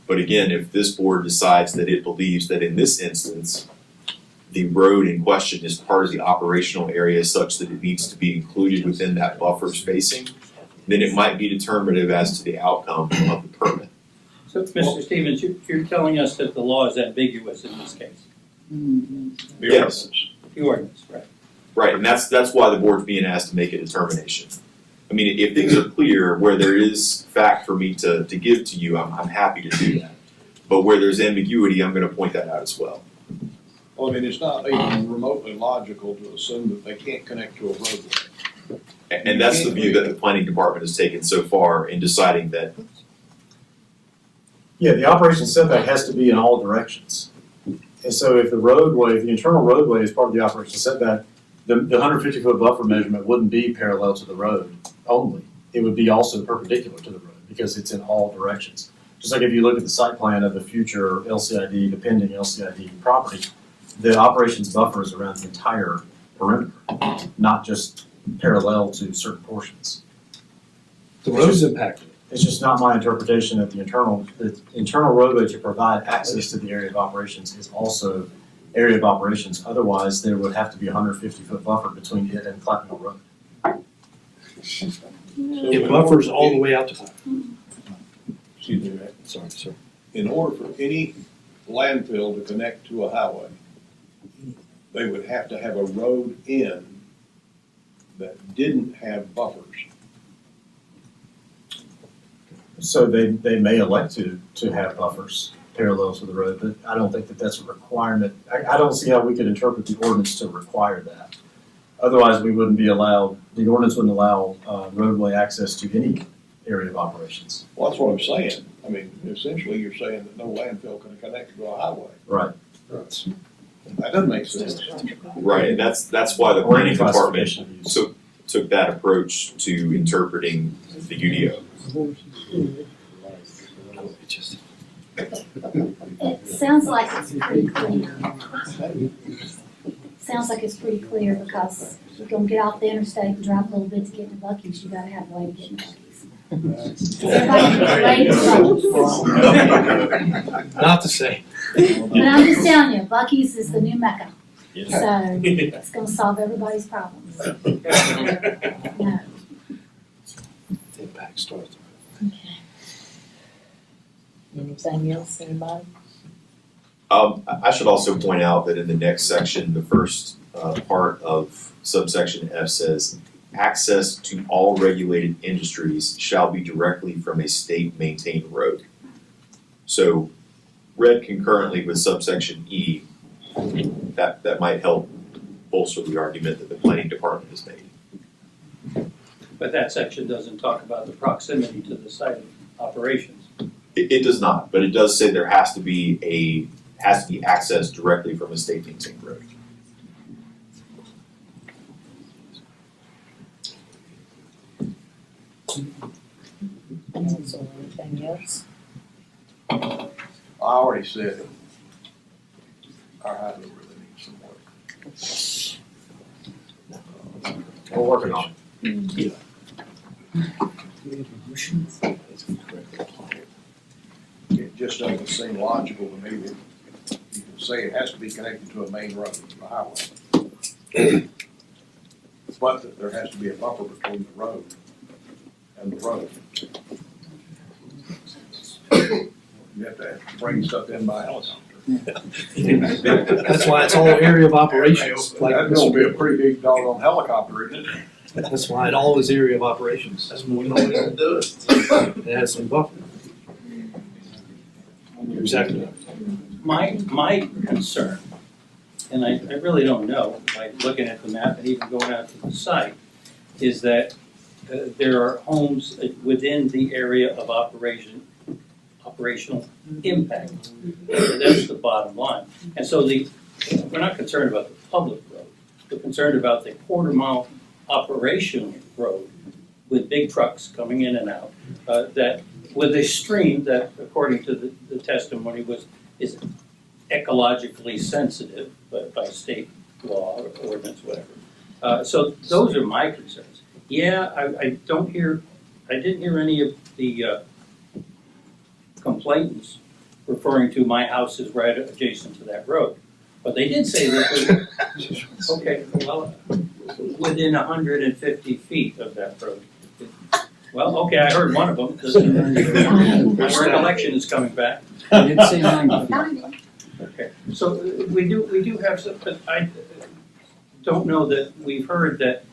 But again, if this board decides that it believes that in this instance, the road in question is part of the operational area such that it needs to be included within that buffer spacing, then it might be determinative as to the outcome of the permit. So, Mr. Stevens, you're telling us that the law is ambiguous in this case? Yes. The ordinance, right? Right, and that's why the board's being asked to make a determination. I mean, if things are clear, where there is fact for me to give to you, I'm happy to do that. But where there's ambiguity, I'm gonna point that out as well. Well, I mean, it's not even remotely logical to assume that they can't connect to a roadway. And that's the view that the planning department has taken so far in deciding that. Yeah, the operation setback has to be in all directions. And so if the roadway, if the internal roadway is part of the operation setback, the 150-foot buffer measurement wouldn't be parallel to the road only. It would be also perpendicular to the road because it's in all directions. Just like if you look at the site plan of the future LCID, the pending LCID property, the operations buffer is around the entire perimeter, not just parallel to certain portions. The road's impacted. It's just not my interpretation that the internal roadway to provide access to the area of operations is also area of operations. Otherwise, there would have to be a 150-foot buffer between it and Platte Mill Road. It buffers all the way out to. Excuse me, sorry, sir. In order for any landfill to connect to a highway, they would have to have a road in that didn't have buffers. So they may elect to have buffers parallel to the road, but I don't think that that's a requirement. I don't see how we could interpret the ordinance to require that. Otherwise, we wouldn't be allowed, the ordinance wouldn't allow roadway access to any area of operations. Well, that's what I'm saying. I mean, essentially, you're saying that no landfill can connect to a highway. Right. That doesn't make sense. Right, and that's why the planning department took that approach to interpreting the UDO. It sounds like it's pretty clear. Sounds like it's pretty clear because you're gonna get off the interstate and drive a little bit to get to Buc-ee's, you gotta have a way to get to Buc-ee's. Not the same. But I'm just telling you, Bucky's is the new Mecca. So it's gonna solve everybody's problems. No. Impact starts. Anything else, anybody? I should also point out that in the next section, the first part of subsection F says, access to all regulated industries shall be directly from a state-maintained road. So read concurrently with subsection E, that might help bolster the argument that the planning department has made. But that section doesn't talk about the proximity to the site of operations. It does not, but it does say there has to be access directly from a state-maintained road. Council, anything else? I already said it. Our highway really needs some work. We're working on it. It just doesn't seem logical to me that you can say it has to be connected to a main road, a highway. But that there has to be a buffer between the road and the road. You have to bring stuff in by helicopter. That's why it's all area of operations. Like That's gonna be a pretty big doggone helicopter, isn't it? That's why it all is area of operations. That's what we don't even do it. It has some buffer. You're exactly right. My concern, and I really don't know, like looking at the map and even going out to the site, is that there are homes within the area of operational impact. That's the bottom line. And so we're not concerned about the public road. We're concerned about the quarter-mile operational road with big trucks coming in and out, that with a stream that, according to the testimony, is ecologically sensitive by state law or ordinance, whatever. So those are my concerns. Yeah, I didn't hear any of the complainants referring to my house is right adjacent to that road. But they did say that, okay, well, within 150 feet of that road. Well, okay, I heard one of them. My recollection is coming back. I did say 90. Okay, so we do have some, but I don't know that we've heard that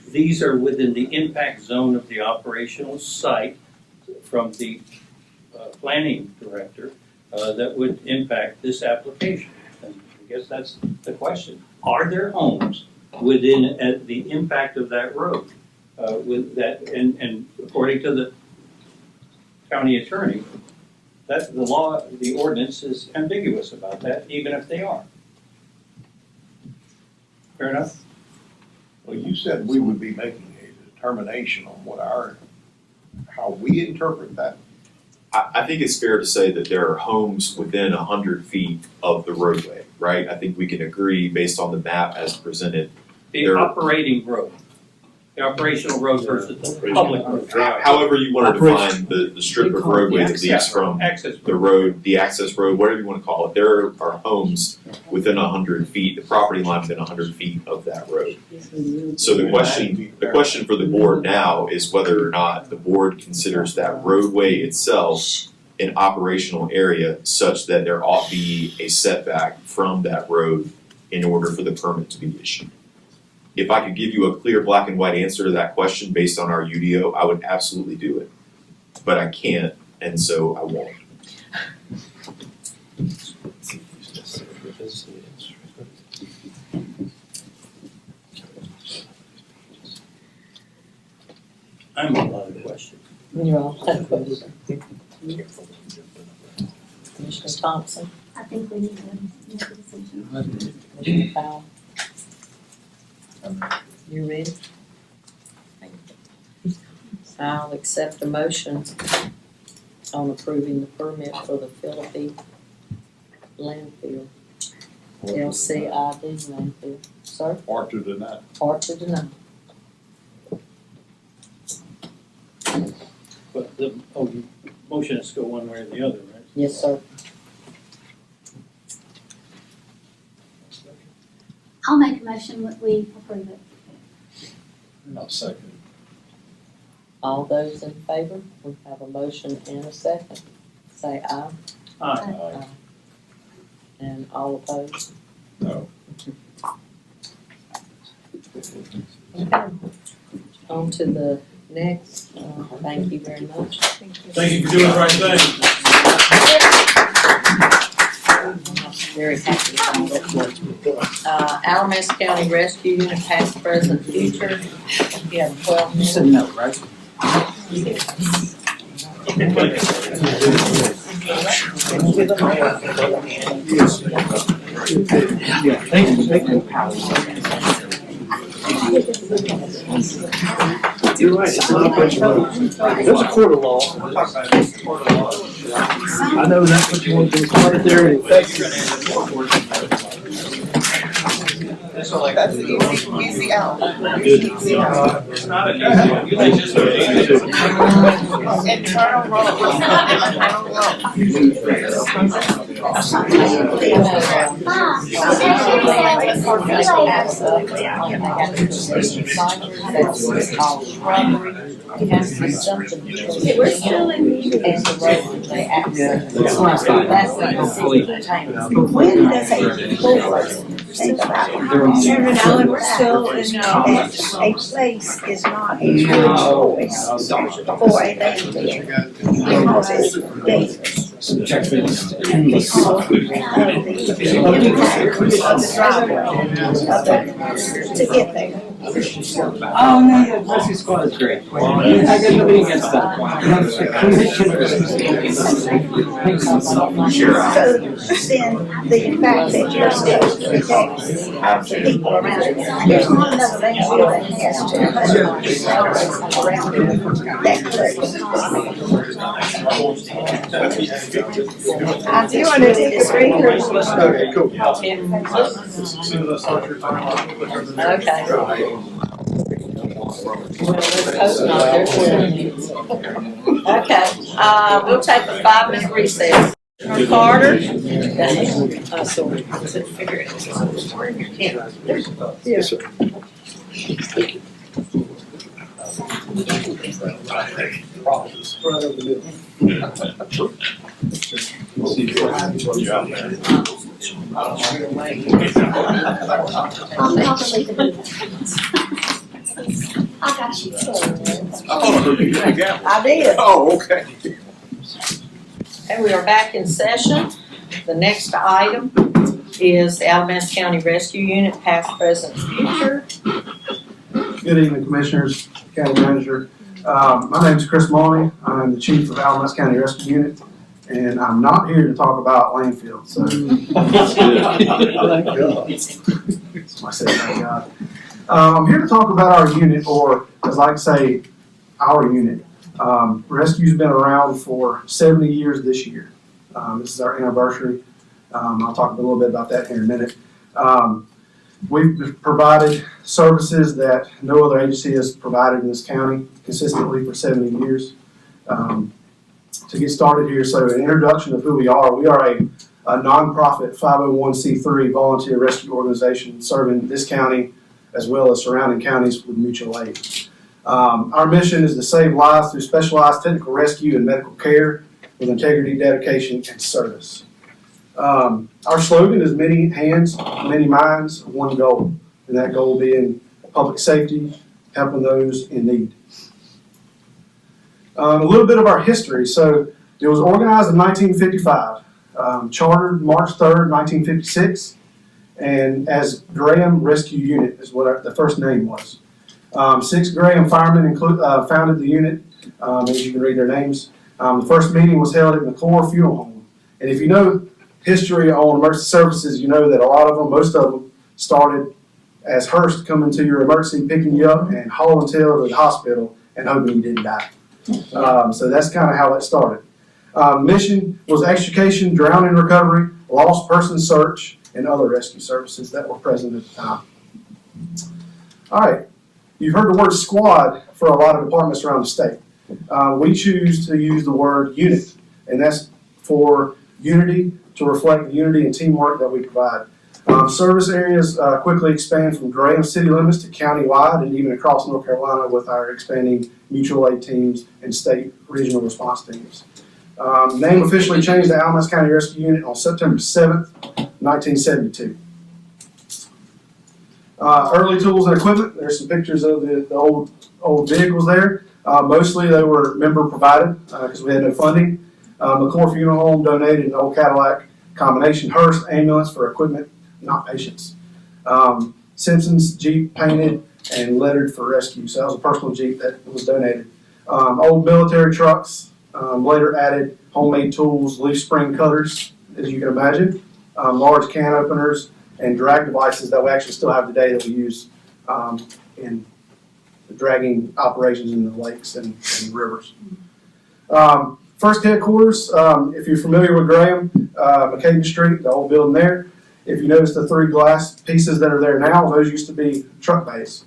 these are within the impact zone of the operational site from the planning director that would impact this application. And I guess that's the question. Are there homes within the impact of that road? With that, and according to the county attorney, that the law, the ordinance is ambiguous about that, even if they are. Fair enough? Well, you said we would be making a determination on how we interpret that. I think it's fair to say that there are homes within 100 feet of the roadway, right? I think we can agree based on the map as presented. The operating road, the operational road versus the public road. However you want to define the strip of roadway that leads from the road, the access road, whatever you want to call it, there are homes within 100 feet, the property line within 100 feet of that road. So the question for the board now is whether or not the board considers that roadway itself an operational area such that there ought to be a setback from that road in order for the permit to be issued. If I could give you a clear black and white answer to that question based on our UDO, I would absolutely do it. But I can't, and so I won't. I'm a lot of questions. You're all have questions. Commissioner Thompson? I think we need to make a decision. Commissioner Powell? You ready? I'll accept a motion on approving the permit for the Philippi landfill. LCID landfill. Sir? Or to deny. Or to deny. But the, motion has to go one way or the other, right? Yes, sir. I'll make a motion that we approve it. I'll second. All those in favor? We have a motion and a second. Say aye. Aye. And all opposed? No. Okay. On to the next, thank you very much. Thank you for doing the right thing. Very happy about it. Alamance County Rescue Unit, past, present, future. You have 12 You minutes. said no, right? Yeah, they can power. You're right, it's an operation road. There's a court of law. I know that's what you want to do, start it there and That's easy out. Easy out. Internal road. Okay, we're still in meeting. And the road they access. That's last time. That's the decision. When does a full think about it? Chairman Allen, we're still in, a place is not a good choice for a landfill. Because it's dangerous. Subjective. Because of the driveway, to get there. Oh, no, the rescue squad is great. I got nothing against that. So then the fact that you're supposed to protect the people around it, there's not another landfill that has 200 around it that could. Do you want to take a break or? Okay, cool. As soon as I start your time, Okay. Well, let's hope not, there's one. Okay, we'll take a 5-minute recess. Carter? Sorry. Yes, sir. Right over the middle. I got you. I did. Oh, okay. Okay, we are back in session. The next item is the Alamance County Rescue Unit, past, present, future. Good evening, Commissioners, County Manager. My name is Chris Mauney. I'm the Chief of Alamance County Rescue Unit, and I'm not here to talk about landfills, so. I said, thank God. I'm here to talk about our unit, or as I like to say, our unit. Rescue's been around for 70 years this year. This is our anniversary. I'll talk a little bit about that here in a minute. We've provided services that no other agency has provided in this county consistently for 70 years. To get started here, so an introduction of who we are a nonprofit 501c3 volunteer rescue organization serving this county as well as surrounding counties with mutual aid. Our mission is to save lives through specialized technical rescue and medical care with integrity, dedication, and service. Our slogan is many hands, many minds, one goal, and that goal being public safety, helping those in need. A little bit of our history. So it was organized in 1955, chartered March 3rd, 1956, and as Graham Rescue Unit is what the first name was. 6 Graham firemen founded the unit, as you can read their names. The first meeting was held at McClure Funeral Home. And if you know history on emergency services, you know that a lot of them, most of them, started as Hearst coming to your emergency, picking you up and hauling tail to the hospital and hoping you didn't die. So that's kind of how it started. Mission was extrication, drowning recovery, lost person search, and other rescue services that were present at the time. All right, you've heard the word squad for a lot of departments around the state. we choose to use the word unit, and that's for unity, to reflect the unity and teamwork that we provide. Service areas quickly expand from Graham city limits to county-wide and even across North Carolina with our expanding mutual aid teams and state regional response teams. Name officially changed to Alamance County Rescue Unit on September 7th, 1972. Early tools and equipment, there's some pictures of the old vehicles there. Mostly they were member provided because we had no funding. McClure Funeral Home donated an old Cadillac combination hearse ambulance for equipment, not patients. Simpson's Jeep painted and lettered for rescue, so that was a personal Jeep that was donated. Old military trucks, later added homemade tools, leaf spring cutters, as you can imagine, large can openers, and drag devices that we actually still have today that we use in the dragging operations in the lakes and rivers. First headquarters, if you're familiar with Graham, McCaden Street, the old building there, if you notice the 3 glass pieces that are there now, those used to be truck bays.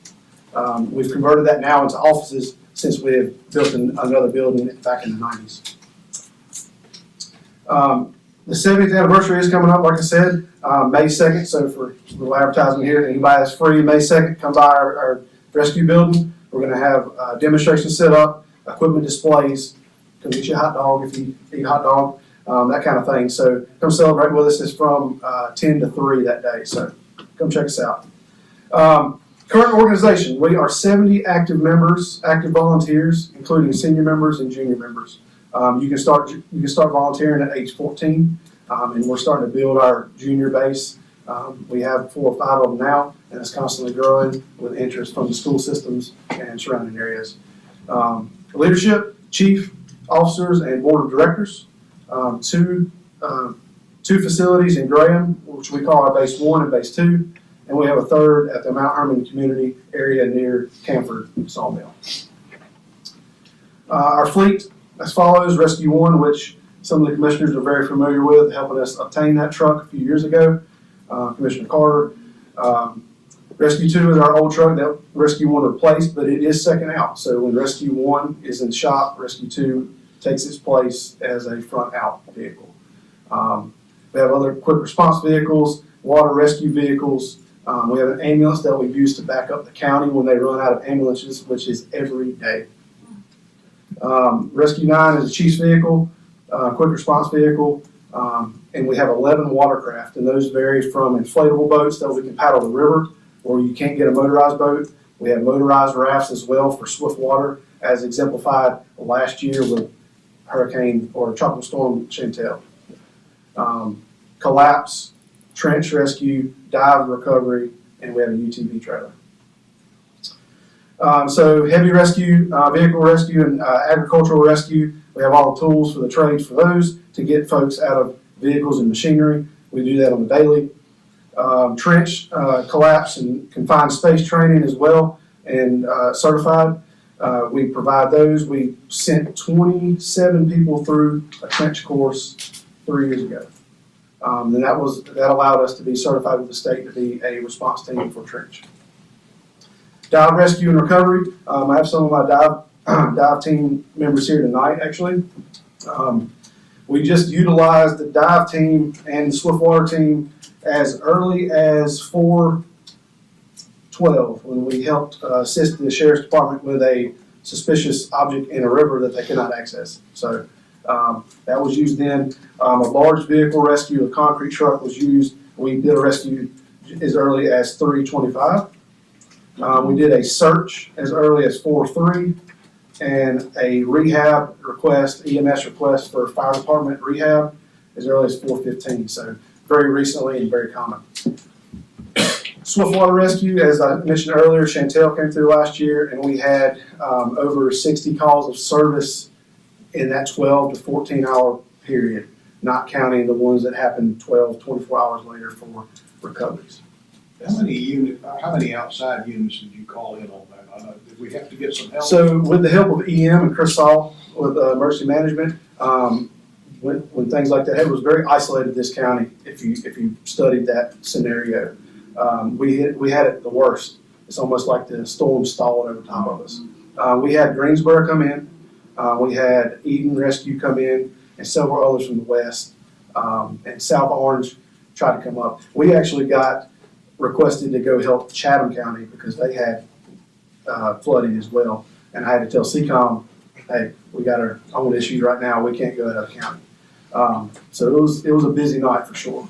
We've converted that now into offices since we have built another building back in the 90s. The 70th anniversary is coming up, like I said, May 2nd, so for a little advertisement here, anybody that's free May 2nd, come by our rescue building. We're going to have demonstrations set up, equipment displays, come get you a hot dog if you eat hot dog, that kind of thing. So come celebrate with us. It's from 10 to 3 that day, so come check us out. Current organization, we are 70 active members, active volunteers, including senior members and junior members. You can start volunteering at age 14, and we're starting to build our junior base. We have 4 or 5 of them now, and it's constantly growing with interest from the school systems and surrounding areas. Leadership, chief, officers, and board of directors. 2 facilities in Graham, which we call our base 1 and base 2, and we have a third at the Mount Herman community area near Camford Sawmill. Our fleet as follows: Rescue 1, which some of the commissioners are very familiar with, helping us obtain that truck a few years ago, Commissioner Carter. Rescue 2 is our old truck that Rescue 1 replaced, but it is second out. So when Rescue 1 is in shop, Rescue 2 takes its place as a front out vehicle. We have other quick response vehicles, water rescue vehicles. We have an ambulance that we use to back up the county when they run out of ambulances, which is every day. Rescue 9 is a chief's vehicle, quick response vehicle, and we have 11 watercraft, and those vary from inflatable boats that we can paddle the river, or you can't get a motorized boat. We have motorized rafts as well for swift water, as exemplified last year with Hurricane or Tropical Storm Chantel. Collapse, trench rescue, dive recovery, and we have a UTV trailer. So heavy rescue, vehicle rescue, and agricultural rescue. We have all the tools for the trades for those to get folks out of vehicles and machinery. We do that on the daily. Trench, collapse, and confined space training as well, and certified. We provide those. We sent 27 people through a trench course 3 years ago. And that allowed us to be certified with the state to be a response team for trench. Dive rescue and recovery. I have some of my dive team members here tonight, actually. We just utilized the dive team and the swiftwater team as early as 4/12 when we helped assist the sheriff's department with a suspicious object in a river that they cannot access. So that was used then. A large vehicle rescue, a concrete truck was used. We did a rescue as early as 3/25. We did a search as early as 4/3, and a rehab request, EMS request for fire department rehab as early as 4/15. So very recently and very common. Swiftwater rescue, as I mentioned earlier, Chantel came through last year, and we had over 60 calls of service in that 12 to 14 hour period, not counting the ones that happened 12, 24 hours later for recoveries. How many outside units did you call in on that? Did we have to get some help? So with the help of EM and Chris Saul with emergency management, when things like that, it was very isolated, this county, if you studied that scenario. We had it the worst. It's almost like the storm stalled over top of us. We had Greensboro come in. We had Eden Rescue come in and several others from the west. And South Orange tried to come up. We actually got requested to go help Chatham County because they had flooding as well. And I had to tell CCOM, hey, we got our own issues right now. We can't go out of county. So it was a busy night for sure.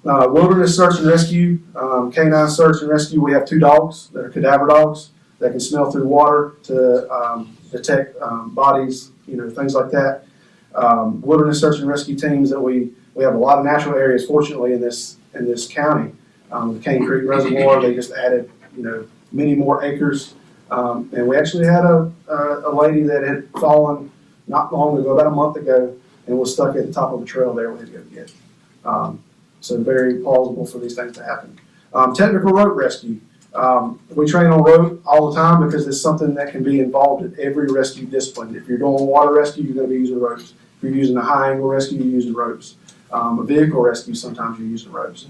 Wilderness search and rescue, canine search and rescue. We have 2 dogs that are cadaver dogs that can smell through water to detect bodies, things like that. Wilderness search and rescue teams that we have a lot of natural areas, fortunately, in this county. The Cane Creek Reservoir, they just added, many more acres. And we actually had a lady that had fallen not long ago, about a month ago, and was stuck at the top of a trail there we had to go get. So very plausible for these things to happen. Technical rope rescue. We train on rope all the time because it's something that can be involved in every rescue discipline. If you're doing water rescue, you're going to be using ropes. If you're using a high angle rescue, you're using ropes. A vehicle rescue, sometimes you're using ropes.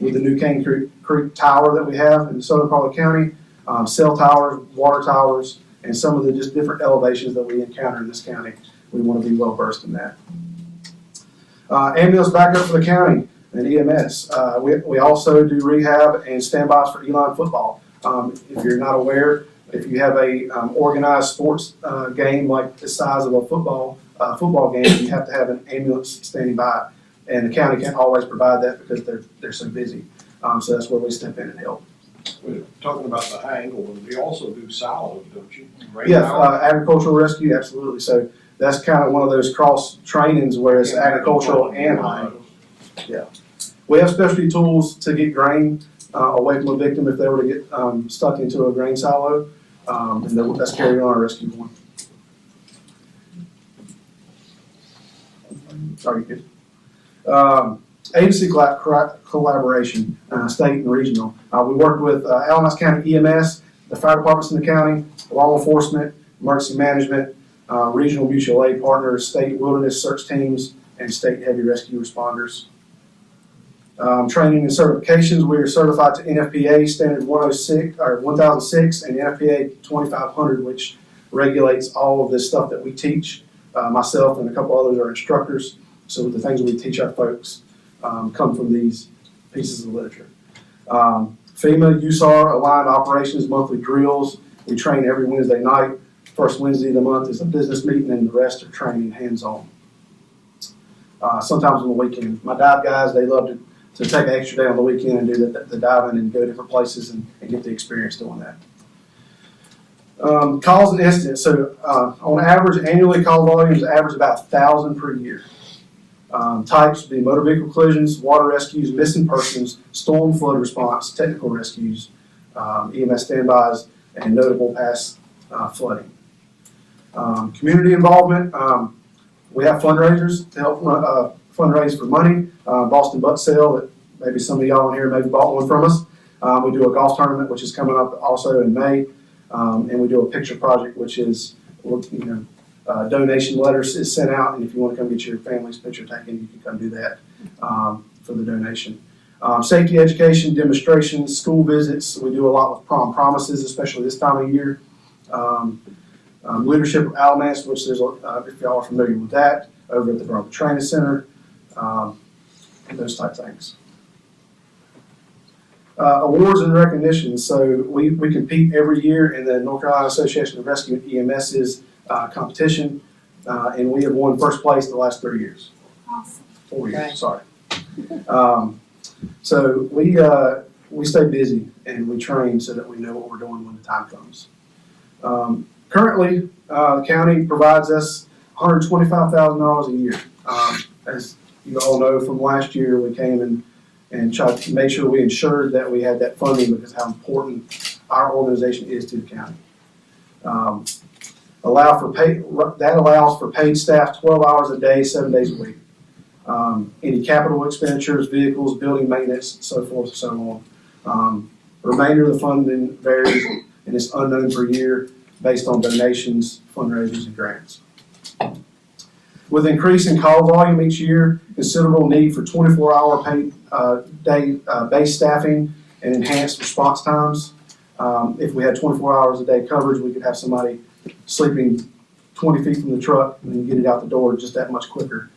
With the new Cane Creek Tower that we have in southern part of the county, cell towers, water towers, and some of the just different elevations that we encounter in this county, we want to be well versed in that. Ambulance backup for the county and EMS. We also do rehab and standbys for Elon football. If you're not aware, if you have a organized sports game like the size of a football game, you have to have an ambulance standing by, and the county can't always provide that because they're so busy. So that's where we step in and help. We're talking about the high angle, we also do silos, don't you? Rain Yeah, tower? agricultural rescue, absolutely. So that's kind of one of those cross trainings where it's agricultural and high. Yeah. We have specialty tools to get grain away from a victim if they were to get stuck into a grain silo, and that's carried on our rescue one. Sorry, kid. Agency collaboration, state and regional. We work with Alamance County EMS, the fire departments in the county, law enforcement, emergency management, regional mutual aid partners, state wilderness search teams, and state heavy rescue responders. Training and certifications, we are certified to NFPA standard 106 or 1006 and NFPA 2500, which regulates all of this stuff that we teach. Myself and a couple others are instructors, so the things we teach our folks come from these pieces of literature. FEMA, USAR, aligned operations, monthly drills. We train every Wednesday night. First Wednesday of the month is a business meeting, and the rest are training hands-on. Sometimes on the weekend. My dive guys, they love to take an extra day on the weekend and do the diving and go different places and get the experience doing that. Calls and incidents. So on average, annually call volumes average about 1,000 per year. Types would be motor vehicle collisions, water rescues, missing persons, storm flood response, technical rescues, EMS standbys, and notable past flooding. Community involvement. We have fundraisers to help fundraise for money. Boston Butt Sale, that maybe some of y'all in here maybe bought one from us. We do a golf tournament, which is coming up also in May. And we do a picture project, which is, donation letters is sent out, and if you want to come get your family's picture taken, you can come do that for the donation. Safety education, demonstrations, school visits. We do a lot with prom promises, especially this time of year. Leadership of Alamance, which there's, if y'all are familiar with that, over at the Bravo Training Center, and those type things. Awards and recognition. So we compete every year in the North Carolina Association of Rescue and EMS's competition, and we have won first place the last 3 years. Awesome. 4 years, Okay. sorry. So we stay busy and we train so that we know what we're doing when the time comes. Currently, the county provides us $125,000 a year. As you all know from last year, we came and tried to make sure we ensured that we had that funding because how important our organization is to the county. That allows for paid staff 12 hours a day, 7 days a week. Any capital expenditures, vehicles, building maintenance, so forth and so on. Remainder of the funding varies and is unknown per year based on donations, fundraisers, and grants. With increasing call volume each year, considerable need for 24-hour paid day base staffing and enhanced response times. If we had 24 hours a day coverage, we could have somebody sleeping 20 feet from the truck and then get it out the door just that much quicker.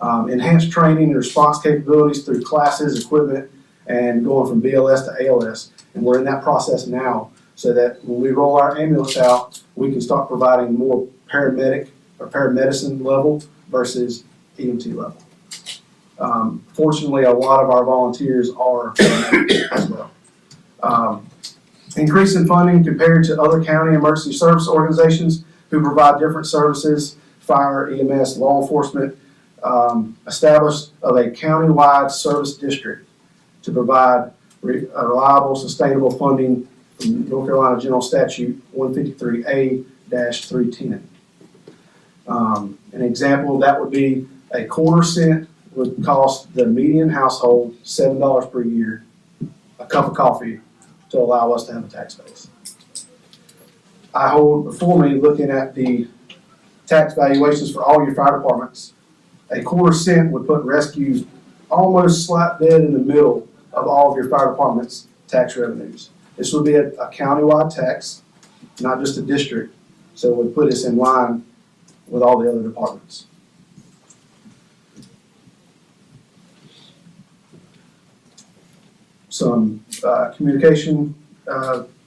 Enhanced training and response capabilities through classes, equipment, and going from BLS to ALS. And we're in that process now so that when we roll our ambulance out, we can start providing more paramedic or paramedicine level versus EMT level. Fortunately, a lot of our volunteers are paramedics as well. Increase in funding compared to other county emergency service organizations who provide different services, fire, EMS, law enforcement, established of a county-wide service district to provide reliable, sustainable funding from North Carolina General Statute 153A-310. An example of that would be a quarter cent would cost the median household $7 per year, a cup of coffee, to allow us to have a tax base. I hold before me, looking at the tax valuations for all your fire departments, a quarter cent would put rescue almost slap dead in the middle of all of your fire department's tax revenues. This would be a countywide tax, not just a district, so it would put us in line with all the other departments. Some communication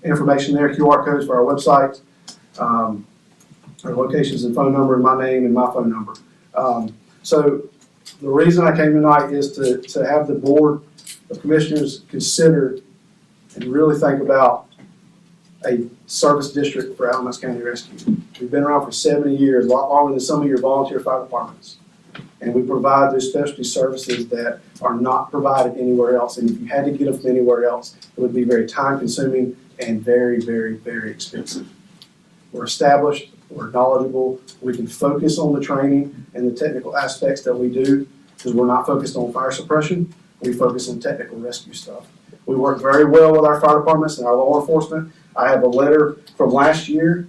information there, QR codes for our website, our locations and phone number, and my name and my phone number. So the reason I came tonight is to have the Board of Commissioners consider and really think about a service district for Alamance County Rescue. We've been around for 70 years, a lot longer than some of your volunteer fire departments. And we provide those specialty services that are not provided anywhere else. And if you had to get them from anywhere else, it would be very time consuming and very, very, very expensive. We're established, we're knowledgeable, we can focus on the training and the technical aspects that we do because we're not focused on fire suppression, we focus on technical rescue stuff. We work very well with our fire departments and our law enforcement. I have a letter from last year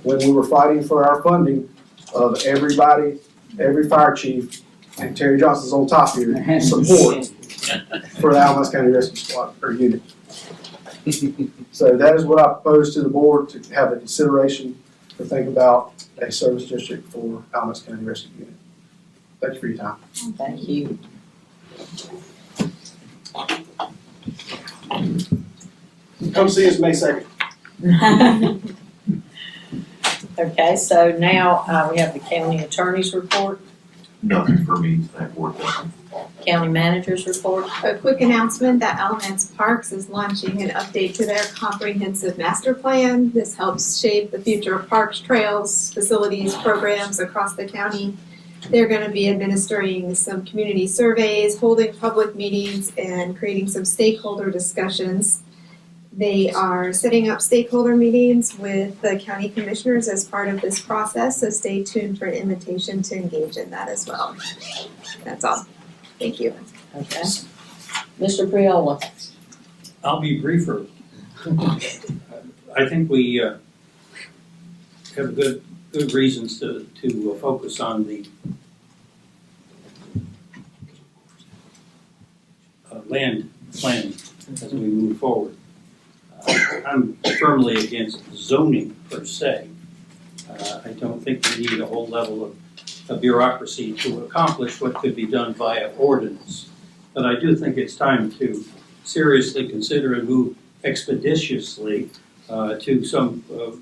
when we were fighting for our funding of everybody, every fire chief, and Terry Johnson's on top here, support for the Alamance County Rescue Squad or unit. So that is what I propose to the board to have a consideration to think about a service district for Alamance County Rescue Unit. Thank you for your time. Thank you. Come see us May 2nd. Okay, so now we have the county attorney's report, Nothing for me tonight, board. Thank you. county manager's report. A quick announcement that Alamance Parks is launching an update to their comprehensive master plan. This helps shape the future of parks, trails, facilities, programs across the county. They're gonna be administering some community surveys, holding public meetings, and creating some stakeholder discussions. They are setting up stakeholder meetings with the county commissioners as part of this process, so stay tuned for an invitation to engage in that as well. That's all. Thank you. Okay. Mr. Priola. I'll be briefer. I think we have good reasons to focus on the land planning as we move forward. I'm firmly against zoning per se. I don't think we need a whole level of bureaucracy to accomplish what could be done via ordinance. But I do think it's time to seriously consider and move expeditiously to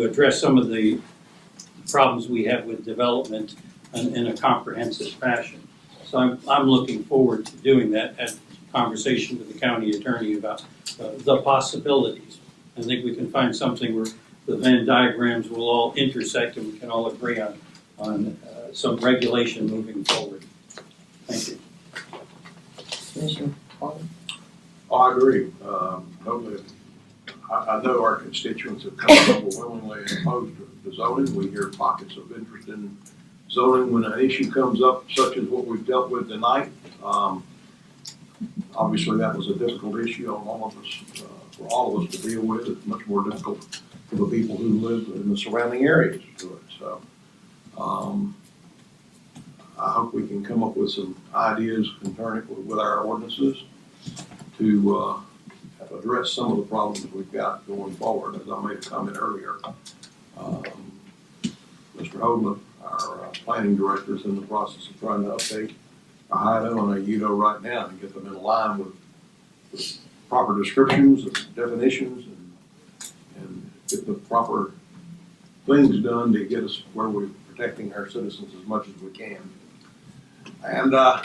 address some of the problems we have with development in a comprehensive fashion. So I'm looking forward to doing that, at conversation with the county attorney about the possibilities. I think we can find something where the Venn diagrams will all intersect and we can all agree on some regulation moving forward. Thank you. Commissioner Coleman. I agree. Totally. I know our constituents have come overwhelmingly opposed to zoning. We hear pockets of interest in zoning when an issue comes up, such as what we've dealt with tonight. Obviously, that was a difficult issue on all of us, for all of us to deal with. It's much more difficult for the people who live in the surrounding areas to it. So, I hope we can come up with some ideas concurrent with our ordinances to address some of the problems we've got going forward. As I made a comment earlier, Mr. Hoagland, our planning director, is in the process of trying to update Idaho and Udo right now to get them in line with proper descriptions and definitions and get the proper things done to get us where we're protecting our citizens as much as we can. And I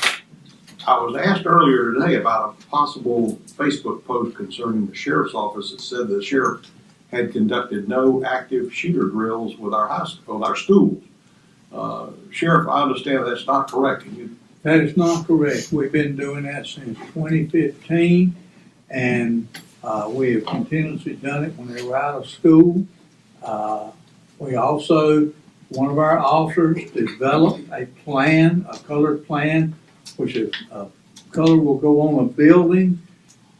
was asked earlier today about a possible Facebook post concerning the sheriff's office that said the sheriff had conducted no active shooter drills with our schools. Sheriff, I understand that's not correct. Can you? That is not correct. We've been doing that since 2015, and we have continuously done it when they were out of school. We also, one of our officers developed a plan, a colored plan, which is color will go on a building.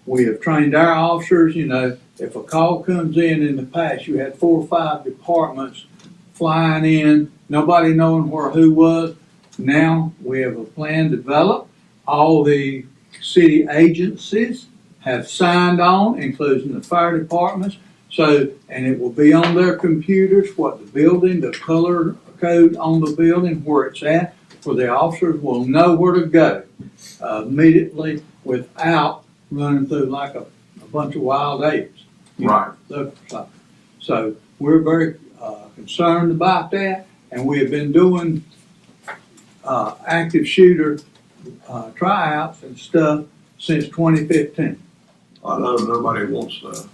We have trained our officers, you know, if a call comes in the past, you had 4 or 5 departments flying in, nobody knowing where who was. Now we have a plan developed. All the city agencies have signed on, including the fire departments. So, and it will be on their computers, what the building, the color code on the building, where it's at, where the officers will know where to go immediately without running through like a bunch of wild apes. Right. So we're very concerned about that, and we have been doing active shooter tryouts and stuff since 2015. I know nobody wants a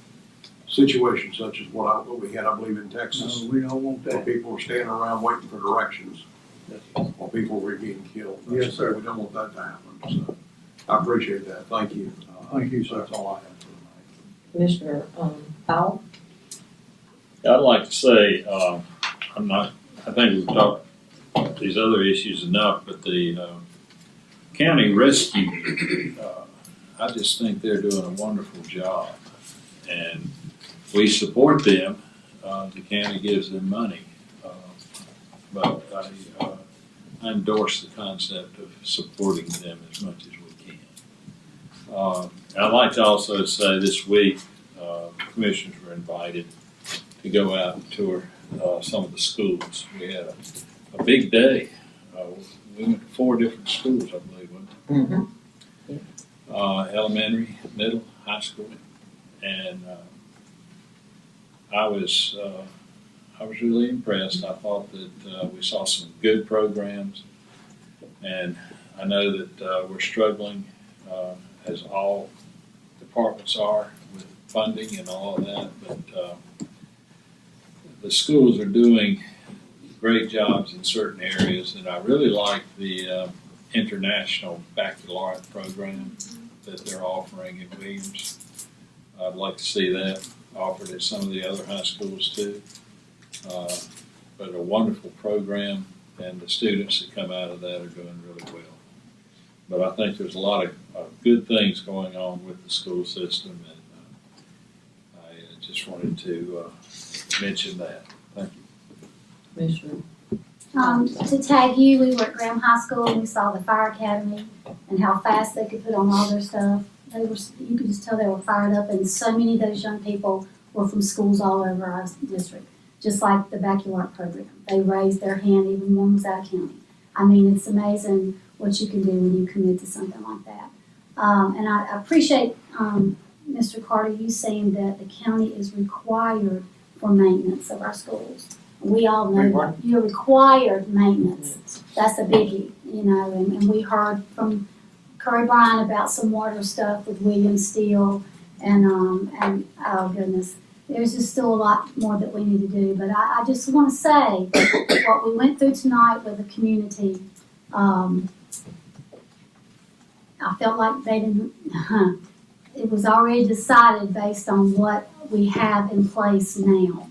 situation such as what we had, I believe, in Texas. No, we don't want that. Where people were standing around waiting for directions while people were getting killed. Yes, sir. We don't want that to happen. So I appreciate that. Thank you. Thank you, sir. That's all I have. Commissioner, Powell? I'd like to say, I think we've talked about these other issues enough, but the county rescue, I just think they're doing a wonderful job. And we support them, the county gives them money. But I endorse the concept of supporting them as much as we can. I'd like to also say this week, commissioners were invited to go out and tour some of the schools. We had a big day. We went to 4 different schools, I believe, wasn't it? Elementary, middle, high school. And I was really impressed. I thought that we saw some good programs, and I know that we're struggling, as all departments are, with funding and all of that, but the schools are doing great jobs in certain areas, and I really like the international baccalaureate program that they're offering in Williams. I'd like to see that offered at some of the other high schools too. But a wonderful program, and the students that come out of that are doing really well. But I think there's a lot of good things going on with the school system, and I just wanted to mention that. Thank you. Commissioner? To tag you, we were at Graham High School and we saw the fire academy and how fast they could put on all their stuff. You could just tell they were fired up, and so many of those young people were from schools all over our district, just like the baccalaureate program. They raised their hand, even one was out of county. I mean, it's amazing what you can do when you commit to something like that. And I appreciate, Mr. Carter, you saying that the county is required for maintenance of our schools. We all know that you're required maintenance. That's a biggie, you know, and we heard from Curry Bryan about some water stuff with William Steel and oh goodness, there's just still a lot more that we need to do. But I just want to say that what we went through tonight with the community, I felt like they didn't, it was already decided based on what we have in place now.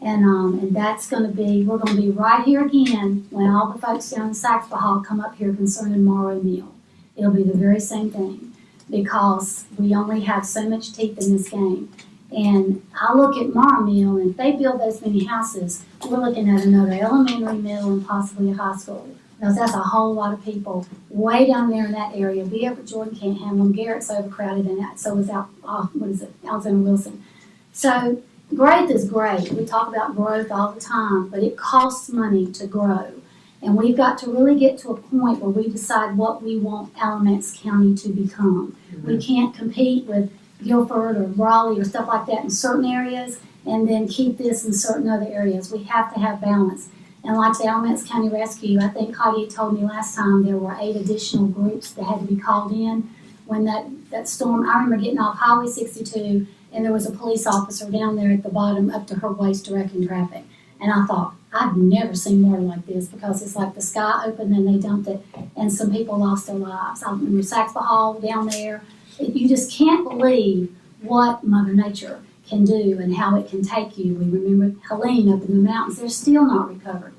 And that's going to be, we're going to be right here again when all the folks down in Saxby Hall come up here concerning Morrow Mill. It'll be the very same thing because we only have so much teeth in this game. And I look at Morrow Mill, and if they build those many houses, we're looking at another elementary, middle, and possibly a high school. Because that's a whole lot of people way down there in that area. B. Everett Jordan can't handle them. Garrett's overcrowded, and so is Alexander Wilson. So growth is great. We talk about growth all the time, but it costs money to grow. And we've got to really get to a point where we decide what we want Alamance County to become. We can't compete with Guilford or Raleigh or stuff like that in certain areas and then keep this in certain other areas. We have to have balance. And like the Alamance County Rescue, I think Heidi told me last time there were 8 additional groups that had to be called in when that storm. I remember getting off Highway 62 and there was a police officer down there at the bottom up to her waist directing traffic. And I thought, I've never seen water like this because it's like the sky opened and they dumped it and some people lost their lives. I remember Saxby Hall down there. You just can't believe what Mother Nature can do and how it can take you. We remember Helene up in the mountains. They're still not recovered.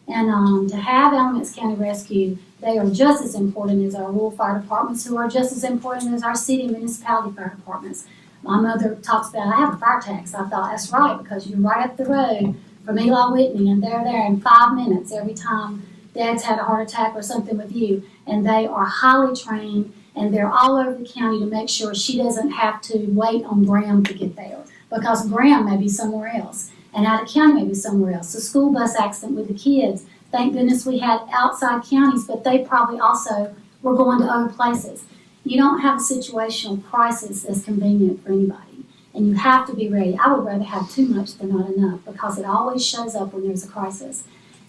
And to have Alamance County Rescue, they are just as important as our rural fire departments, who are just as important as our city and municipality fire departments. My mother talks about, I have a fire tax. I thought, that's right, because you're right up the road from Eli Whitney, and they're there in 5 minutes every time Dad's had a heart attack or something with you. And they are highly trained, and they're all over the county to make sure she doesn't have to wait on Graham to get there, because Graham may be somewhere else, and out of county may be somewhere else. The school bus accident with the kids, thank goodness we had outside counties, but they probably also were going to other places. You don't have a situational crisis that's convenient for anybody. And you have to be ready. I would rather have too much than not enough, because it always shows up when there's a crisis.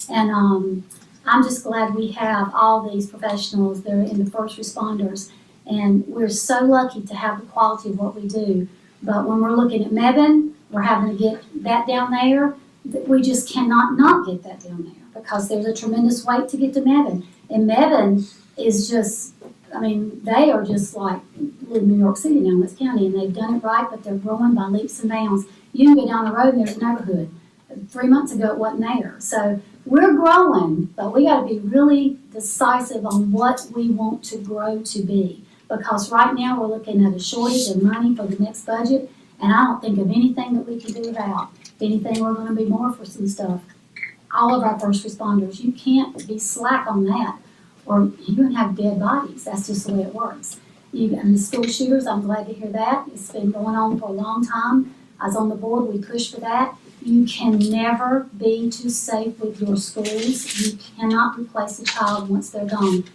And I'm just glad we have all these professionals that are in the first responders. And we're so lucky to have the quality of what we do. But when we're looking at Mebane, we're having to get that down there. We just cannot not get that down there, because there's a tremendous wait to get to Mebane. And Mebane is just, I mean, they are just like New York City now in this county, and they've done it right, but they're growing by leaps and bounds. You can go down the road and there's a neighborhood. 3 months ago, it wasn't there. So we're growing, but we got to be really decisive on what we want to grow to be. Because right now we're looking at a shortage of money for the next budget, and I don't think of anything that we can do without. If anything, we're going to be more for some stuff. All of our first responders, you can't be slack on that, or you're going to have dead bodies. That's just the way it works. And the school shooters, I'm glad to hear that. It's been going on for a long time. I was on the board, we pushed for that. You can never be too safe with your schools. You cannot replace a child once they're gone.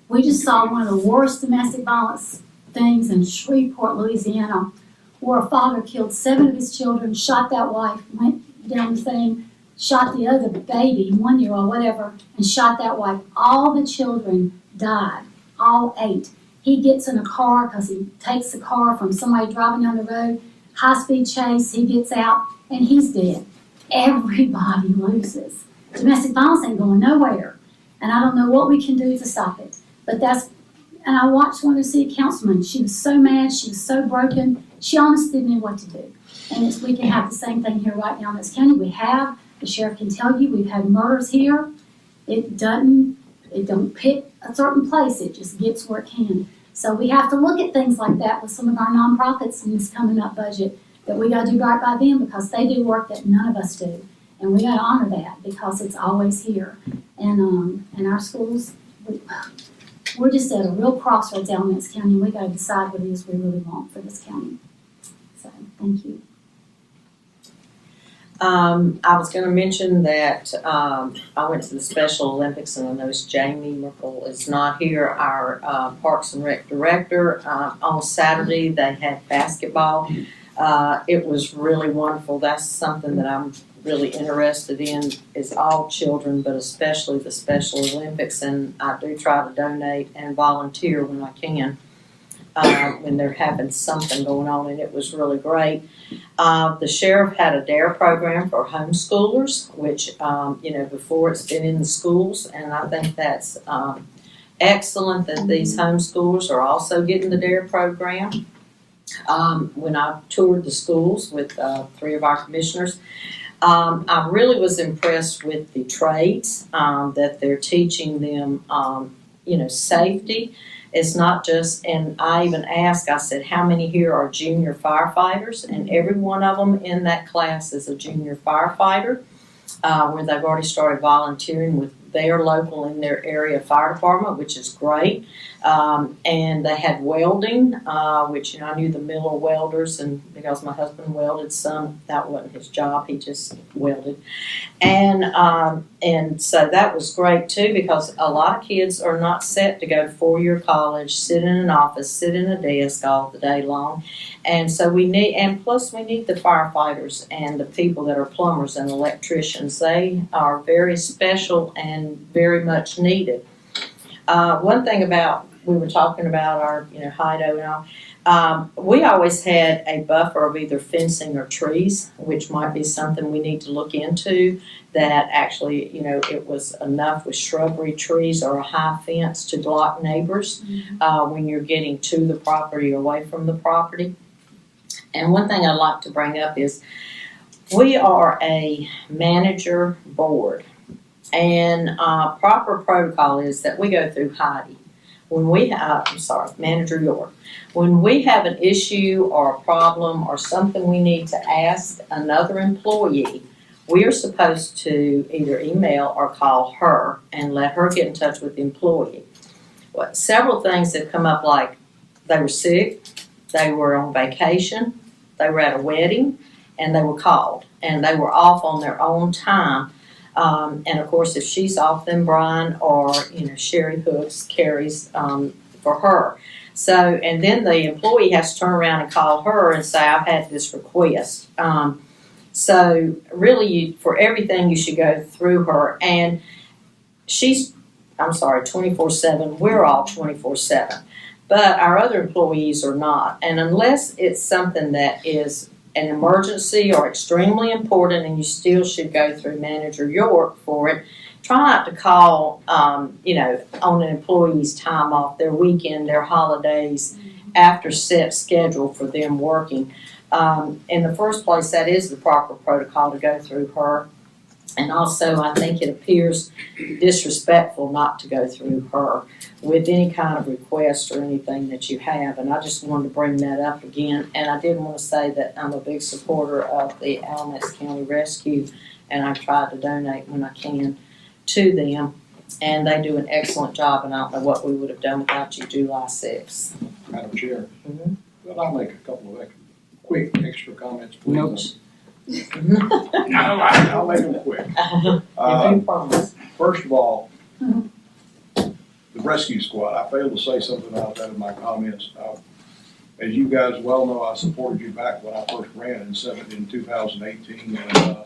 We just saw one of the worst domestic violence things in Shreveport, Louisiana, where a father killed 7 of his children, shot that wife, went down the thing, shot the other baby, 1-year-old, whatever, and shot that wife. All the children died, all 8. He gets in a car because he takes the car from somebody driving down the road, high-speed chase, he gets out, and he's dead. Everybody loses. Domestic violence ain't going nowhere, and I don't know what we can do to stop it. But and I watched one of the city councilmen. She was so mad, she was so broken, she honestly didn't know what to do. And we can have the same thing here right now in this county. The sheriff can tell you, we've had murders here. It don't pick a certain place, it just gets where it can. So we have to look at things like that with some of our nonprofits in this coming up budget, that we gotta do right by them, because they do work that none of us do. And we gotta honor that, because it's always here. And our schools, we're just at a real crossroads out in this county, and we gotta decide what it is we really want for this county. So, thank you. I was going to mention that I went to the Special Olympics, and I noticed Jamie Merkel is not here, our Parks and Rec director. On Saturday, they had basketball. It was really wonderful. That's something that I'm really interested in, is all children, but especially the Special Olympics. And I do try to donate and volunteer when I can, when they're having something going on, and it was really great. The sheriff had a DARE program for homeschoolers, which, before it's been in the schools, and I think that's excellent that these homeschoolers are also getting the DARE program. When I toured the schools with 3 of our commissioners, I really was impressed with the trades that they're teaching them, safety. It's not just, and I even asked, I said, how many here are junior firefighters? And every one of them in that class is a junior firefighter, where they've already started volunteering with they are local in their area fire department, which is great. And they had welding, which, I knew the Miller welders, and because my husband welded some, that wasn't his job, he just welded. And so that was great too, because a lot of kids are not set to go to four-year college, sit in an office, sit in a desk all the day long. And so plus we need the firefighters and the people that are plumbers and electricians. They are very special and very much needed. One thing we were talking about our, Hido and all, we always had a buffer of either fencing or trees, which might be something we need to look into, that actually, it was enough with shrubbery, trees, or a high fence to block neighbors when you're getting to the property or away from the property. And one thing I'd like to bring up is we are a manager board, and proper protocol is that we go through Heidi. Manager York. When we have an issue or a problem or something we need to ask another employee, we are supposed to either email or call her and let her get in touch with the employee. Several things have come up, like they were sick, they were on vacation, they were at a wedding, and they were called, and they were off on their own time. And of course, if she's off, then Brian or, Sherry Hooks carries for her. So, and then the employee has to turn around and call her and say, I've had this request. So really, for everything, you should go through her. And she's, 24/7. We're all 24/7. But our other employees are not. And unless it's something that is an emergency or extremely important, and you still should go through Manager York for it, try not to call, on an employee's time off, their weekend, their holidays, after set schedule for them working. In the first place, that is the proper protocol to go through her. And also, I think it appears disrespectful not to go through her with any kind of request or anything that you have. And I just wanted to bring that up again. And I did want to say that I'm a big supporter of the Alamance County Rescue, and I try to donate when I can to them. And they do an excellent job, and I don't know what we would have done without you July 6th. Madam Chair, Mhm. well, I'll make a couple of quick extra comments, please. Notes. No, I'll make them quick. You do promise. First of all, the rescue squad, I failed to say something about that in my comments. As you guys well know, I supported you back when I first ran in 2018. And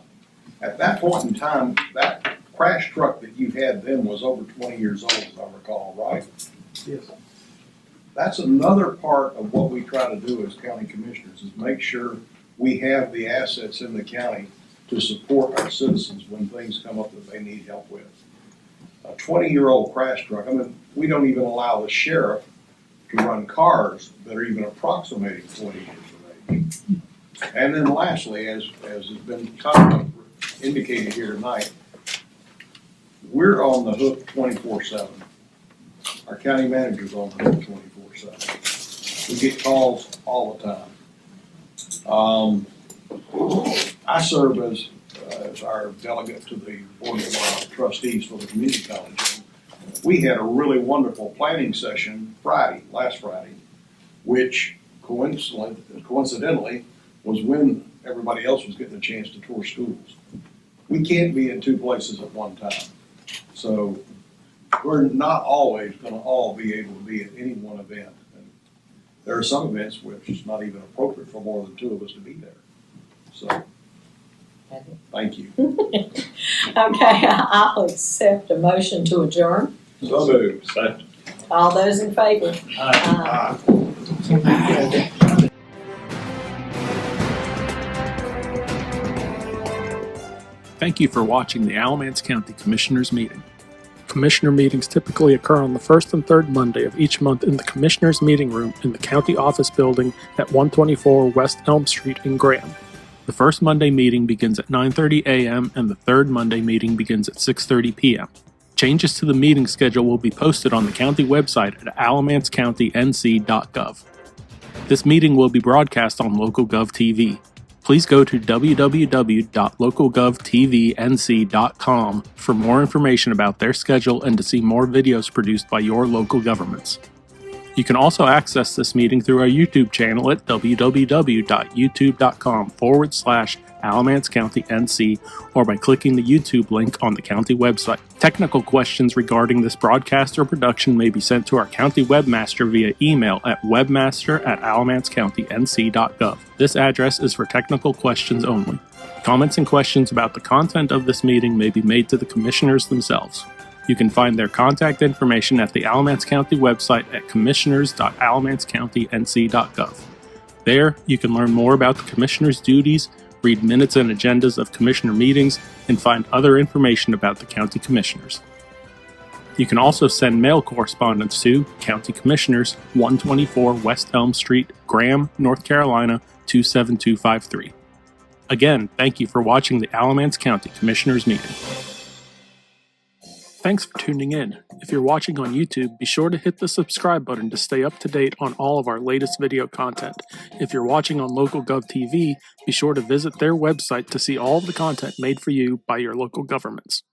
at that point in time, that crash truck that you had then was over 20 years old, as I recall, right? Yes. That's another part of what we try to do as county commissioners, is make sure we have the assets in the county to support our citizens when things come up that they need help with. A 20-year-old crash truck, we don't even allow the sheriff to run cars that are even approximating 20 years of age. And then lastly, as has been indicated here tonight, we're on the hook 24/7. Our county manager's on the hook 24/7. We get calls all the time. I serve as our delegate to the Board of Trustees for the community college. We had a really wonderful planning session last Friday, which coincidentally was when everybody else was getting a chance to tour schools. We can't be in two places at one time. So we're not always going to all be able to be at any one event. And there are some events which it's not even appropriate for more than two of us to be there. So, thank you. Okay, I'll accept a motion to adjourn. So moved. Second. All those in favor? Aye. Thank you for watching the Alamance County Commissioners Meeting. Commissioner meetings typically occur on the first and third Monday of each month in the Commissioners Meeting Room in the County Office Building at 124 West Elm Street in Graham. The first Monday meeting begins at 9:30 a.m. and the third Monday meeting begins at 6:30 p.m. Changes to the meeting schedule will be posted on the county website at alancecountync.gov. This meeting will be broadcast on LocalGov TV. Please go to www.localgovtvnc.com for more information about their schedule and to see more videos produced by your local governments. You can also access this meeting through our YouTube channel at www.youtube.com/Alamance County NC or by clicking the YouTube link on the county website. Technical questions regarding this broadcast or production may be sent to our county webmaster via email at webmaster@alamancecountync.gov. This address is for technical questions only. Comments and questions about the content of this meeting may be made to the commissioners themselves. You can find their contact information at the Alamance County website at commissioners.alamancecountync.gov. There, you can learn more about the commissioners' duties, read minutes and agendas of commissioner meetings, and find other information about the county commissioners. You can also send mail correspondence to County Commissioners, 124 West Elm Street, Graham, North Carolina, 27253. Again, thank you for watching the Alamance County Commissioners Meeting. Thanks for tuning in. If you're watching on YouTube, be sure to hit the subscribe button to stay up to date on all of our latest video content. If you're watching on LocalGov TV, be sure to visit their website to see all of the content made for you by your local governments.